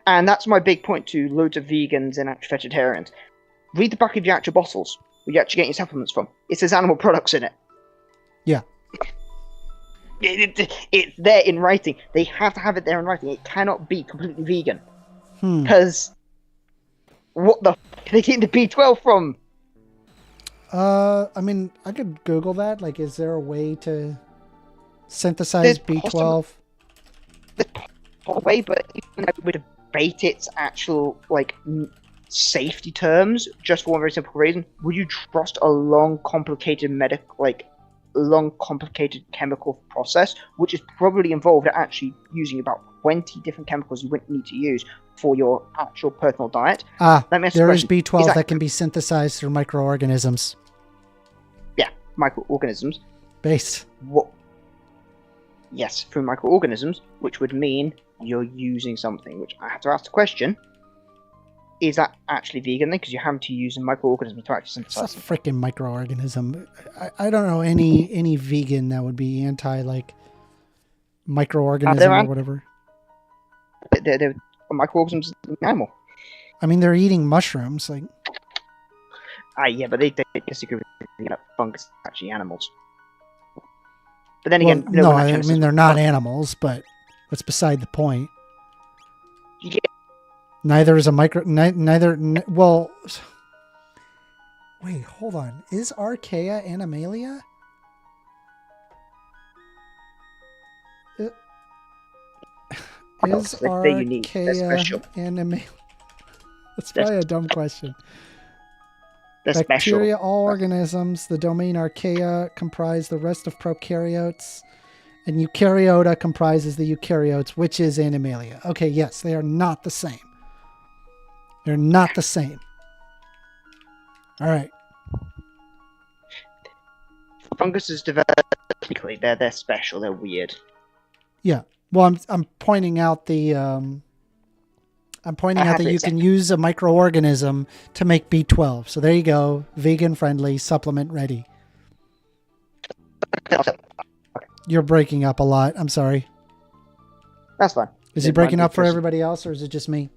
And that's my big point to loads of vegans and vegetarians. Read the back of your actual bottles where you actually get your supplements from. It says animal products in it. Yeah. It's there in writing. They have to have it there in writing. It cannot be completely vegan. Because what the f*** are they getting the B12 from? I mean, I could Google that. Like, is there a way to Synthesize There's B12. Way, but even though we debate its actual safety terms, just for one very simple reason, would you trust a long, complicated chemical process, which is probably involved actually using about 20 different chemicals you wouldn't need to use for your actual personal diet? Let me ask you a There is question. B12 that can be synthesized through microorganisms. Yeah, microorganisms. Base. What? Yes, through microorganisms, which would mean you're using something. Which I have to ask the question: is that actually vegan? Then, because you're having to use a microorganism to actually It's a synthesize. freaking microorganism. I don't know any vegan that would be anti microorganism or whatever. They're microorganisms in an animal. I mean, they're eating mushrooms. Like, Yeah, but they disagree with fungus is actually animals. But then well, again, no, we're not I chemists. mean they're not animals, but that's beside the point. Yeah. Neither is a micro. Well, wait, hold on. Is Archaea Animalia? Is They're unique. They're special. Archaea Animalia? That's probably a dumb question. They're Bacteria, special. all organisms, the domain Archaea comprise the rest of prokaryotes, and Eukaryota comprises the eukaryotes, which is Animalia. Okay, yes, they are not the same. They're not the same. All right. Funguses develop technically. They're special. They're weird. Yeah. Well, I'm pointing out the that you can use a microorganism to make B12. So there you go, vegan friendly supplement ready. You're breaking up a lot. I'm sorry. That's fine. Is he breaking up for everybody else, or is it just me?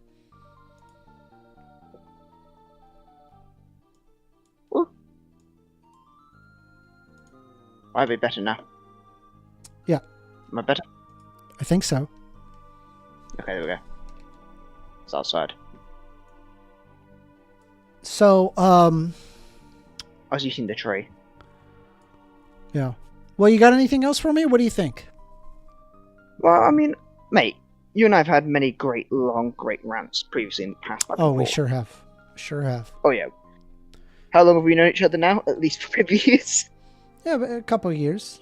I'll be better now. Yeah. Am I better? I think so. Okay, there we go. It's outside. So, I was using the tree. yeah. Well, you got anything else for me? What do you think? Well, I mean, mate, you and I have had many great rants previously in the past. Oh, we sure have. Sure have. Oh, yeah. How long have we known each other now? At least for years. Yeah, but a couple of years.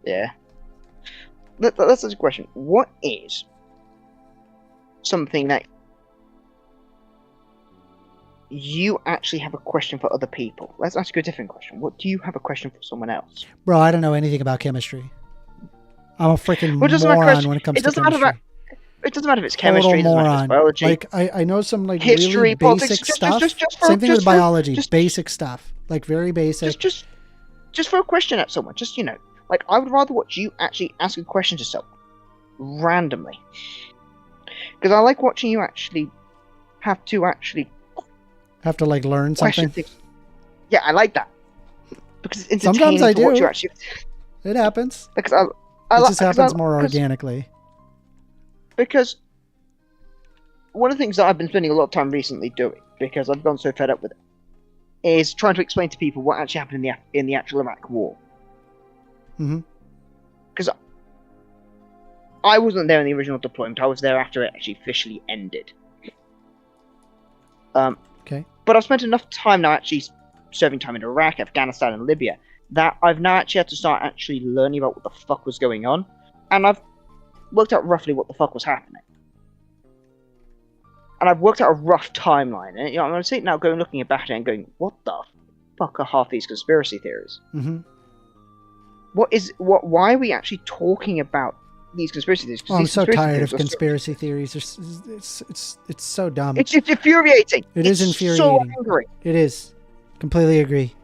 Yeah. Let's ask a question. What is something that you actually have a question for other people? Let's ask you a different question. What do you have a question for someone else? Bro, I don't know anything about chemistry. I'm a freaking moron when it comes to chemistry. It doesn't matter if it's chemistry, it doesn't matter if it's biology. Like, I know some like history, really politics, basic stuff. Same thing with biology, basic stuff. Like very basic. Just throw a question at someone. Just, like I would rather watch you actually ask a question to someone randomly. Because I like watching you actually have to like learn something. Things. Yeah, I like that. Because it's entertaining sometimes I to do. Watch you actually... It happens. Because it just happens more organically. Because one of the things that I've been spending a lot of time recently doing, because I've gone so fed up with it, is trying to explain to people what actually happened in the actual Iraq War. Because I wasn't there in the original deployment. I was there after it actually officially ended. Okay. But I've spent enough time now actually serving time in Iraq, Afghanistan, and Libya that I've now actually had to start actually learning about what the fuck was going on, and I've worked out roughly what the fuck was happening. And I've worked out a rough timeline, and I'm sitting now going looking back at it and going, what the fuck are half these conspiracy theories? Why are we actually talking about these conspiracy theories? I'm so tired of conspiracy theories. It's so dumb. It's infuriating. It is infuriating. So angry. It is. Completely agree.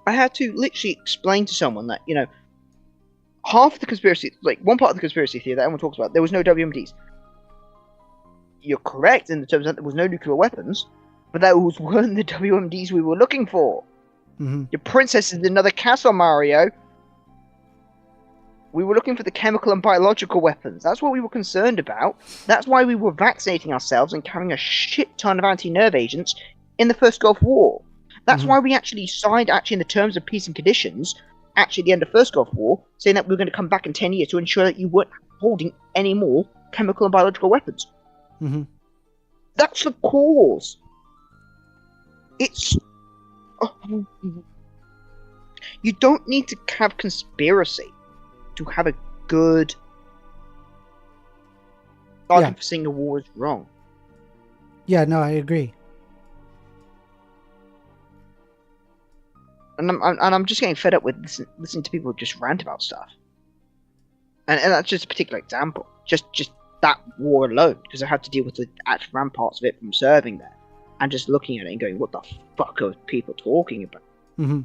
I had to literally explain to someone that, half of the conspiracy, like one part of the conspiracy theory that everyone talks about, there was no WMDs. You're correct in the terms that there was no nuclear weapons, but those weren't the WMDs we were looking for. Your princess is another castle, Mario. We were looking for the chemical and biological weapons. That's what we were concerned about. That's why we were vaccinating ourselves and carrying a shit ton of anti-nerve agents in the first Gulf War. That's why we actually signed, in the terms of peace and conditions, actually at the end of First Gulf War, saying that we were going to come back in 10 years to ensure that you weren't holding any more chemical and biological weapons. Mm-hmm. That's the cause. It's... You don't need to have conspiracy to have a good argument for saying a war is wrong. Yeah, no, I agree. And I'm just getting fed up with listening to people just rant about stuff. And that's just a particular example. Just that war alone, because I had to deal with the actual ramparts of it from serving there, and just looking at it and going, "What the fuck are people talking about?" Mm-hmm.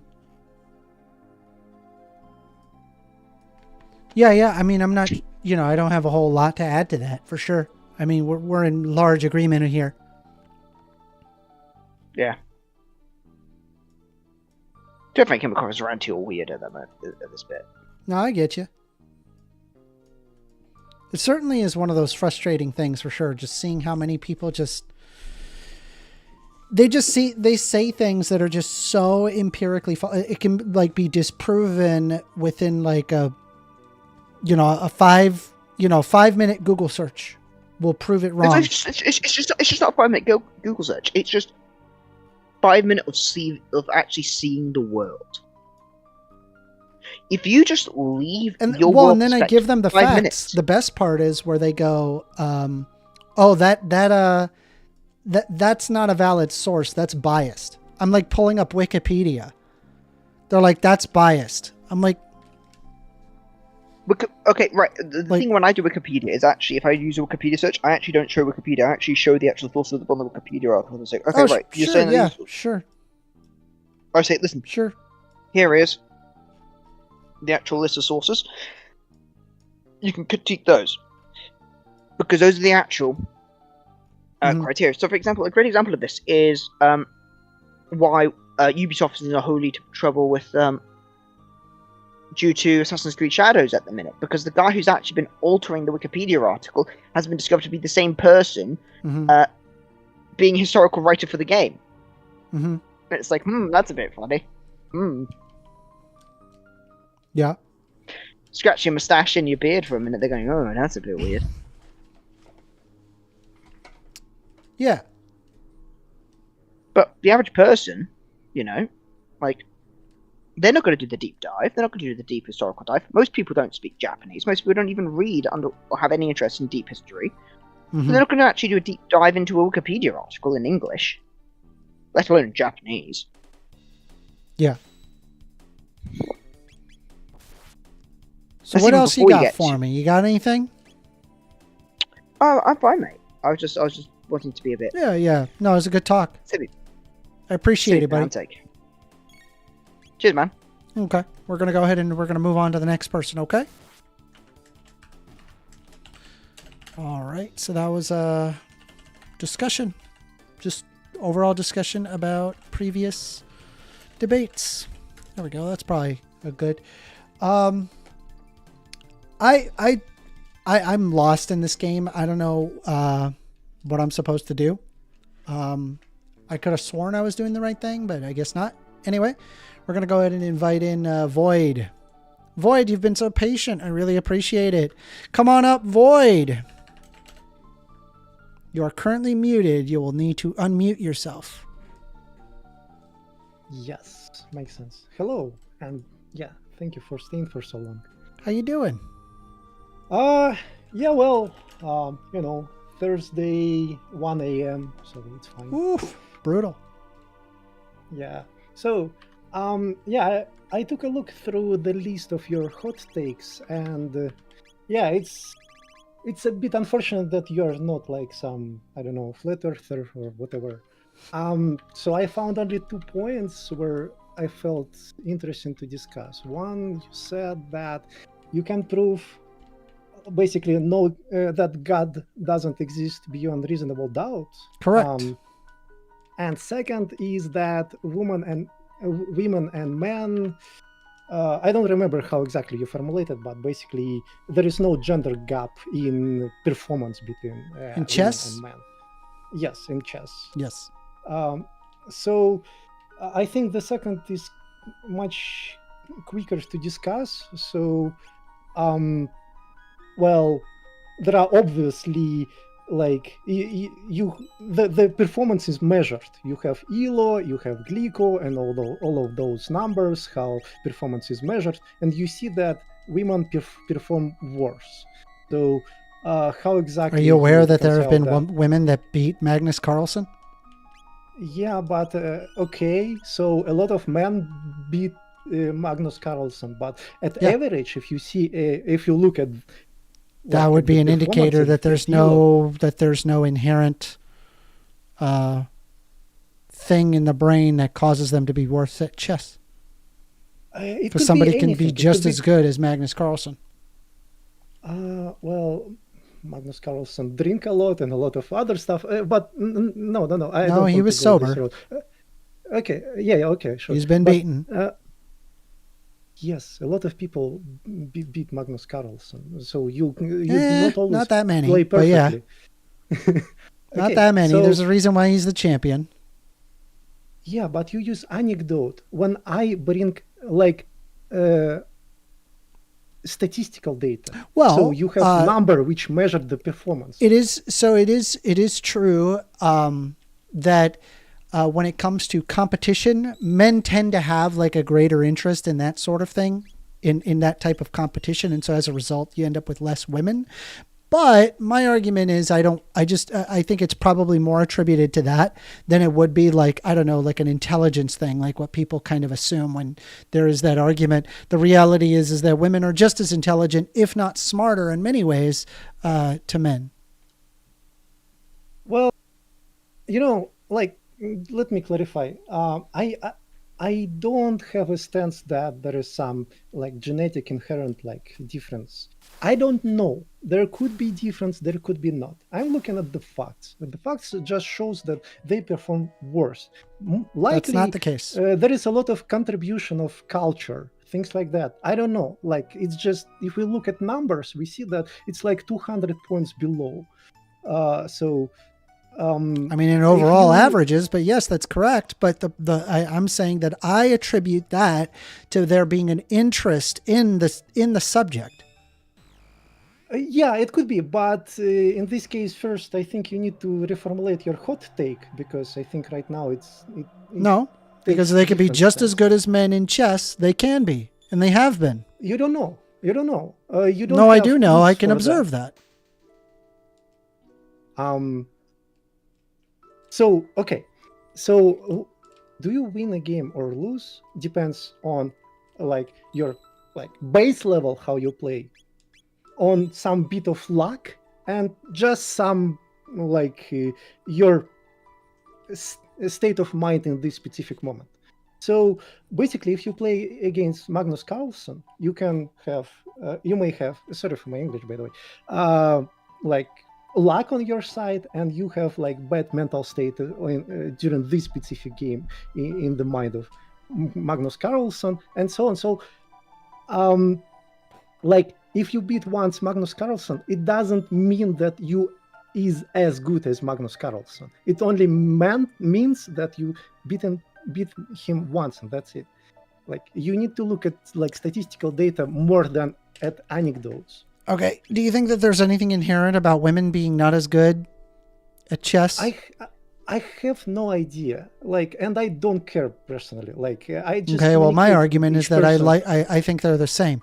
Yeah. I mean, I'm not. I don't have a whole lot to add to that for sure. I mean, we're in large agreement here. Yeah. Definitely came across around too weird at this bit. No, I get you. It certainly is one of those frustrating things for sure. Just seeing how many people they say things that are just so empirically it can like be disproven within like a 5-minute Google search will prove it wrong. It's just not a 5-minute Google search. It's just 5 minutes of actually seeing the world. If you just leave your world and then I give them the 5 facts. minutes. The best part is where they go, that's not a valid source. That's biased. I'm like pulling up Wikipedia. They're like, that's biased. I'm like, okay, right. The thing when I do Wikipedia is actually, if I use a Wikipedia search, I actually don't show Wikipedia. I actually show the actual sources on the Wikipedia article. It's like, okay, right. You're saying yeah, sure. I say, listen, sure. Here is the actual list of sources. You can critique those because those are the actual criteria. So, for example, a great example of this is why Ubisoft is in a wholly trouble with due to Assassin's Creed Shadows at the minute, because the guy who's actually been altering the Wikipedia article has been discovered to be the same person being historical writer for the game. Mm-hmm. It's like, that's a bit funny. Yeah. Scratch your moustache and your beard for a minute, they're going, oh, that's a bit weird. Yeah. But the average person, like, they're not going to do the deep dive. They're not going to do the deep historical dive. Most people don't speak Japanese. Most people don't even read or have any interest in deep history. Mm-hmm. So they're not going to actually do a deep dive into a Wikipedia article in English, let alone in Japanese. Yeah. So what else you got for me? You got anything? Oh, I'm fine, mate. I was just wanting to be a bit. Yeah. No, it was a good talk. Silly. I appreciate it, buddy. Cheers, man. Okay. We're going to go ahead and we're going to move on to the next person, okay? All right. So that was a discussion. Just overall discussion about previous debates. There we go. That's probably a good... I'm lost in this game. I don't know what I'm supposed to do. I could have sworn I was doing the right thing, but I guess not. Anyway, we're going to go ahead and invite in Void. Void, you've been so patient. I really appreciate it. Come on up, Void. You are currently muted. You will need to unmute yourself. Yes, makes sense. Hello, and yeah, thank you for staying for so long. How you doing? Yeah, well, Thursday, 1 a.m., so it's fine. Oof, brutal. Yeah. So, I took a look through the list of your hot takes, and it's a bit unfortunate that you're not like some, I don't know, flat earther or whatever. So I found only 2 points where I felt interesting to discuss. One, you said that you can prove basically that God doesn't exist beyond reasonable doubt. Correct. And second is that women and men, I don't remember how exactly you formulated, but basically there is no gender gap in performance between in chess women and men. Yes, in chess. Yes. So I think the second is much quicker to discuss. So, well, there are obviously like the performance is measured. You have elo, you have glyco, and all of those numbers, how performance is measured, and you see that women perform worse. So how Are exactly you aware that there have reconcile been that? women that beat Magnus Carlsen? Yeah, but okay, so a lot of men beat Magnus Carlsen, but at Yeah. average, if you see, if you look at That like would at the be an indicator performance that there's at elo, no inherent thing in the brain that causes them to be worse at chess. it Because could somebody be can anything. be It just could as good as Magnus Carlsen. well, Magnus Carlsen drink a lot and a lot of other stuff, but no, I No, don't he want was to go this sober. road. Okay, yeah, okay, sure. He's been But, beaten. yes, a lot of people beat Magnus Carlsen, so you not always Not that many, play but yeah. perfectly. Not Okay, that many. so- There's a reason why he's the champion. Yeah, but you use anecdote when I bring like statistical data. Well, so you have number which measured the performance. It is true that when it comes to competition, men tend to have like a greater interest in that sort of thing, in that type of competition, and so as a result, you end up with less women. But my argument is I think it's probably more attributed to that than it would be like, I don't know, like an intelligence thing, like what people kind of assume when there is that argument. The reality is that women are just as intelligent, if not smarter in many ways, to men. Well, like, let me clarify. I don't have a stance that there is some like genetic inherent like difference. I don't know. There could be difference, there could be not. I'm looking at the facts. The facts just shows that they perform worse. Likely, That's not the case. there is a lot of contribution of culture, things like that. I don't know. Like, it's just, if we look at numbers, we see that it's like 200 points below. I mean, in overall averages, but yes, that's correct. But I'm saying that I attribute that to there being an interest in the subject. Yeah, it could be, but in this case, first, I think you need to reformulate your hot take, because I think right now No, because they could be just as good as men in chess. They can be, and they have been. You don't know. You don't know. No, I do know. I can observe that. So, okay. So, do you win a game or lose? Depends on like your like base level, how you play, on some bit of luck, and just some like your state of mind in this specific moment. So basically, if you play against Magnus Carlsen, you can have, you may have, sorry for my English, by the way, like luck on your side, and you have like bad mental state during this specific game in the mind of Magnus Carlsen, and so on. So, like, if you beat once Magnus Carlsen, it doesn't mean that you is as good as Magnus Carlsen. It only means that you beat him once, and that's it. Like, you need to look at like statistical data more than at anecdotes. Okay. Do you think that there's anything inherent about women being not as good at chess? I have no idea. Like, and I don't care personally. Like, I just okay. Well, my argument is that I think they're the same.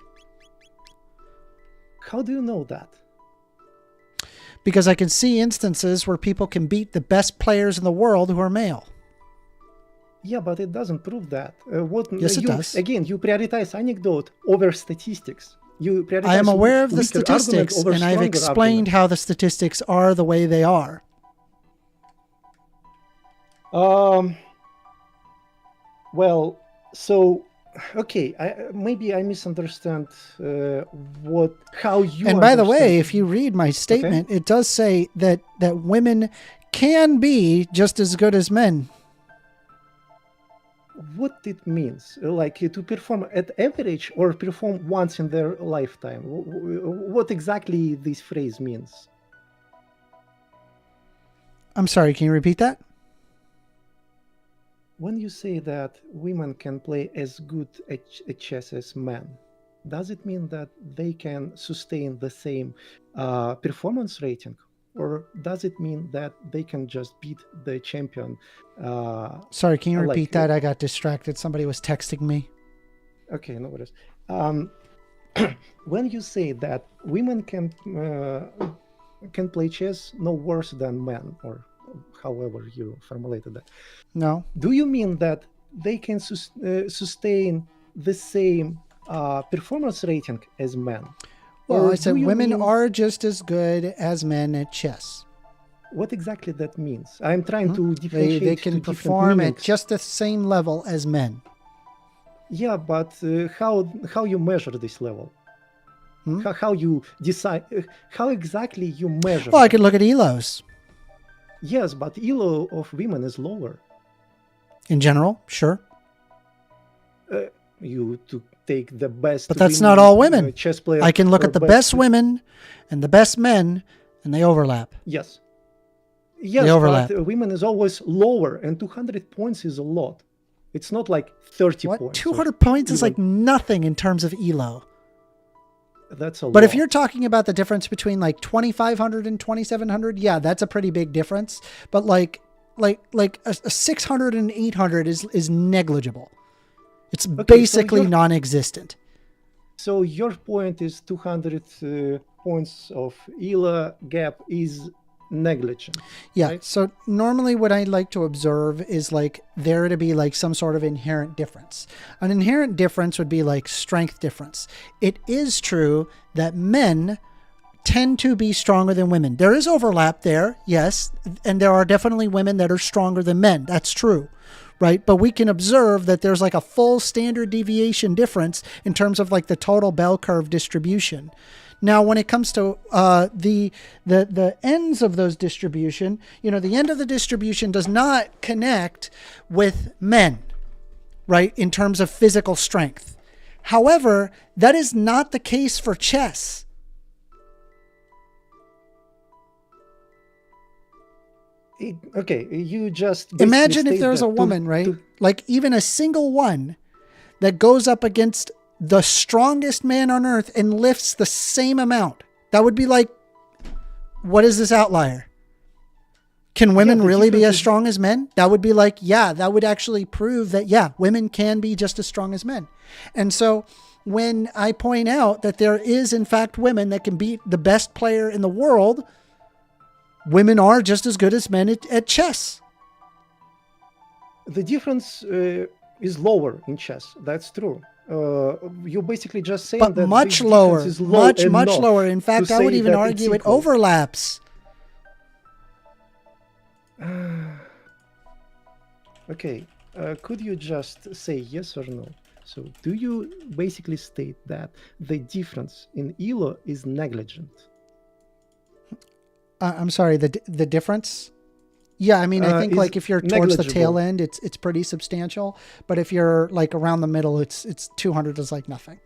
How do you know that? Because I can see instances where people can beat the best players in the world who are male. Yeah, but it doesn't prove that. Yes, it does. Again, you prioritize anecdote over statistics. You prioritize. I am aware of the statistics, and I've explained how the statistics are the way they are. Well, so okay, maybe I misunderstand how you. And by the way, if you read my statement, it does say that women can be just as good as men. What it means, like to perform at average or perform once in their lifetime? What exactly this phrase means? I'm sorry, can you repeat that? when you say that women can play as good at chess as men, does it mean that they can sustain the same performance rating? Or does it mean that they can just beat the champion? Sorry, can you like- repeat that? I got distracted. Somebody was texting me. Okay, no worries. When you say that women can play chess no worse than men, or however you formulated that, No. do you mean that they can sustain the same performance rating as men? Well, Or I said do you women mean- are just as good as men at chess. What exactly that means? I'm trying to They, differentiate. they two can different perform at meanings. just the same level as men. Yeah, but how you measure this level? Hmm? How you decide? How exactly you measure? Well, I that? could look at ELOs. Yes, but elo of women is lower. In general, sure. You to take the best. But that's not all women. Chess player. I can look or at the best women and the best men, and they overlap. Yes. Yes, overlap. but women is always lower, and 200 points is a lot. It's not like 30 What? points. or 200 points is even- like nothing in terms of ELO. That's a lot. But if you're talking about the difference between like 2,500 and 2,700, yeah, that's a pretty big difference. But like a 600 and 800 is negligible. It's so basically you're- non-existent. So your point is 200 points of ELA gap is negligent. Yeah. Right. So normally what I like to observe is like there to be like some sort of inherent difference. An inherent difference would be like strength difference. It is true that men tend to be stronger than women. There is overlap there, yes, and there are definitely women that are stronger than men. That's true. Right. But we can observe that there's like a full standard deviation difference in terms of like the total bell curve distribution. Now, when it comes to the ends of those distribution, the end of the distribution does not connect with men, right, in terms of physical strength. However, that is not the case for chess. Okay, you just basically Imagine if state there's that a woman, right? Like even a single one that goes up against the strongest man on earth and lifts the same amount. That would be like, what is this outlier? Can women the really be difference as is- strong as men? That would be like, yeah, that would actually prove that, yeah, women can be just as strong as men. And so when I point out that there is, in fact, women that can beat the best player in the world, women are just as good as men at chess. The difference is lower in chess. That's true. You basically just saying But that much the lower, difference is low much enough lower. In to fact, I say would even that argue it's it equal. overlaps. Okay, could you just say yes or no? So, do you basically state that the difference in ELO is negligent? I'm sorry, the difference? Yeah, I mean, I think Is like if you're towards the tail negligible. end, it's pretty substantial. But if you're like around the middle, it's 200 is like nothing.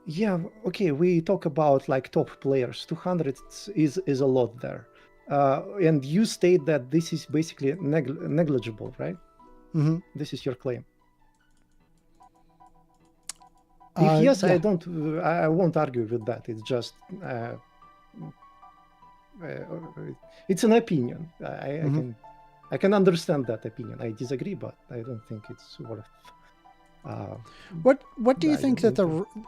Yeah, okay, we talk about like top players. 200 is a lot there. And you state that this is basically negligible, right? Mm-hmm. This is your claim. If yes, yeah. I won't argue with that. It's just it's an opinion. I can understand that opinion. I disagree, but I don't think it's worth. What do you think that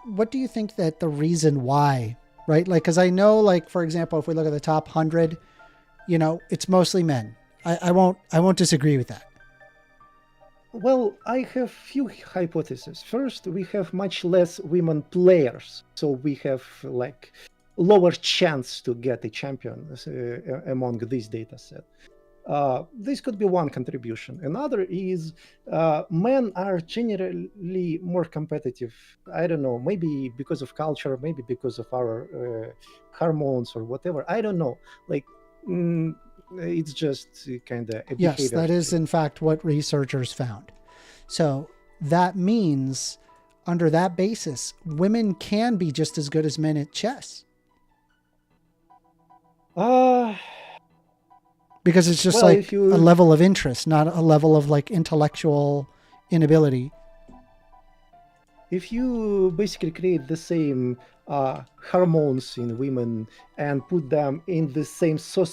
what do you think that the reason why, right? Like, because I know, like for example, if we look at the top 100, it's mostly men. I won't disagree with that. Well, I have few hypotheses. First, we have much less women players, so we have like lower chance to get a champion among this data set. This could be one contribution. Another is men are generally more competitive. I don't know, maybe because of culture, maybe because of our hormones or whatever. I don't know. Like, it's just kind of a Yes, behavior that is in fact what researchers found. So that means under that basis, women can be just as good as men at chess. Because it's just Well, like if you- a level of interest, not a level of like intellectual inability. If you basically create the same hormones in women and put them in the same for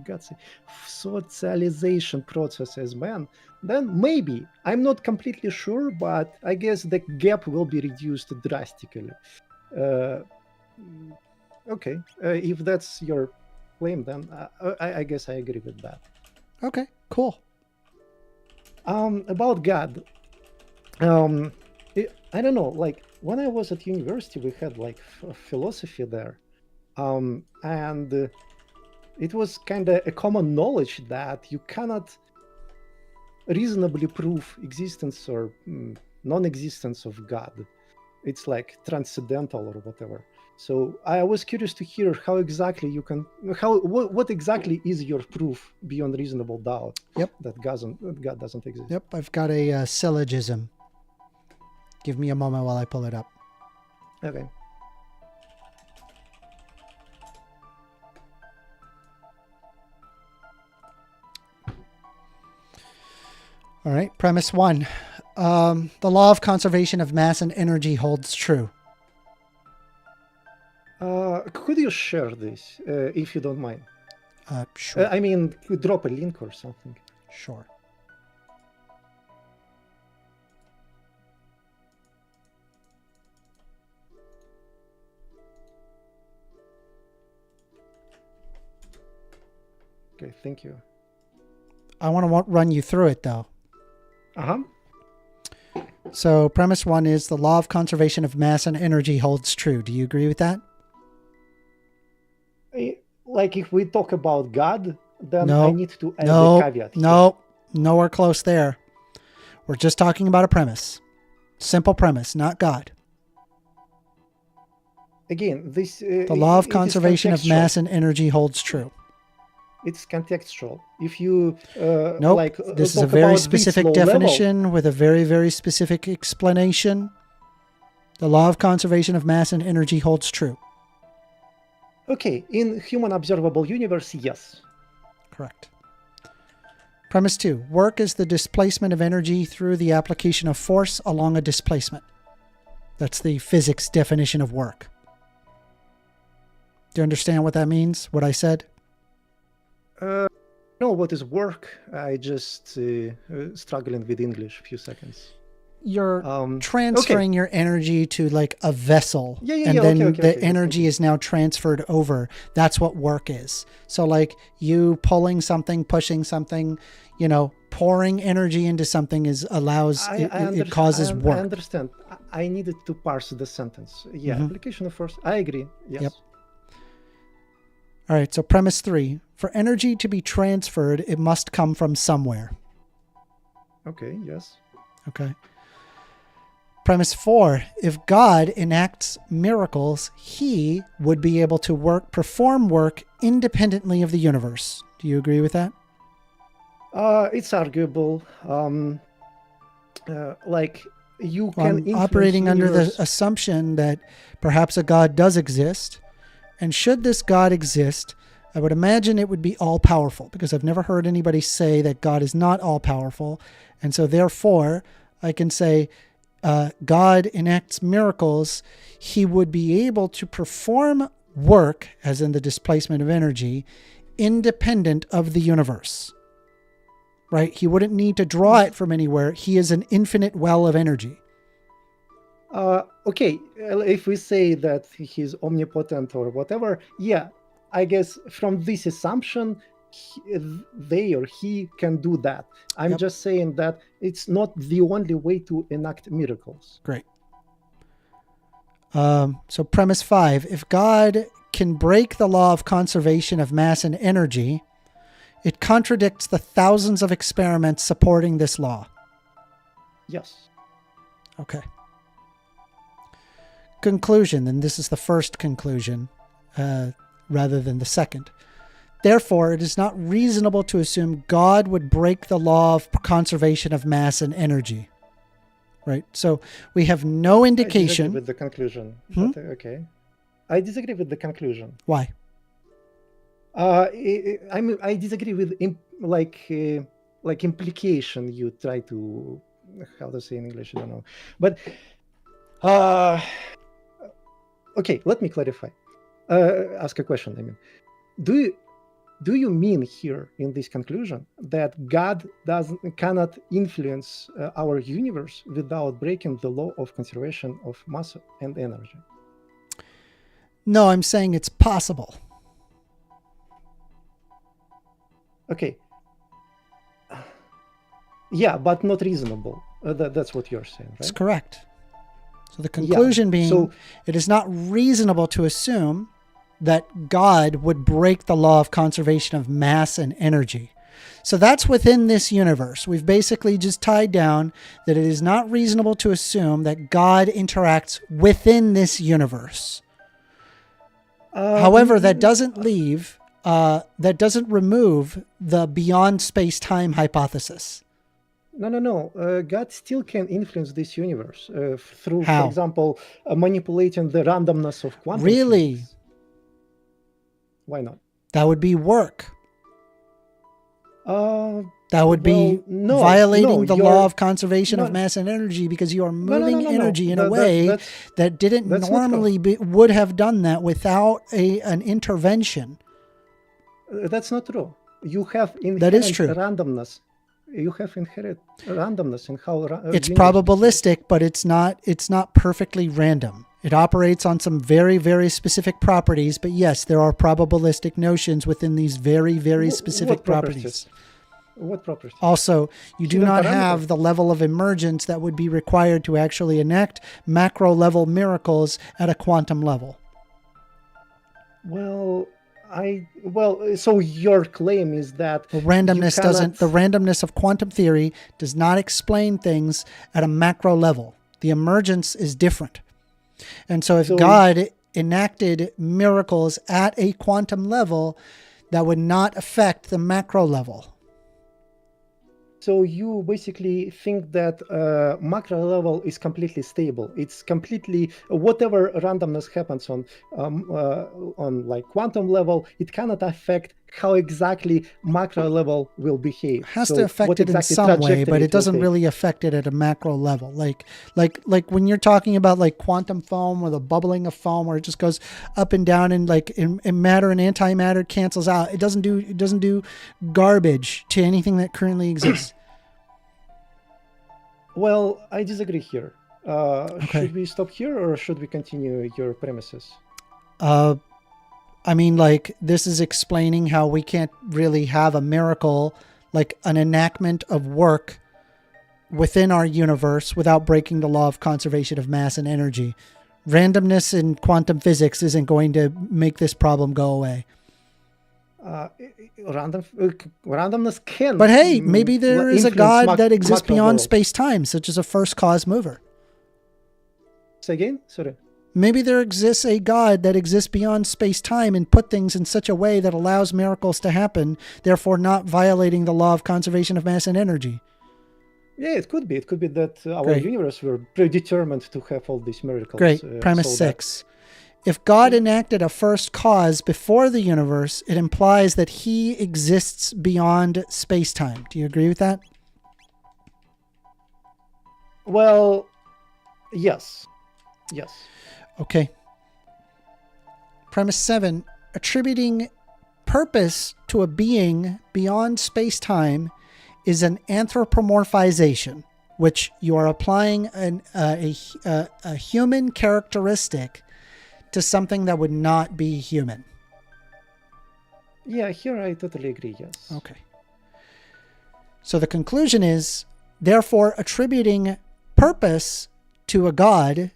God's sake, socialization process as men, then maybe, I'm not completely sure, but I guess the gap will be reduced drastically. Uh, okay, if that's your claim, then I guess I agree with that. Okay, cool. About God, I don't know, like when I was at university we had like philosophy there, and it was kind of a common knowledge that you cannot reasonably prove existence or non-existence of God. It's like transcendental or whatever. So I was curious to hear how exactly you can, what exactly is your proof beyond reasonable doubt? Yep. That God doesn't exist. Yep, I've got a syllogism. Give me a moment while I pull it up. Okay. All right, premise 1. The law of conservation of mass and energy holds true. Could you share this, if you don't mind? Sure. I mean, could drop a link or something. Sure. Okay, thank you. I want to run you through it, though. Uh-huh. So premise 1 is the law of conservation of mass and energy holds true. Do you agree with that? Like if we talk about God, then No. I need to add a No, caveat here. no, nowhere close there. We're just talking about a premise. Simple premise, not God. Again, this The law of conservation of mass and energy holds true. It's contextual. If you Nope. like, This is a talk very about this specific low level- definition with a very, very specific explanation. The law of conservation of mass and energy holds true. Okay, in human observable universe, yes. Correct. Premise 2. Work is the displacement of energy through the application of force along a displacement. That's the physics definition of work. Do you understand what that means, what I said? No, what is work? I just struggling with English. Few seconds. You're Okay. transferring your energy to like a vessel. Yeah, and then okay, the okay, energy thank is now transferred over. That's what work is. So like you pulling something, pushing something, pouring energy into something it causes work. I understand. I needed to parse the sentence. Yeah, application of force. I agree. Yes. Yep. All right, so premise 3. For energy to be transferred, it must come from somewhere. Okay, yes. Okay. Premise 4. If God enacts miracles, he would be able to perform work independently of the universe. Do you agree with that? It's arguable. Like you Well, can I'm influence operating under the universe- assumption that perhaps a God does exist. And should this God exist, I would imagine it would be all-powerful, because I've never heard anybody say that God is not all-powerful. And so therefore, I can say God enacts miracles. He would be able to perform work, as in the displacement of energy, independent of the universe. Right? He wouldn't need to draw it from anywhere. He is an infinite well of energy. Okay, if we say that he's omnipotent or whatever, yeah, I guess from this assumption, they or he can do that. I'm Yep. just saying that it's not the only way to enact miracles. Great. So premise 5, if God can break the law of conservation of mass and energy, it contradicts the thousands of experiments supporting this law. Yes. Okay. Conclusion, and this is the first conclusion rather than the second. Therefore, it is not reasonable to assume God would break the law of conservation of mass and energy. Right? So we have no I indication. disagree with the conclusion. But, okay. I disagree with the conclusion. Why? I disagree with like implication you try to, how to say in English, I don't know, but uh, okay, let me clarify. Ask a question. I mean, do you mean here in this conclusion that God cannot influence our universe without breaking the law of conservation of mass and energy? No, I'm saying it's possible. Okay. Yeah, but not reasonable. That's what you're saying, right? That's correct. So the conclusion being, it is not reasonable to assume that God would break the law of conservation of mass and energy. So that's within this universe. We've basically just tied down that it is not reasonable to assume that God interacts within this universe. However, that doesn't remove the beyond space-time hypothesis. No. God still can influence this universe through, How? for example, manipulating the randomness of quantum Really? physics. Why not? That would be work. That would be no, violating the law you're- of conservation of no. mass and energy, because you are No, moving energy in a way that didn't that's not normally would have done that without an intervention. That's not true. You have inherent That is true. randomness. You have inherent randomness in how It's universe probabilistic, but it's not perfectly random. It operates on some very, very specific properties, but yes, there are probabilistic notions within these very, very specific what properties. What properties? Also, you do Hidden not parameter. have the level of emergence that would be required to actually enact macro level miracles at a quantum level. So your claim is that The randomness you doesn't, the cannot- randomness of quantum theory does not explain things at a macro level. The emergence is different. And so if God enacted miracles at a quantum level, that would not affect the macro level. So you basically think that macro level is completely stable. It's completely whatever randomness happens on like quantum level, it cannot affect how exactly macro level will behave. It has So to affect what it in exactly some way, trajectory but it will doesn't take. really affect it at a macro level. Like when you're talking about like quantum foam or the bubbling of foam, where it just goes up and down, and like in matter and antimatter cancels out. It doesn't do garbage to anything that currently exists. Well, I disagree here. Okay. Should we stop here or should we continue your premises? I mean, like, this is explaining how we can't really have a miracle, like an enactment of work within our universe without breaking the law of conservation of mass and energy. Randomness in quantum physics isn't going to make this problem go away. Randomness can. But hey, maybe there is a influence God that exists macro beyond world. space-time, such as a first cause mover. Say again? Sorry. Maybe there exists a God that exists beyond space-time and put things in such a way that allows miracles to happen, therefore not violating the law of conservation of mass and energy. Yeah, it could be. It could be that our Great. universe were predetermined to have all these miracles. Great. Premise so that- 6. If God enacted a first cause before the universe, it implies that he exists beyond space-time. Do you agree with that? Well, yes. Yes. Okay. Premise 7. Attributing purpose to a being beyond space-time is an anthropomorphization, which you are applying a human characteristic to something that would not be human. Yeah, here I totally agree, yes. Okay. So the conclusion is, therefore, attributing purpose to God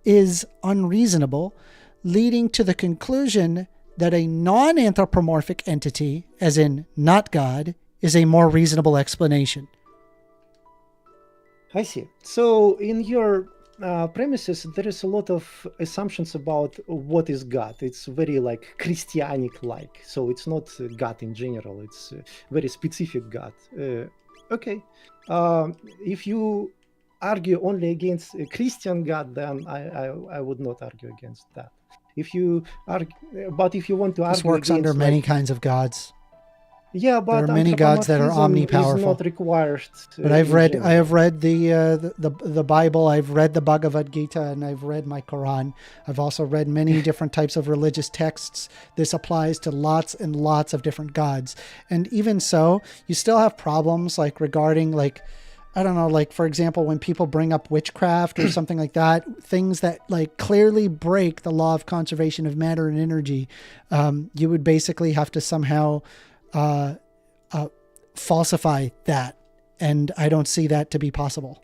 is unreasonable, leading to the conclusion that a non-anthropomorphic entity, as in not God, is a more reasonable explanation. I see. So in your premises, there is a lot of assumptions about what is God. It's very like Christianic-like. So it's not God in general. It's a very specific God. Okay. If you argue only against a Christian God, then I would not argue against that. If you argue, but if you want to This argue works under against, many like, kinds of gods. yeah, but are many gods that are anthropomorphism is omnipowerful. not required. But I have read the Bible. I've read the Bhagavad Gita, and I've read my Quran. I've also read many different types of religious texts. This applies to lots and lots of different gods. And even so, you still have problems like regarding like, I don't know, like for example, when people bring up witchcraft or something like that, things that like clearly break the law of conservation of matter and energy, you would basically have to somehow falsify that, and I don't see that to be possible.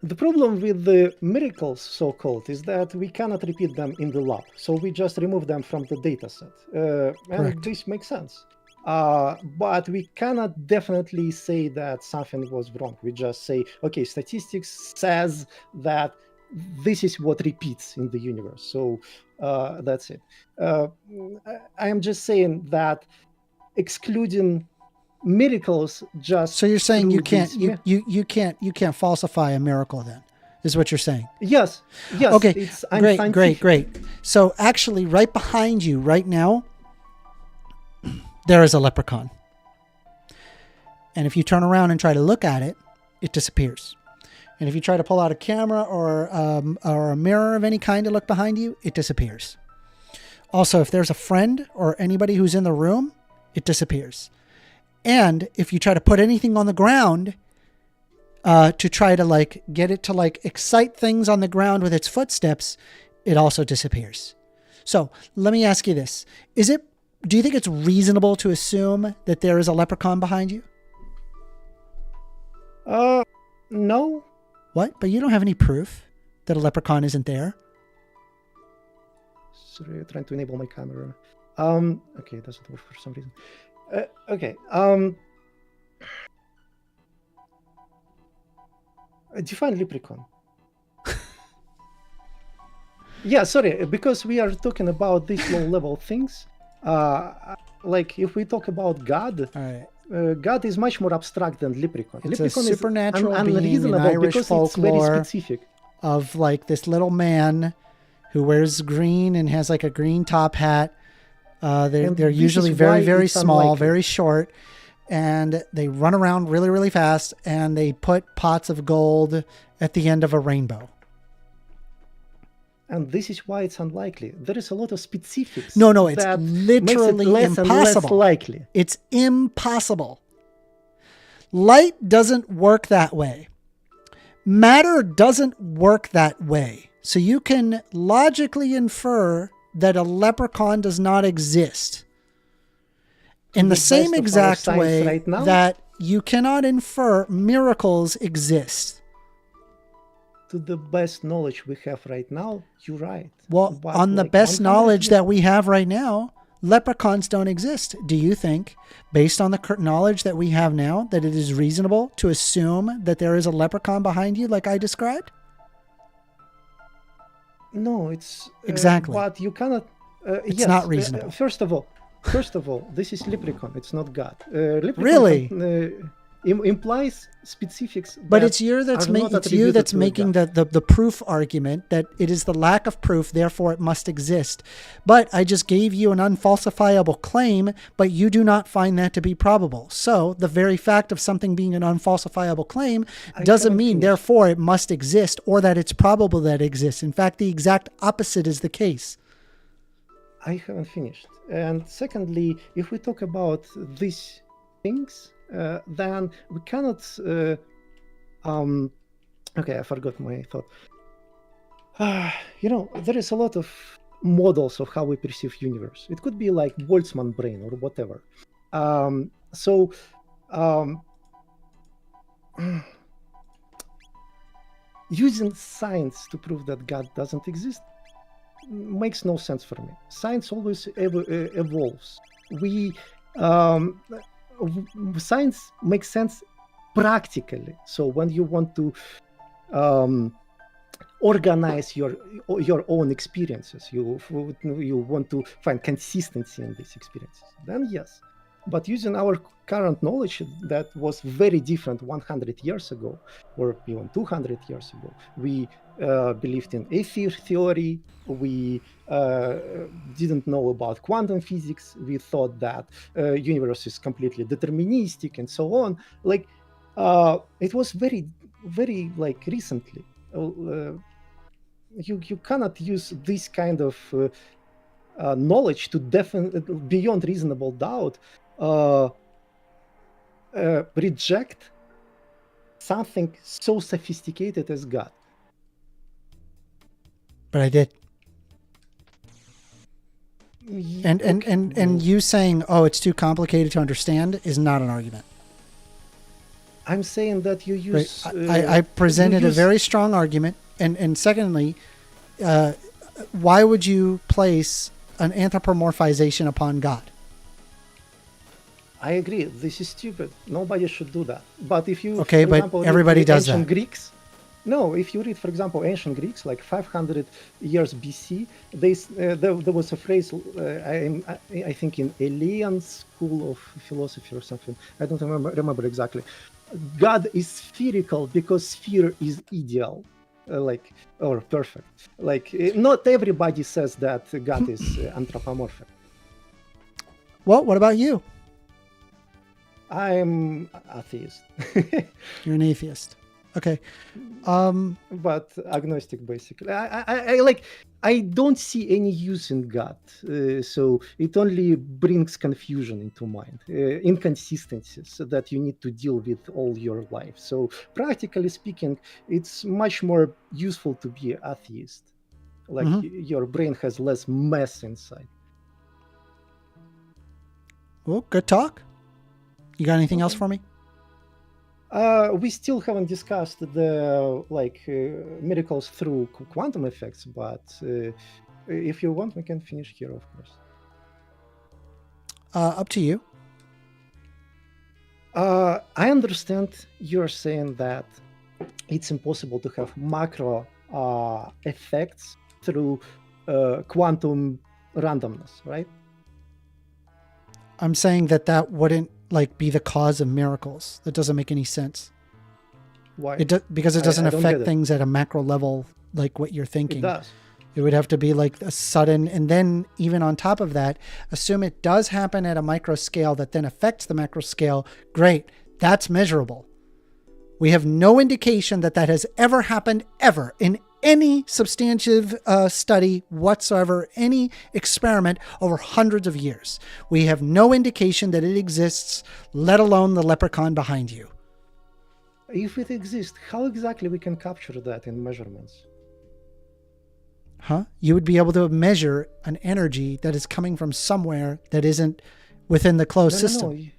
The problem with the miracles, so-called, is that we cannot repeat them in the lab, so we just remove them from the data set, and Correct. this makes sense. But we cannot definitely say that something was wrong. We just say, okay, statistics says that this is what repeats in the universe, so that's it. I am just saying that excluding miracles just So you're saying you through can't this you can't falsify a miracle then, is what you're saying? Yes. Okay, It's great. unscientific. So actually right behind you right now, there is a leprechaun. And if you turn around and try to look at it, it disappears. And if you try to pull out a camera or a mirror of any kind to look behind you, it disappears. Also, if there's a friend or anybody who's in the room, it disappears. And if you try to put anything on the ground to try to like get it to like excite things on the ground with its footsteps, it also disappears. So let me ask you this. Do you think it's reasonable to assume that there is a leprechaun behind you? No. What? But you don't have any proof that a leprechaun isn't there? Sorry, trying to enable my camera. Okay, it doesn't work for some reason. Okay. Define leprechaun. Yeah, sorry, because we are talking about these low-level things. Like if we talk about God, All right. God is much more abstract than leprechaun. It's Leprechaun a supernatural is being in unreasonable Irish because folklore it's very specific. Of like this little man who wears green and has like a green top hat. They're usually very, very small, unlikely. very short, and they run around really, really fast, and they put pots of gold at the end of a rainbow. And this is why it's unlikely. There is a lot of specifics. No, it's that literally makes it less impossible. And less likely. It's impossible. Light doesn't work that way. Matter doesn't work that way. So you can logically infer that a leprechaun does not exist. In the same best of our exact science way right now? that you cannot infer miracles exist. To the best knowledge we have right now, you're right. Well, But on the like best 100 knowledge years- that we have right now, leprechauns don't exist. Do you think, based on the knowledge that we have now, that it is reasonable to assume that there is a leprechaun behind you like I described? No, it's Exactly. But you cannot. It's yes, not reasonable. First of all, this is leprechaun. It's not God. Leprechaun Really? Implies specifics. But that it's you that's are not it's you attributed that's to a making God. the proof argument that it is the lack of proof, therefore it must exist. But I just gave you an unfalsifiable claim, but you do not find that to be probable. So the very fact of something being an unfalsifiable claim doesn't haven't mean finished. therefore it must exist or that it's probable that it exists. In fact, the exact opposite is the case. I haven't finished. And secondly, if we talk about these things, then we cannot. Okay, I forgot my thought. There is a lot of models of how we perceive universe. It could be like Boltzmann brain or whatever. Using science to prove that God doesn't exist makes no sense for me. Science always evolves. Science makes sense practically. So when you want to organize your own experiences, you want to find consistency in these experiences, then yes. But using our current knowledge that was very different 100 years ago, or even 200 years ago, we believed in ether theory. We didn't know about quantum physics. We thought that universe is completely deterministic and so on. Like it was very, very like recently. You cannot use this kind of knowledge to beyond reasonable doubt reject something so sophisticated as God. But I did. And Okay. you saying, "Oh, it's too complicated to understand," is not an argument. I'm saying that you Right? use. I presented you a use- very strong argument, and secondly, why would you place an anthropomorphization upon God? I agree. This is stupid. Nobody should do that. But if you, Okay, for but example, read everybody the does ancient that. Greeks. No, if you read, for example, ancient Greeks, like 500 years BC, there was a phrase, I think in Elean school of philosophy or something. I don't remember exactly. God is spherical because sphere is ideal, or perfect. Not everybody says that God is anthropomorphic. Well, what about you? I'm atheist. You're an atheist. Okay. But agnostic basically. I don't see any use in God, so it only brings confusion into mind, inconsistencies that you need to deal with all your life. So practically speaking, it's much more useful to be atheist. Like your brain has less mess inside. Well, good talk. You got anything else for me? We still haven't discussed the miracles through quantum effects, but if you want, we can finish here, of course. Up to you. I understand you're saying that it's impossible to have macro effects through quantum randomness, right? I'm saying that wouldn't be the cause of miracles. That doesn't make any sense. Why? Because it doesn't I don't affect get it. things at a macro level like what you're thinking. It does. It would have to be like a sudden, and then even on top of that, assume it does happen at a micro scale that then affects the macro scale. Great. That's measurable. We have no indication that has ever happened ever in any substantive study whatsoever, any experiment over hundreds of years. We have no indication that it exists, let alone the leprechaun behind you. If it exists, how exactly we can capture that in measurements? You would be able to measure an energy that is coming from somewhere that isn't within the closed system.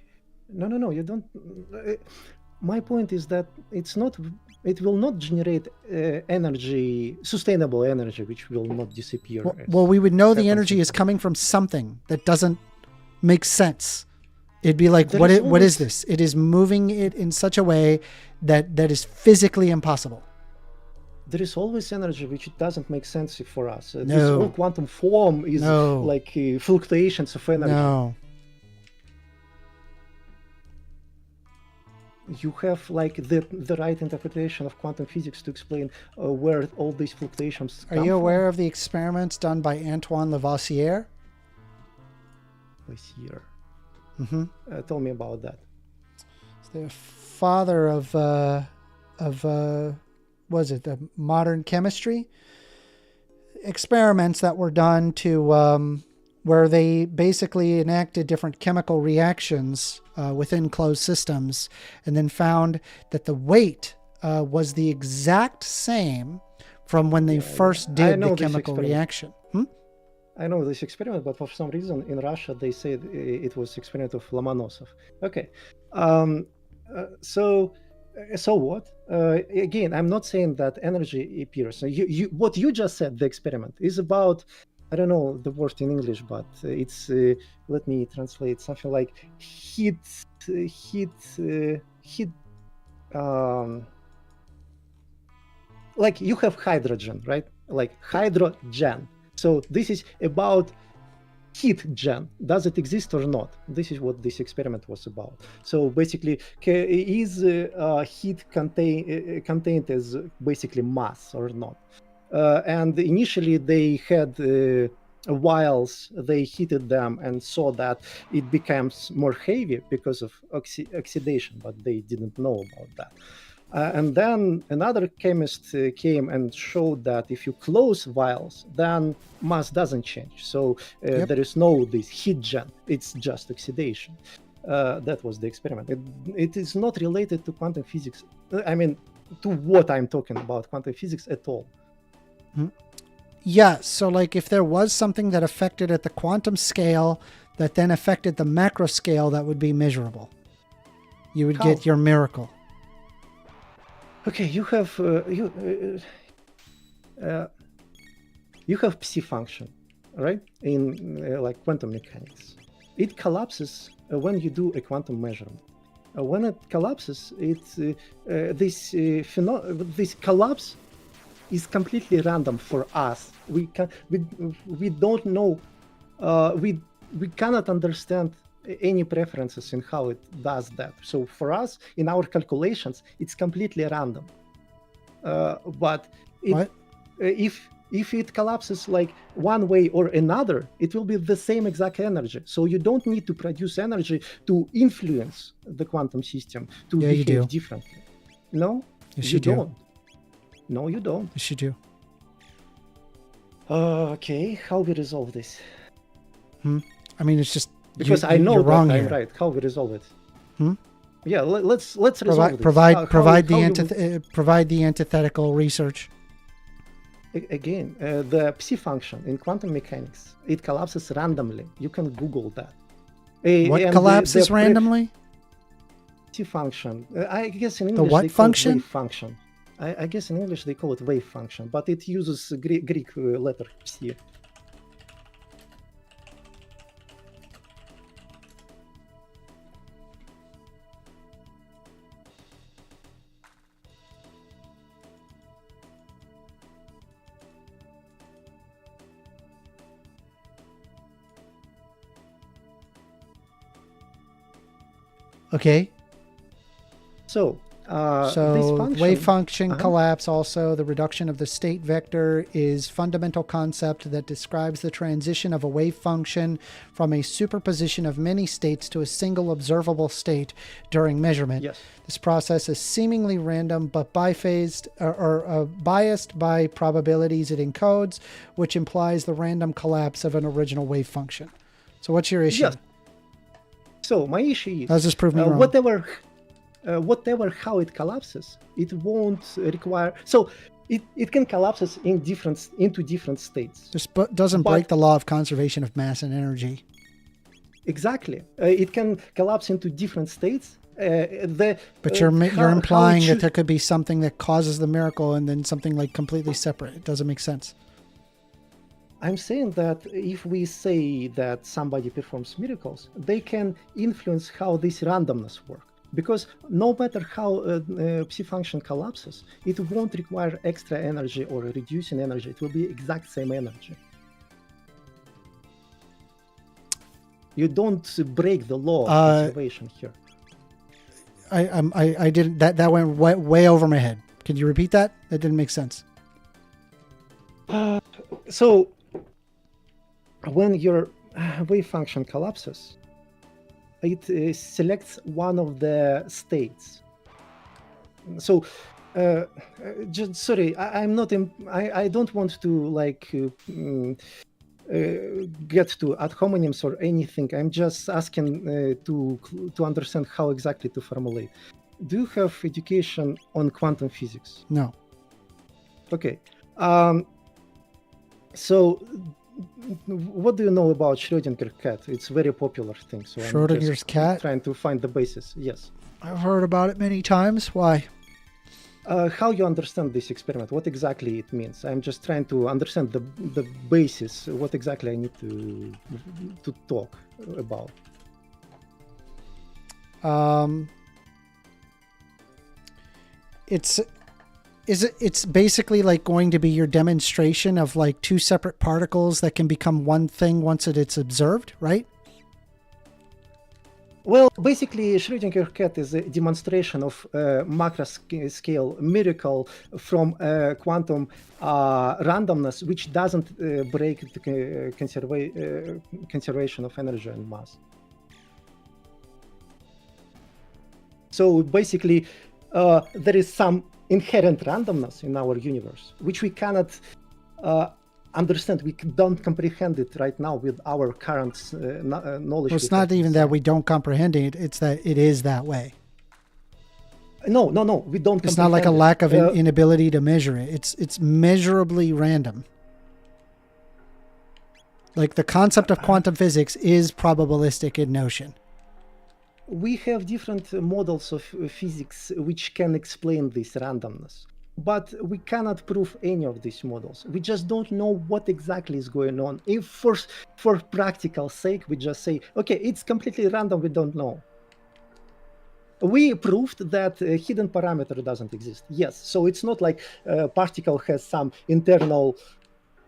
No, you don't. My point is that it will not generate energy, sustainable energy, which will not disappear. Well, we would know the energy is coming from something that doesn't make sense. It'd be like, what is this? It is moving it in such a way that is physically impossible. There is always energy which doesn't make sense for us. No. This whole quantum form is like fluctuations of energy. No. You have like the right interpretation of quantum physics to explain where all these fluctuations come Are you from. aware of the experiments done by Antoine Lavoisier? Lavoisier. Mm-hmm. Tell me about that. It's the father of was it the modern chemistry? Experiments that were done to where they basically enacted different chemical reactions within closed systems, and then found that the weight was the exact same from when they first did the chemical reaction. I know this experiment, but for some reason in Russia they said it was experiment of Lomonosov. Okay, so what? Again, I'm not saying that energy appears. What you just said, the experiment, is about, I don't know the word in English, but it's, let me translate, something like heat, like you have hydrogen, right? Like hydrogen. So this is about heat gen, does it exist or not? This is what this experiment was about. So basically, is heat contained as basically mass or not? And initially they had vials, they heated them and saw that it becomes more heavy because of oxidation, but they didn't know about that. And then another chemist came and showed that if you close vials, then mass doesn't change. So there is no this heat gen, it's just oxidation. That was the experiment. It is not related to quantum physics. I mean, to what I'm talking about, quantum physics at all. Yeah, so like if there was something that affected at the quantum scale that then affected the macro scale, that would be measurable. You would get your miracle. Okay, you have psi function, right? In like quantum mechanics, it collapses when you do a quantum measurement. When it collapses, this collapse is completely random for us. We don't know. We cannot understand any preferences in how it does that. So for us, in our calculations, it's completely random. But if it collapses like one way or another, it will be the same exact energy. So you don't need to produce energy to influence the quantum system to behave differently. No, yes, you don't. No, you don't. Yes, you do. Okay, how we resolve this? I mean, it's just because I know you're that wrong I'm here. right. How we resolve it? Yeah, let's resolve this. Provide the antithetical research. Again, the psi function in quantum mechanics, it collapses randomly. You can Google that. What collapses randomly? Psi function. I guess in The English what they function? call it wave function. I guess in English they call it wave function, but it uses Greek letter psi. Okay. So So wave function collapse, also the reduction of the state vector, is fundamental concept that describes the transition of a wave function from a superposition of many states to a single observable state during measurement. Yes. This process is seemingly random but biphased or biased by probabilities it encodes, which implies the random collapse of an original wave function. So what's your issue? Yes. So my issue is, does this prove me wrong? Whatever how it collapses, it won't require. So it can collapse into different states. This doesn't break the law of conservation of mass and energy. Exactly, it can collapse into different states. But you're implying that there could be something that causes the miracle and then something like completely separate. It doesn't make sense. I'm saying that if we say that somebody performs miracles, they can influence how this randomness works. Because no matter how psi function collapses, it won't require extra energy or reducing energy. It will be exact same energy. You don't break the law of conservation here. I didn't. That went way over my head. Can you repeat that? That didn't make sense. So when your wave function collapses, it selects one of the states. So, just sorry, I'm not. I don't want to like get to ad hominems or anything. I'm just asking to understand how exactly to formulate. Do you have education on quantum physics? No. Okay. So, what do you know about Schrödinger cat? It's a very popular thing. So Schrödinger's cat? Trying to find the basis. Yes. I've heard about it many times. Why? How you understand this experiment? What exactly it means? I'm just trying to understand the basis. What exactly I need to talk about. it's basically like going to be your demonstration of like two separate particles that can become one thing once it's observed, right? Well, basically, Schrödinger cat is a demonstration of macro scale miracle from quantum randomness, which doesn't break the conservation of energy and mass. So basically, there is some inherent randomness in our universe, which we cannot understand. We don't comprehend it right now with our current knowledge. Well, it's not even that we don't comprehend it; it's that it is that way. No, we don't. It's not like a lack of inability to measure it. It's measurably random. Like the concept of quantum physics is probabilistic in notion. We have different models of physics which can explain this randomness, but we cannot prove any of these models. We just don't know what exactly is going on. If for practical sake, we just say, okay, it's completely random, we don't know. We proved that a hidden parameter doesn't exist. Yes, so it's not like a particle has some internal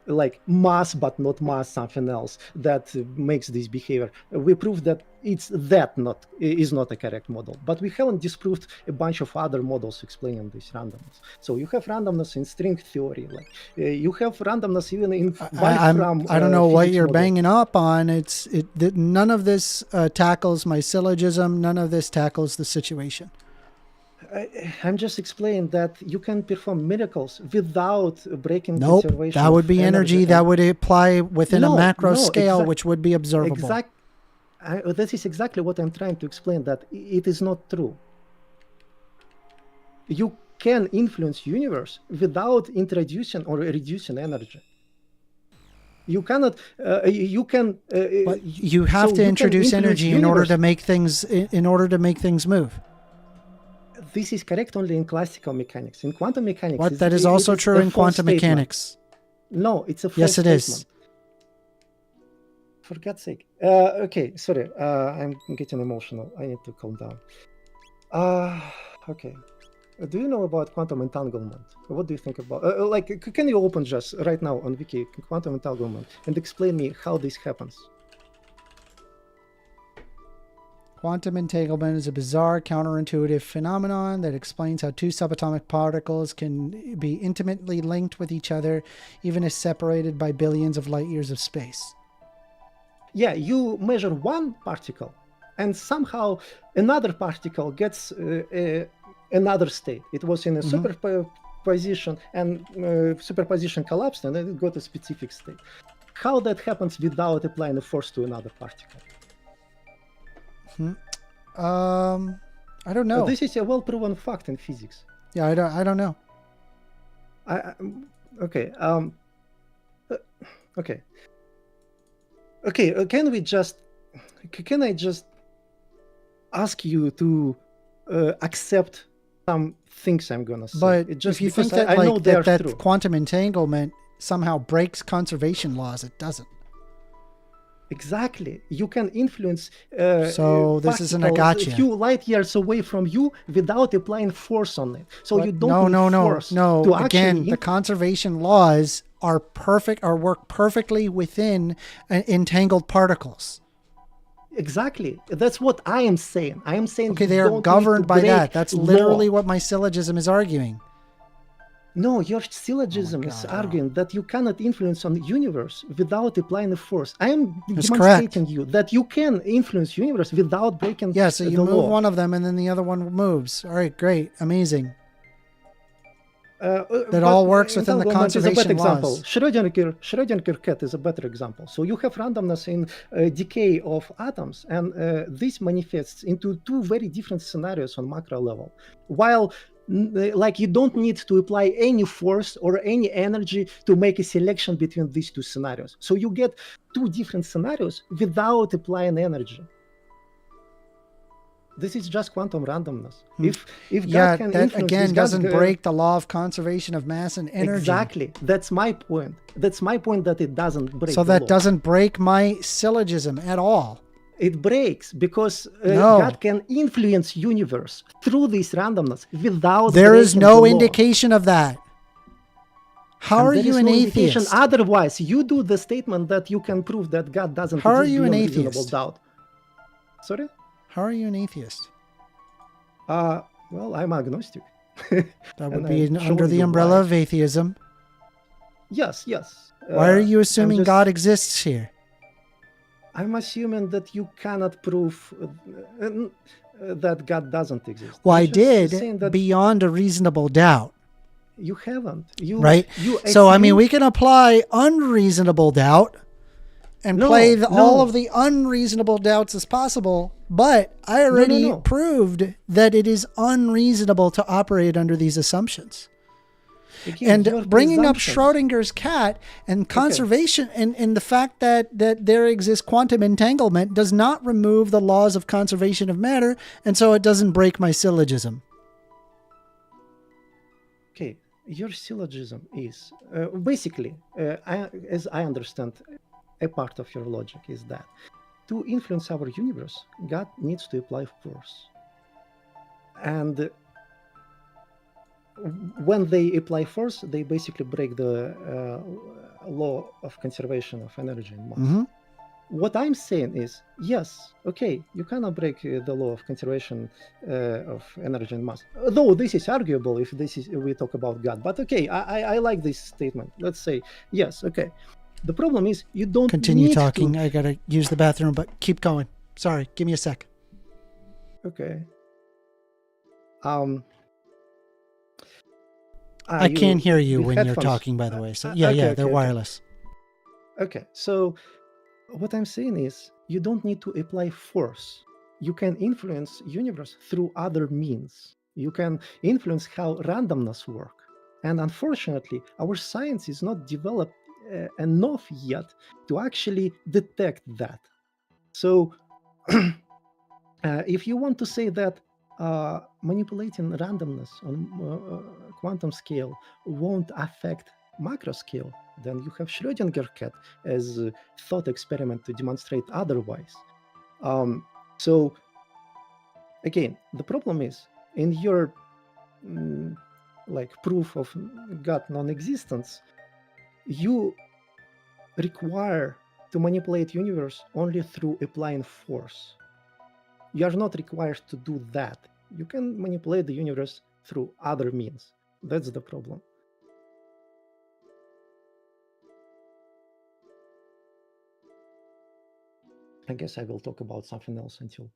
like mass but not mass something else that makes this behavior. We proved that is not a correct model, but we haven't disproved a bunch of other models explaining this randomness. So you have randomness in string theory, like you have randomness even in Wolfram. I don't know what you're model. banging up on. None of this tackles my syllogism. None of this tackles the situation. I'm just explaining that you can perform miracles without breaking Nope, conservation. that would be energy that would apply within a macro scale, which would be observable. This is exactly what I'm trying to explain, that it is not true. You can influence universe without introducing or reducing energy. You cannot. You can. But you have to introduce energy in order to make things move. This is correct only in classical mechanics. In quantum mechanics, that is also true in quantum mechanics. No, it's a false yes, it statement. is. For God's sake. Okay, sorry. I'm getting emotional. I need to calm down. Okay. Do you know about quantum entanglement? What do you think about? Can you open just right now on Wiki quantum entanglement and explain me how this happens? Quantum entanglement is a bizarre, counterintuitive phenomenon that explains how two subatomic particles can be intimately linked with each other, even if separated by billions of light years of space. Yeah, you measure one particle, and somehow another particle gets another state. It was in a superposition, and superposition collapsed, and then it got a specific state. How that happens without applying a force to another particle? I don't know. This is a well-proven fact in physics. Yeah, I don't know. Okay. Okay. Can I just ask you to accept some things I'm gonna say? But just if you think that I know that quantum entanglement somehow breaks conservation laws, it doesn't. Exactly. You can influence. So this isn't a gotcha. A few light years away from you without applying force on it. So but you don't need force. No. To Again, the conservation laws are perfect, or work perfectly within entangled particles. Exactly. That's what I am saying. I am saying. Okay, they are governed by that. That's literally what my syllogism is arguing. No, your syllogism is arguing that you cannot influence on the universe without applying a force. I am demonstrating you that you can influence universe without breaking the law. Yeah, so you move law. one of them and then the other one moves. All right, great, amazing. That all works within the conservation laws. Schrödinger cat is a better example. So you have randomness in decay of atoms, and this manifests into two very different scenarios on macro level. While you don't need to apply any force or any energy to make a selection between these two scenarios. So you get two different scenarios without applying energy. This is just quantum randomness. If God can that influence again this, doesn't break the law of conservation of mass and energy. Exactly. That's my point. That's my point, that it doesn't break. So the that law. doesn't break my syllogism at all. It breaks because No. God can influence universe through this randomness without. There is breaking no the law. indication of that. How And are there you is an no indication atheist? otherwise. You do the statement that you can prove that God doesn't How are exist you an beyond reasonable atheist? doubt. Sorry? How are you an atheist? Well, I'm agnostic. That would And be I'm under showing the you umbrella why. of atheism. Yes, yes. Why are you I'm assuming just- God exists here? I'm assuming that you cannot prove that God doesn't exist. Well, I'm I just did saying that beyond a reasonable doubt, you haven't. You right? You So, I mean, assume- we can apply unreasonable doubt and No, play all no. of the unreasonable doubts as possible, but I already no. proved that it is unreasonable to operate under these assumptions. Again, your And bringing up presumptions- Schrodinger's cat and conservation and the fact that there exists quantum entanglement does not remove the laws of conservation of matter, and so it doesn't break my syllogism. Okay, your syllogism is basically, as I understand, a part of your logic is that to influence our universe, God needs to apply force. And when they apply force, they basically break the law of conservation of energy and mass. Mhm. What I'm saying is, yes, okay, you cannot break the law of conservation of energy and mass. Though this is arguable if we talk about God. But okay, I like this statement. Let's say yes, okay. The problem is you don't Continue need talking. To, I gotta use the bathroom, but keep going. Sorry, give me a sec. okay. I can't hear you the when you're headphones- talking, by the way. So okay, they're okay. wireless. Okay, so what I'm saying is you don't need to apply force. You can influence universe through other means. You can influence how randomness work. And unfortunately, our science is not developed enough yet to actually detect that. So if you want to say that manipulating randomness on quantum scale won't affect macro scale, then you have Schrödinger cat as a thought experiment to demonstrate otherwise. So again, the problem is in your like proof of God non-existence, you require to manipulate universe only through applying force. You are not required to do that. You can manipulate the universe through other means. That's the problem. I guess I will talk about something else until.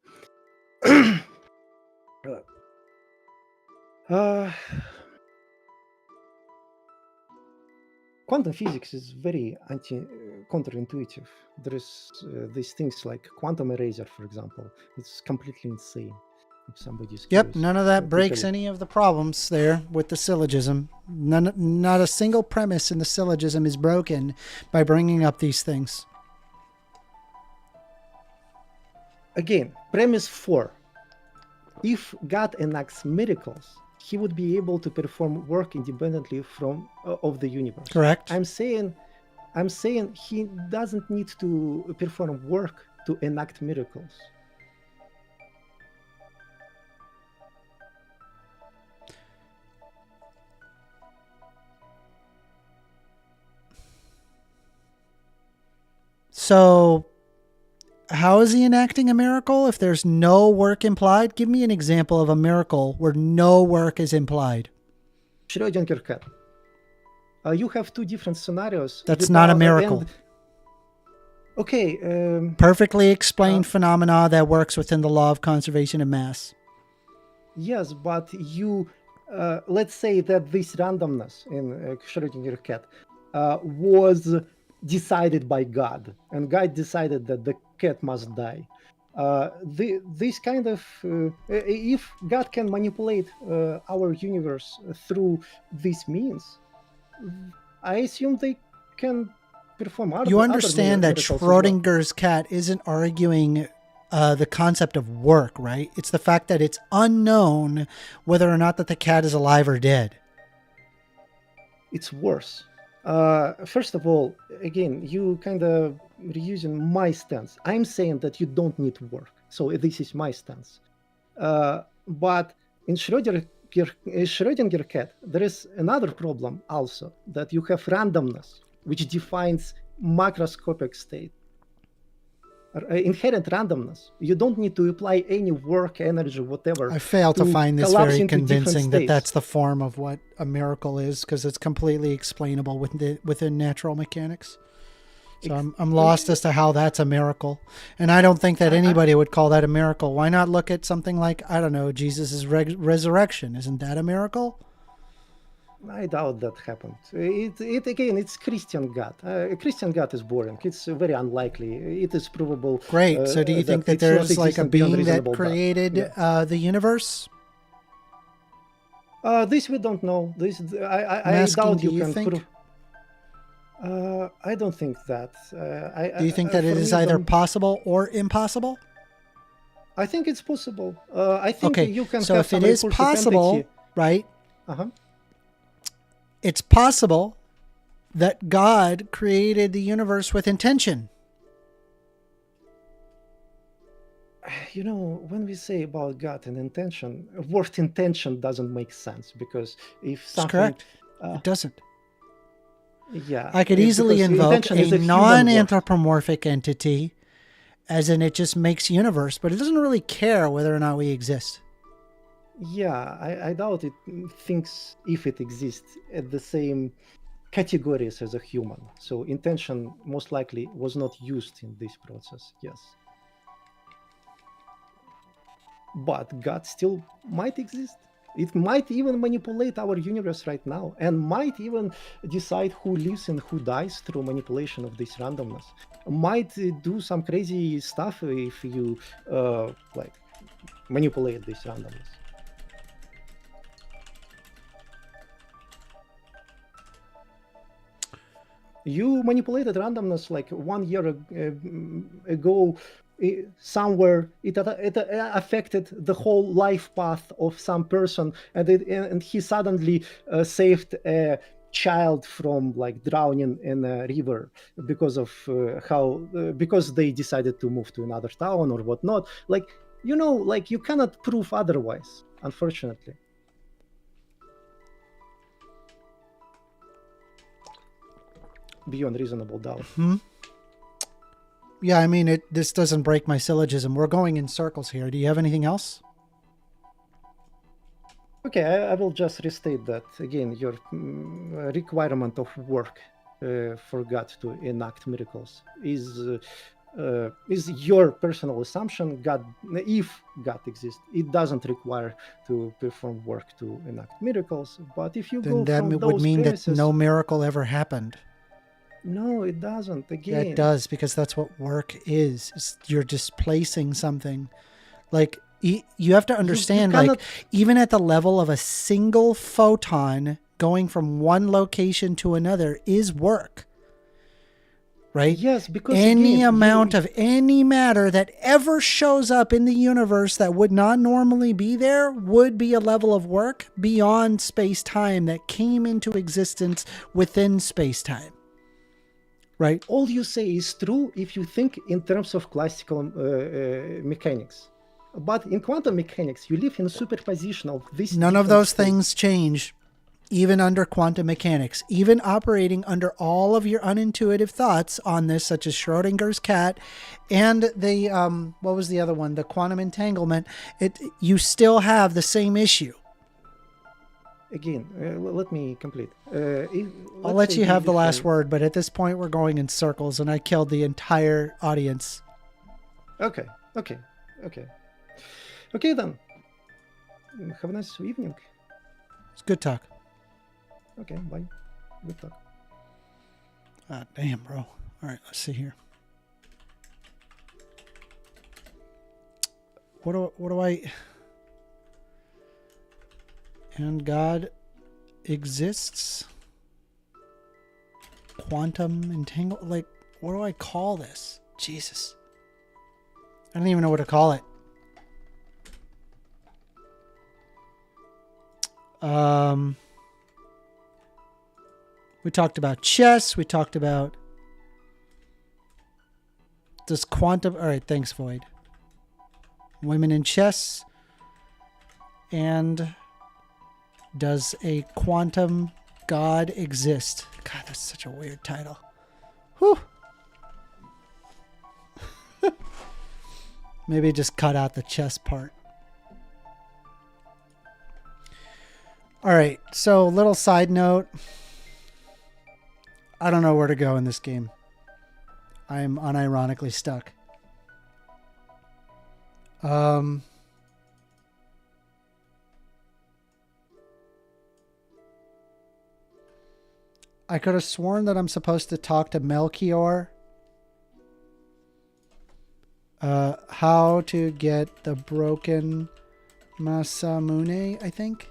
Quantum physics is very counterintuitive. There is these things like quantum eraser, for example. It's completely insane. If somebody's Yep, curious. none of that breaks People- any of the problems there with the syllogism. Not a single premise in the syllogism is broken by bringing up these things. Again, premise 4. If God enacts miracles, he would be able to perform work independently from of the universe. Correct? I'm saying he doesn't need to perform work to enact miracles. So, how is he enacting a miracle if there's no work implied? Give me an example of a miracle where no work is implied. Schrödinger cat. You have two different scenarios. That's not a without- miracle. and- Okay. Perfectly explained phenomena that works within the law of conservation of mass. Yes, but you, let's say that this randomness in Schrödinger cat was decided by God, and God decided that the cat must die. This kind of, if God can manipulate our universe through these means, I assume they can perform other. You other understand that miracles as well. Schrodinger's cat isn't arguing the concept of work, right? It's the fact that it's unknown whether or not that the cat is alive or dead. It's worse. First of all, again, you kind of reusing my stance. I'm saying that you don't need work. So this is my stance. But in Schrödinger cat, there is another problem also, that you have randomness, which defines macroscopic state. Inherent randomness. You don't need to apply any work, energy, whatever. I fail to find this collapse very into different convincing that states. that's the form of what a miracle is, because it's completely explainable within natural mechanics. So I'm lost as to how that's a miracle. And I don't think that anybody would call that a miracle. Why not look at something like, I don't know, Jesus' resurrection? Isn't that a miracle? I doubt that happened. It again, it's Christian God. Christian God is boring. It's very unlikely. It is provable. Great. So do you think that it's not there's like a existing beyond being that reasonable doubt. created Yeah. the universe? This we don't know. This I asking, doubt do you you can think? prove. I don't think that. Do you think that it is either possible or impossible? I think it's possible. I think Okay, you can. so have if some it is recursive possible, entity. right? Uh-huh. It's possible that God created the universe with intention. You know, when we say about God and intention, word intention doesn't make sense, because if That's something, correct. It doesn't. yeah, I could easily because invoke intention is a human word. non-anthropomorphic entity, as in it just makes universe, but it doesn't really care whether or not we exist. Yeah, I doubt it thinks if it exists at the same categories as a human. So intention most likely was not used in this process. Yes. But God still might exist. It might even manipulate our universe right now, and might even decide who lives and who dies through manipulation of this randomness. Might do some crazy stuff if you like manipulate this randomness. You manipulated randomness like 1 year ago somewhere. It affected the whole life path of some person, and he suddenly saved a child from like drowning in a river because of because they decided to move to another town or whatnot. Like, you know, like you cannot prove otherwise, unfortunately. Beyond reasonable doubt. Yeah, I mean, this doesn't break my syllogism. We're going in circles here. Do you have anything else? Okay, I will just restate that again. Your requirement of work for God to enact miracles is your personal assumption. God, if God exists, it doesn't require to perform work to enact miracles. But if you Then go that from would those mean that premises, no miracle ever happened. no, it doesn't. Yeah, Again, it does, because that's what work is. You're displacing something. Like, you have to understand, cannot- like, even at the level of a single photon going from one location to another is work. Right? Yes, because any again, amount of any matter that ever shows up in the universe that would not normally be there would be a level of work beyond space-time that came into existence within space-time. Right? all you say is true if you think in terms of classical mechanics. But in quantum mechanics, you live in superposition of these. None of different those states. things change, even under quantum mechanics. Even operating under all of your unintuitive thoughts on this, such as Schrodinger's cat and the what was the other one, the quantum entanglement, you still have the same issue. Again, let me complete. I'll let you have the last word, but at this point we're going in circles and I killed the entire audience. Okay then. Have a nice evening. It's good talk. Okay, bye. Good talk. Ah, damn, bro. All right, let's see here. What do I... And God exists? Quantum entangle? Like, what do I call this? Jesus. I don't even know what to call it. We talked about chess. We talked about... Does quantum... All right, thanks, Void. Women in chess. And does a quantum god exist? God, that's such a weird title. Whew. Maybe just cut out the chess part. All right, so little side note. I don't know where to go in this game. I am unironically stuck. I could have sworn that I'm supposed to talk to Melchior. How to get the broken Masamune, I think.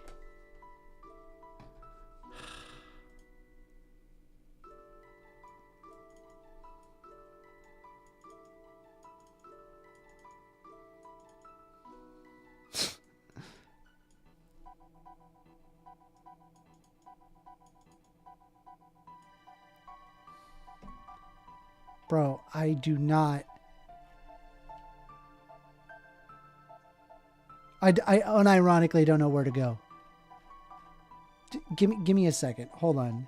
Bro, I do not. I unironically don't know where to go. Give me a second. Hold on.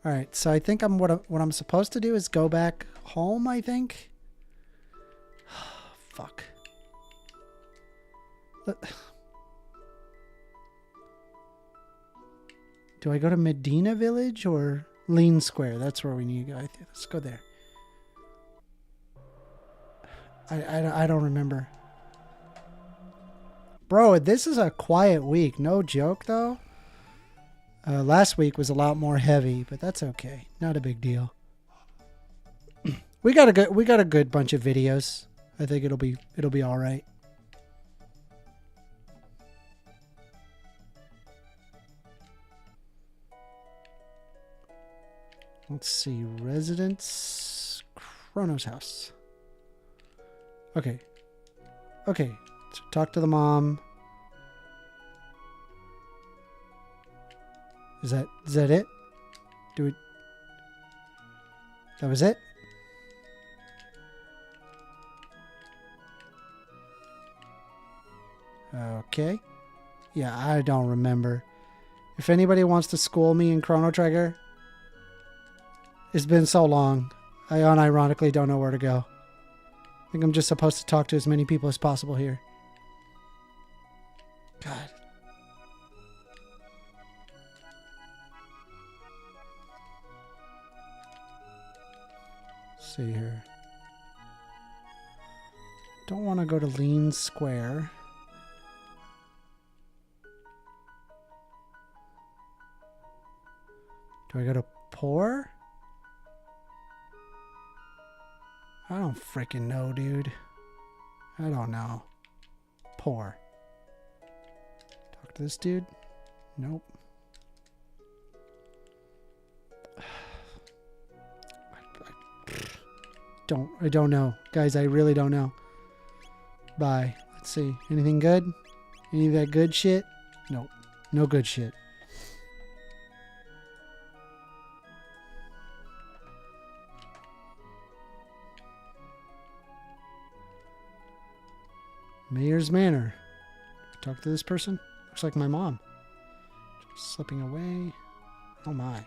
All right, so I think what I'm supposed to do is go back home, I think. Fuck. Do I go to Medina Village or Lean Square? That's where we need to go. Let's go there. I don't remember. Bro, this is a quiet week. No joke, though. Last week was a lot more heavy, but that's okay. Not a big deal. We got a good bunch of videos. I think it'll be all right. Let's see, residence, Chrono's house. Okay. So talk to the mom. Is that it? That was it? Okay. Yeah, I don't remember. If anybody wants to school me in Chrono Trigger, it's been so long. I unironically don't know where to go. I think I'm just supposed to talk to as many people as possible here. God. See here. Don't want to go to Lean Square. Do I go to Poor? I don't freaking know, dude. I don't know. Poor. Talk to this dude? Nope. I don't know. Guys, I really don't know. Bye. Let's see. Anything good? Any of that good shit? Nope. No good shit. Mayor's Manor. Talk to this person? Looks like my mom. Just slipping away. Oh my.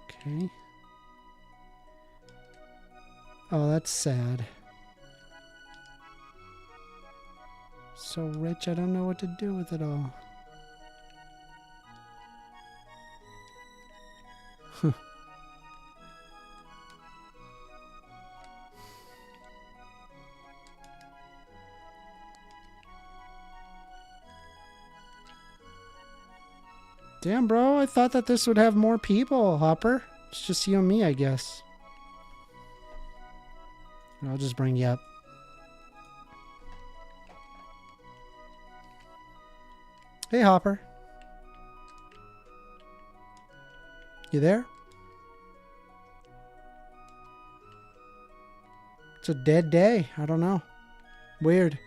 Okay. Oh, that's sad. So rich, I don't know what to do with it all. Damn, bro, I thought that this would have more people, Hopper. It's just you and me, I guess. I'll just bring you up. Hey, Hopper. You there? It's a dead day. I don't know. Weird.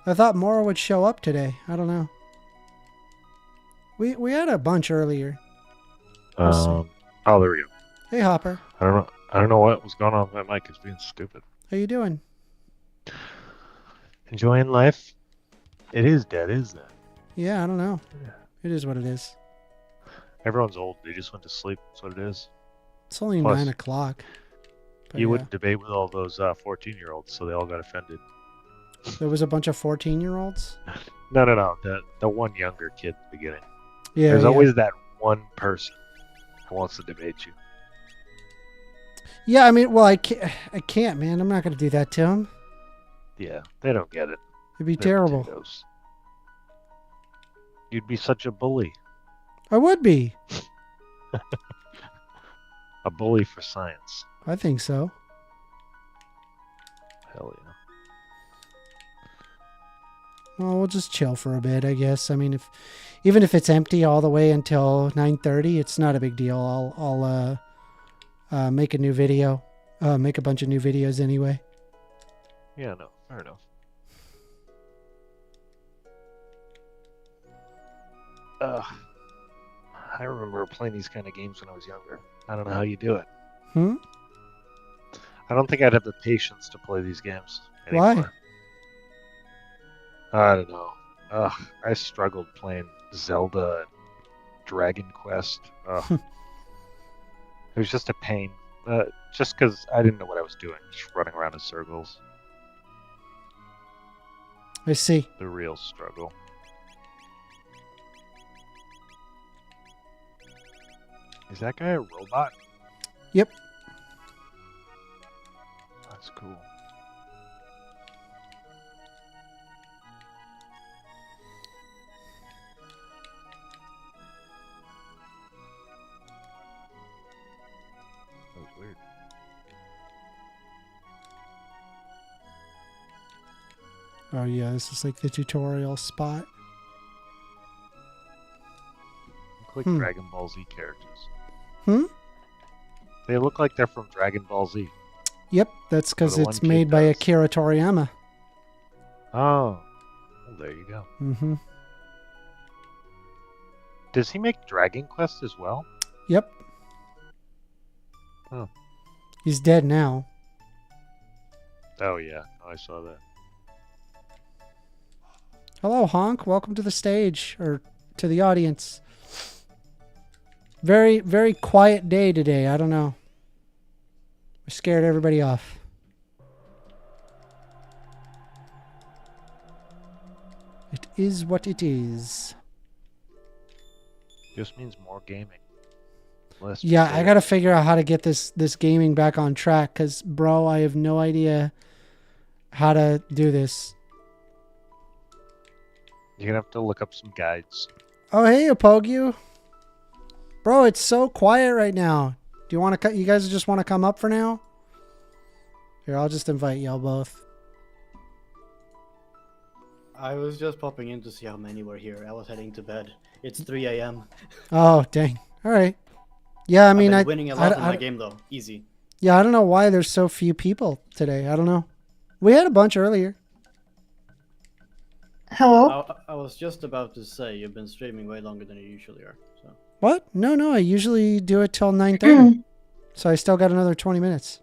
I thought more would show up today. I don't know. We had a bunch earlier. We'll see. Oh, there we go. Hey, Hopper. I don't know what was going on with my mic. It's being stupid. How you doing? Enjoying life. It is dead, isn't it? Yeah, I don't know. Yeah. It is what it is. Everyone's old. They just went to sleep. That's what it is. It's only Plus, 9 o'clock. But You yeah. wouldn't debate with all those 14-year-olds, so they all got offended. There was a bunch of 14-year-olds? No. The one younger kid at the beginning. Yeah. There's yeah. always that one person who wants to debate you. Yeah, I mean, well, I can't, man. I'm not going to do that to him. Yeah, they don't get it. It'd be They're terrible. potatoes. You'd be such a bully. I would be. A bully for science. I think so. Hell yeah. Well, we'll just chill for a bit, I guess. I mean, even if it's empty all the way until 9:30, it's not a big deal. I'll make a new video. Make a bunch of new videos anyway. Yeah, no, fair enough. I remember playing these kind of games when I was younger. I don't know how you do it. Hmm? I don't think I'd have the patience to play these games Why? anymore. I don't know. I struggled playing Zelda and Dragon Quest. It was just a pain. Just because I didn't know what I was doing. Just running around in circles. I see. The real struggle. Is that guy a robot? Yep. That's cool. That was weird. Oh, yeah, this is like the tutorial spot. Look like Hmm. Dragon Ball Z characters. Hmm? They look like they're from Dragon Ball Z. Yep, that's because the one it's kid made by does. Akira Toriyama. Oh. Well, there you go. Mm-hmm. Does he make Dragon Quest as well? Yep. Oh. He's dead now. Oh, yeah. Oh, I saw that. Hello, Honk. Welcome to the stage, or to the audience. Very, very quiet day today. I don't know. We scared everybody off. It is what it is. Just means more gaming. Less Yeah, I potatoes. gotta figure out how to get this gaming back on track, because, bro, I have no idea how to do this. You're gonna have to look up some guides. Oh, hey, Apogyu. Bro, it's so quiet right now. Do you want to? You guys just want to come up for now? Here, I'll just invite y'all both. I was just popping in to see how many were here. I was heading to bed. It's 3 a.m. Oh, dang. All right. Yeah, I mean, I've been winning a lot in my game though. Easy. Yeah, I don't know why there's so few people today. I don't know. We had a bunch earlier. Hello? I was just about to say you've been streaming way longer than you usually are. So What? No, I usually do it till 9:30. So I still got another 20 minutes.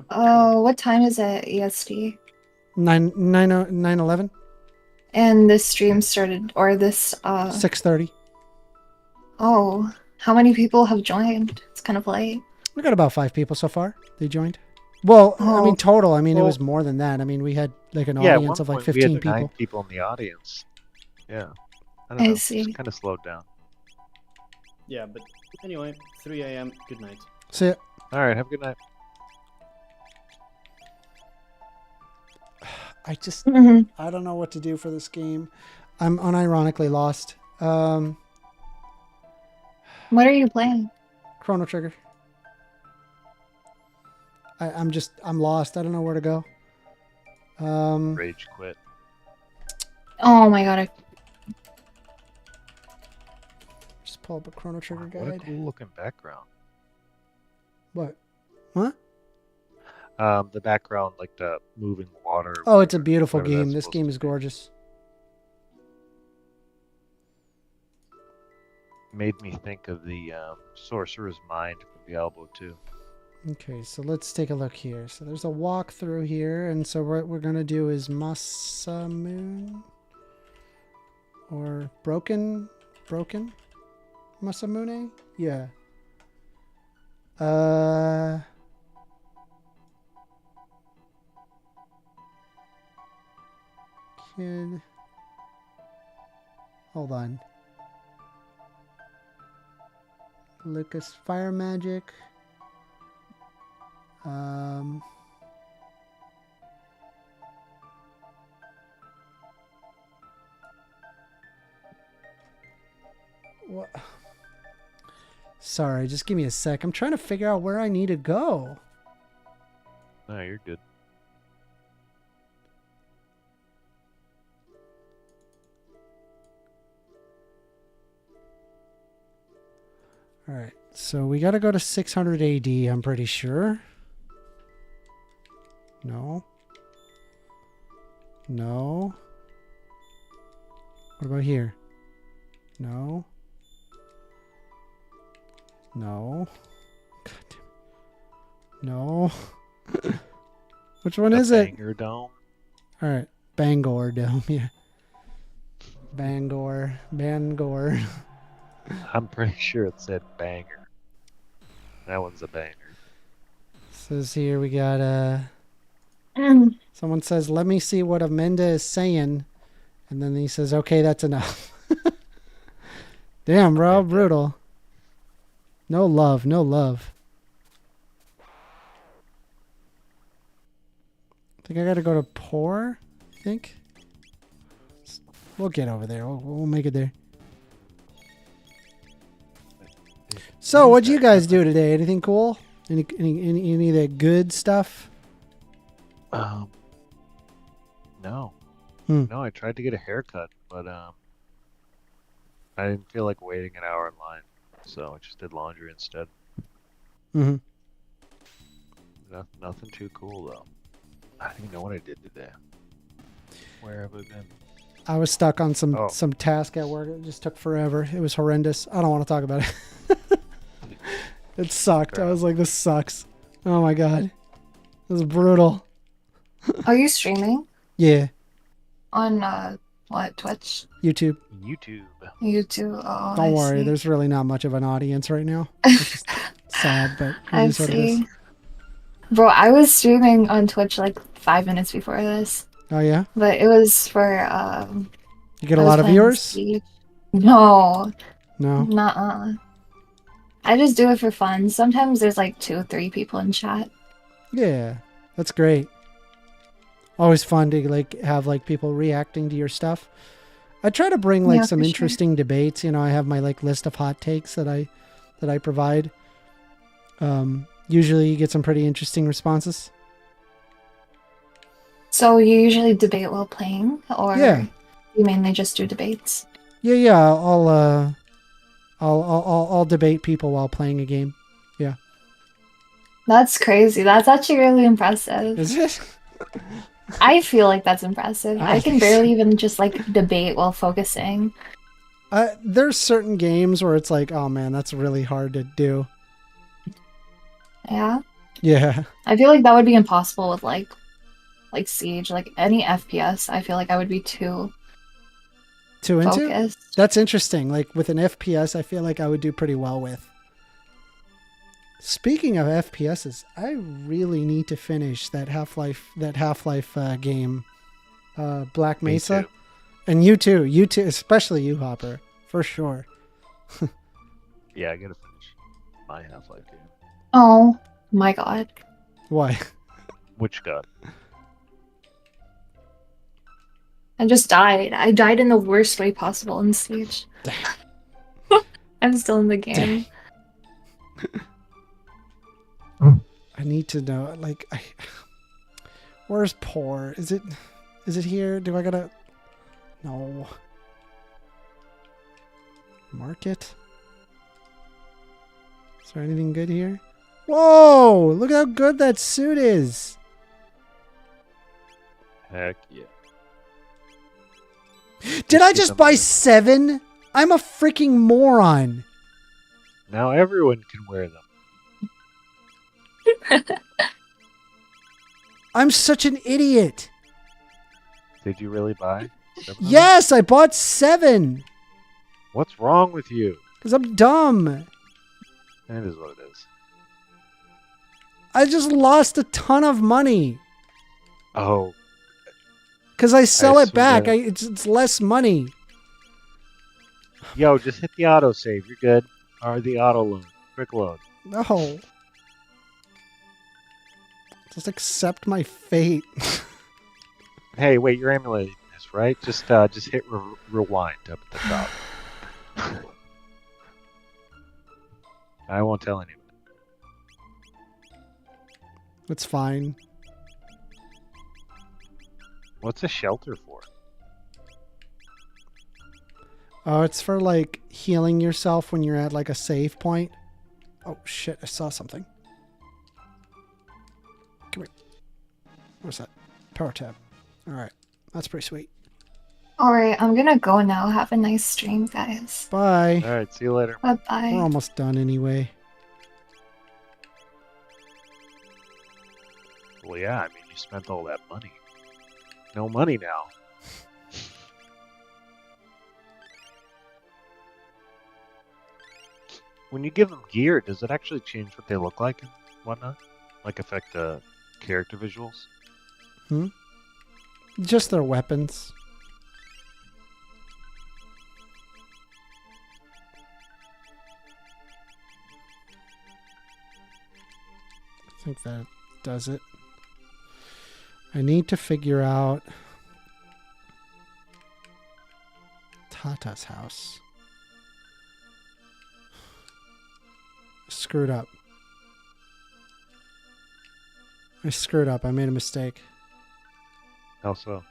What time is it EST? 9:11. And this stream started, or this, 6:30. oh, how many people have joined? It's kind of late. We got about 5 people so far. They joined. Well, I mean, Oh. total. I mean, it Well- was more than that. I mean, we had like an Yeah, at audience one of like point we 15 had 9 people. people in the audience. Yeah. I I don't know. see. It's kind of slowed down. yeah, but anyway, 3 a.m. Good night. See ya. All right. Have a good night. I just Mhm. I don't know what to do for this game. I'm unironically lost. What are you playing? Chrono Trigger. I'm lost. I don't know where to go. Rage quit. Oh my god, Just pull up a Chrono Trigger What a guide. cool looking background. What? What? The background, like the moving water. Oh, it's a beautiful whatever that's game. This supposed game to is be. gorgeous. Made me think of the Sorcerer's Mind from Diablo 2. Okay, so let's take a look here. So there's a walk through here, and so what we're gonna do is Masamune or broken Masamune. Yeah. Kid. Hold on. Lucas Fire Magic. What? Sorry, just give me a sec. I'm trying to figure out where I need to go. No, you're good. All right, so we got to go to 600 AD, I'm pretty sure. No. No. What about here? No. No. God damn. No. Which one The is it? Banger Dome. All right, Bangor Dome. Yeah. Bangor. I'm pretty sure it said banger. That one's a banger. Says here we got Mm. someone says, "Let me see what Amenda is saying," and then he says, "Okay, that's enough." Damn, bro, brutal. No love, no love. I think I gotta go to poor. I think we'll get over there. We'll make it there. So, what'd you guys do today? Anything cool? Any of the good stuff? No. Hmm. No, I tried to get a haircut, but I didn't feel like waiting an hour in line, so I just did laundry instead. Mm-hmm. Nothing too cool though. I don't even know what I did today. Where have I been? I was stuck on some Oh. task at work. It just took forever. It was horrendous. I don't want to talk about it. It sucked. I was like, this sucks. Oh my god. It was brutal. Are you streaming Yeah. on what, Twitch? YouTube. YouTube. YouTube? Oh, Don't I worry. see. There's really not much of an audience right now. It's just sad, but it I is what it is. see. Bro, I was streaming on Twitch like 5 minutes before this, Oh yeah? but it was for You get a I was lot of playing viewers? Siege. No, No. nuh-uh. I just do it for fun. Sometimes there's like 2 or 3 people in chat. Yeah. That's great. Always fun to like have like people reacting to your stuff. I try to bring like Yeah, some for sure. interesting debates. You know, I have my like list of hot takes that I provide. Usually you get some pretty interesting responses. So you usually debate while playing, or Yeah. you mainly just do debates? Yeah. I'll debate people while playing a game. Yeah. That's crazy. That's actually really impressive. Is it? I feel like that's impressive. I I can think so. barely even just like debate while focusing. There's certain games where it's like, oh man, that's really hard to do. Yeah. Yeah. I feel like that would be impossible with like Siege, like any FPS. I feel like I would be too Too into? focused. That's interesting. Like with an FPS, I feel like I would do pretty well with. Speaking of FPSs, I really need to finish that Half-Life game, Black Me Mesa, too. and you too, especially you, Hopper, for sure. Yeah, I gotta finish my Half-Life game. Oh my god. Why? Which god? I just died. I died in the worst way possible in Siege. I'm still in the game. I need to know, like, where's poor? Is it here? Do I gotta? No. Market. Is there anything good here? Whoa! Look how good that suit is. Heck yeah. Did I just buy 7? I'm a freaking moron. Now everyone can wear them. I'm such an idiot. Did you really buy? 7 of them? Yes, I bought 7. What's wrong with you? Because I'm dumb. That is what it is. I just lost a ton of money. Oh, Because I sell it assume back. that- It's less money. yo, just hit the auto save. You're good. Or the auto load. Quick load. No. Just accept my fate. Hey, wait, you're emulating this, right? Just hit rewind up at the top. I won't tell anyone. It's fine. What's a shelter for? Oh, it's for like healing yourself when you're at like a save point. Oh shit, I saw something. Come here. What's that? Power tab. Alright. That's pretty sweet. Alright, I'm gonna go now. Have a nice stream, guys. Bye. All right, see you later. Bye-bye. We're almost done anyway. Well, yeah, I mean, you spent all that money. No money now. When you give them gear, does it actually change what they look like and whatnot? Like affect the character visuals? Just their weapons. I think that does it. I need to figure out Tata's house. Screwed up. I screwed up. I made a mistake. How so?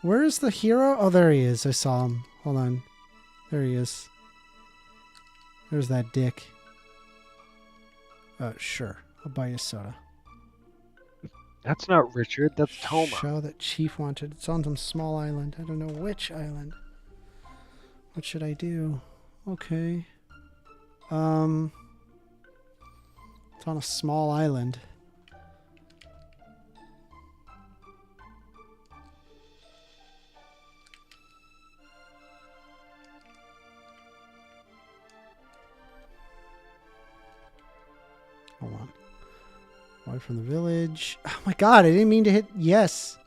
Where is the hero? Oh, there he is. I saw him. Hold on. There he is. There's that dick. Sure. I'll buy you a soda. That's not Richard, that's Toma. Show that Chief wanted. It's on some small island. I don't know which island. What should I do? Okay. It's on a small island. Hold on. Away from the village. Oh my god, I didn't mean to hit yes.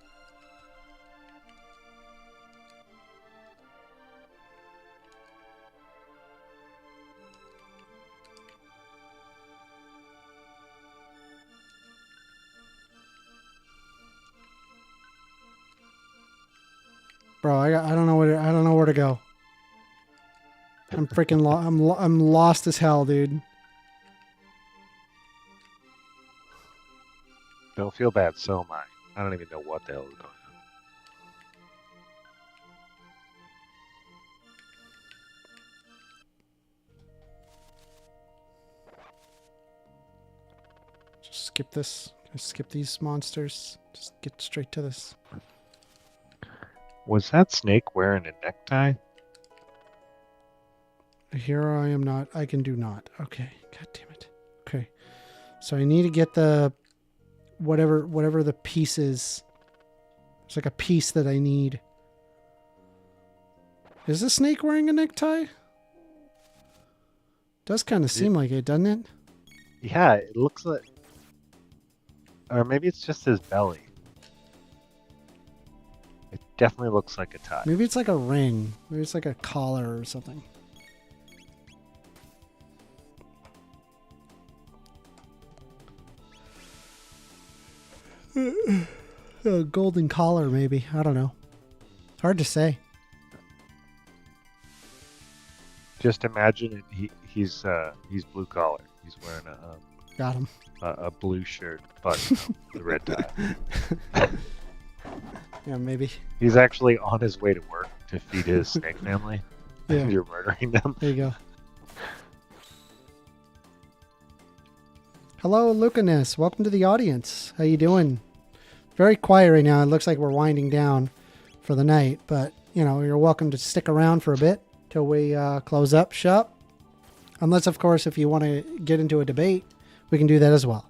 Bro, I don't know where to go. I'm freaking I'm lost as hell, dude. Don't feel bad, so am I. I don't even know what the hell is going on. Just skip this. Just skip these monsters. Just get straight to this. Was that snake wearing a necktie? Here I am not. I can do not. Okay. God damn it. Okay. So I need to get the whatever the piece is. It's like a piece that I need. Is the snake wearing a necktie? Does kind of seem like it, doesn't it? Yeah, it looks like... Or maybe it's just his belly. It definitely looks like a tie. Maybe it's like a ring. Maybe it's like a collar or something. A golden collar, maybe. I don't know. It's hard to say. Just imagine it. He's blue collar. He's wearing Got him. a blue shirt, button up, with a red tie. Yeah, maybe. He's actually on his way to work to feed his snake family. Yeah. And you're murdering them. There you go. Hello, Lucanus. Welcome to the audience. How you doing? Very quiet right now. It looks like we're winding down for the night, but you know, you're welcome to stick around for a bit till we close up shop. Unless, of course, if you want to get into a debate, we can do that as well.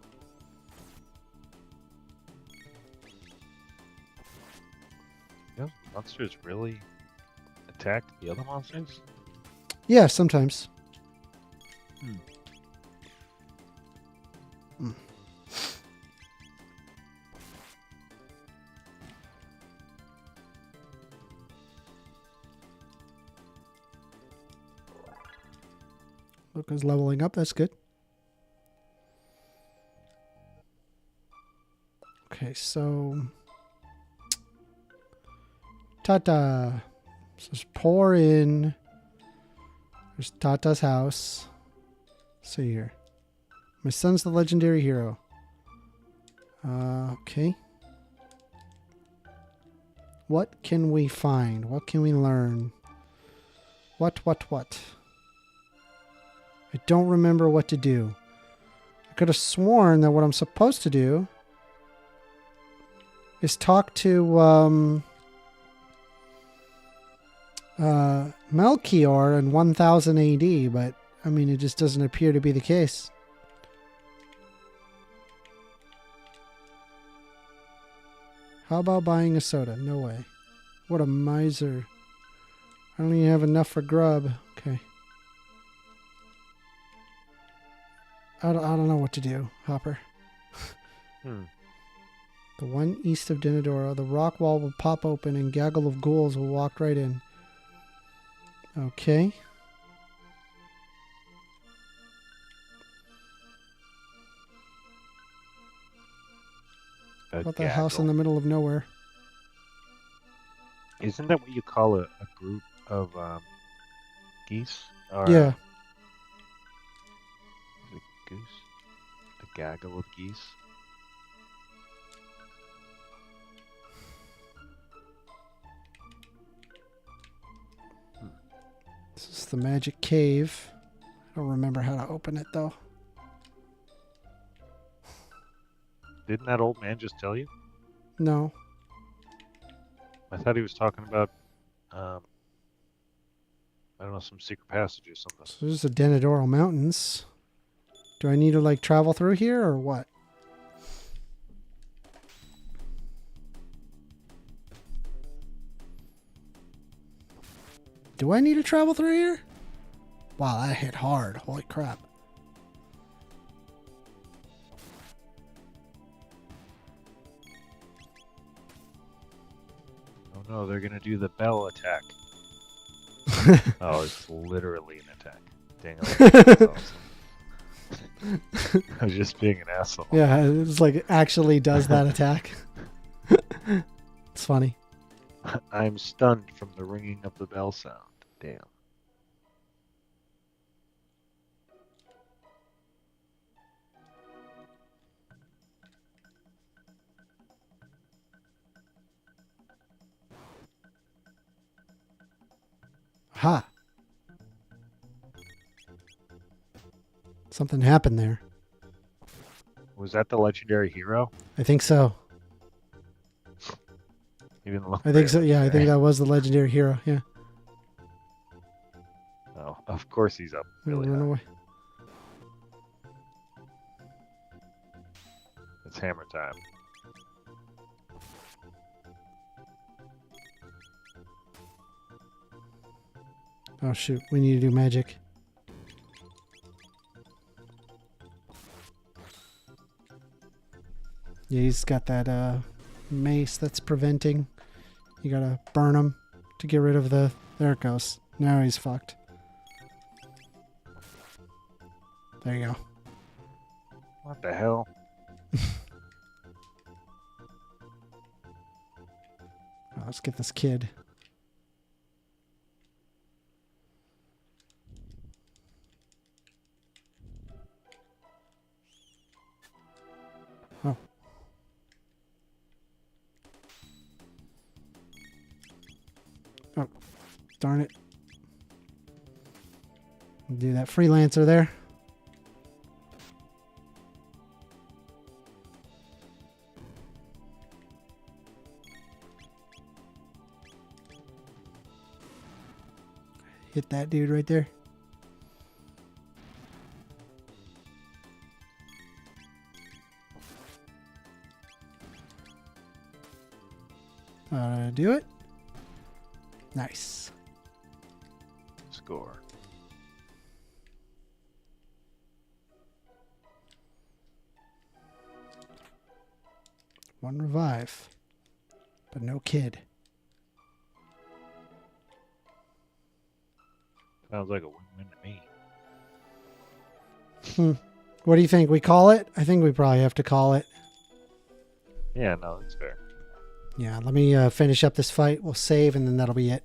Yeah, monsters really attack the other monsters? Yeah, sometimes. Luca's leveling up. That's good. Okay, so Tata. So just pour in. There's Tata's house. Let's see here. My son's the legendary hero. Okay. What can we find? What can we learn? What? I don't remember what to do. I could have sworn that what I'm supposed to do is talk to Melchior in 1000 AD, but I mean, it just doesn't appear to be the case. How about buying a soda? No way. What a miser. I don't even have enough for grub. Okay. I don't know what to do, Hopper. The one east of Dinodora, the rock wall will pop open and gaggle of ghouls will walk right in. Okay. What the house in the middle of nowhere? Isn't that what you call a group of geese? Or Yeah. Is it goose? A gaggle of geese? This is the magic cave. I don't remember how to open it though. Didn't that old man just tell you? No. I thought he was talking about, I don't know, some secret passage or something. So there's the Denadoro Mountains. Do I need to like travel through here or what? Do I need to travel through here? Wow, that hit hard. Holy crap. Oh no, they're gonna do the bell attack. Oh, it's literally an attack. Dang it. I was just being an asshole. Yeah, it's like it actually does that attack. It's funny. I'm stunned from the ringing of the bell sound. Damn. Ha! Something happened there. Was that the legendary hero? I think so. Even look I think so. very Yeah, I think legendary. that was the legendary hero. Yeah. Oh, of course he's up really Run high. away. It's hammer time. Oh shoot, we need to do magic. Yeah, he's got that mace that's preventing. You gotta burn him to get rid of the... There it goes. Now he's fucked. There you go. What the hell? let's get this kid. Oh. Oh, darn it. Do that freelancer there. Hit that dude right there. Do it. Nice. Score. One revive. But no kid. Sounds like a win-win to me. What do you think? We call it? I think we probably have to call it. Yeah, no, that's fair. Yeah, let me finish up this fight. We'll save, and then that'll be it.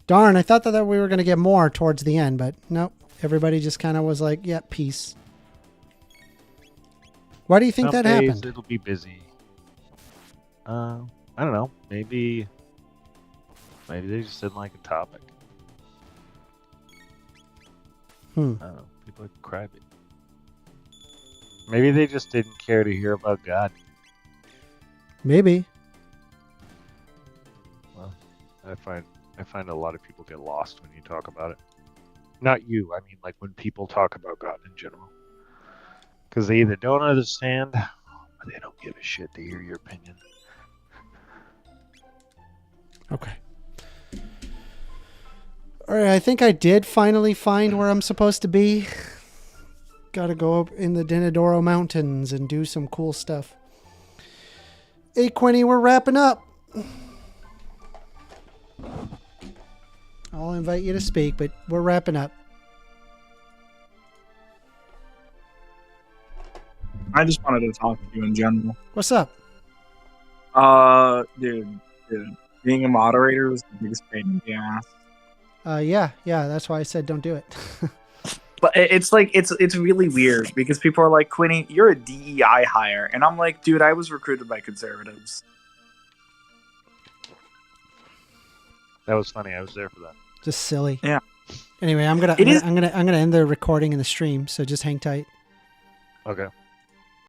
Darn, I thought that we were going to get more towards the end, but nope. Everybody just kind of was like, yeah, peace. Why do you think Some that days happened? It'll be busy. I don't know. Maybe they just didn't like a topic. I don't know. People are crybaby. Maybe they just didn't care to hear about God. Maybe. Well, I find a lot of people get lost when you talk about it. Not you. I mean, like when people talk about God in general, because they either don't understand or they don't give a shit to hear your opinion. Okay. All right, I think I did finally find where I'm supposed to be. Got to go up in the Denadoro Mountains and do some cool stuff. Hey, Quinny, we're wrapping up. I'll invite you to speak, but we're wrapping up. I just wanted to talk to you in general. What's up? Dude, being a moderator was the biggest pain in the ass. Yeah, that's why I said don't do it. But it's like it's really weird because people are like, Quinny, you're a DEI hire, and I'm like, dude, I was recruited by conservatives. That was funny. I was there for that. Just silly. Yeah. Anyway, I'm gonna end the recording and the stream, so just hang tight. Okay.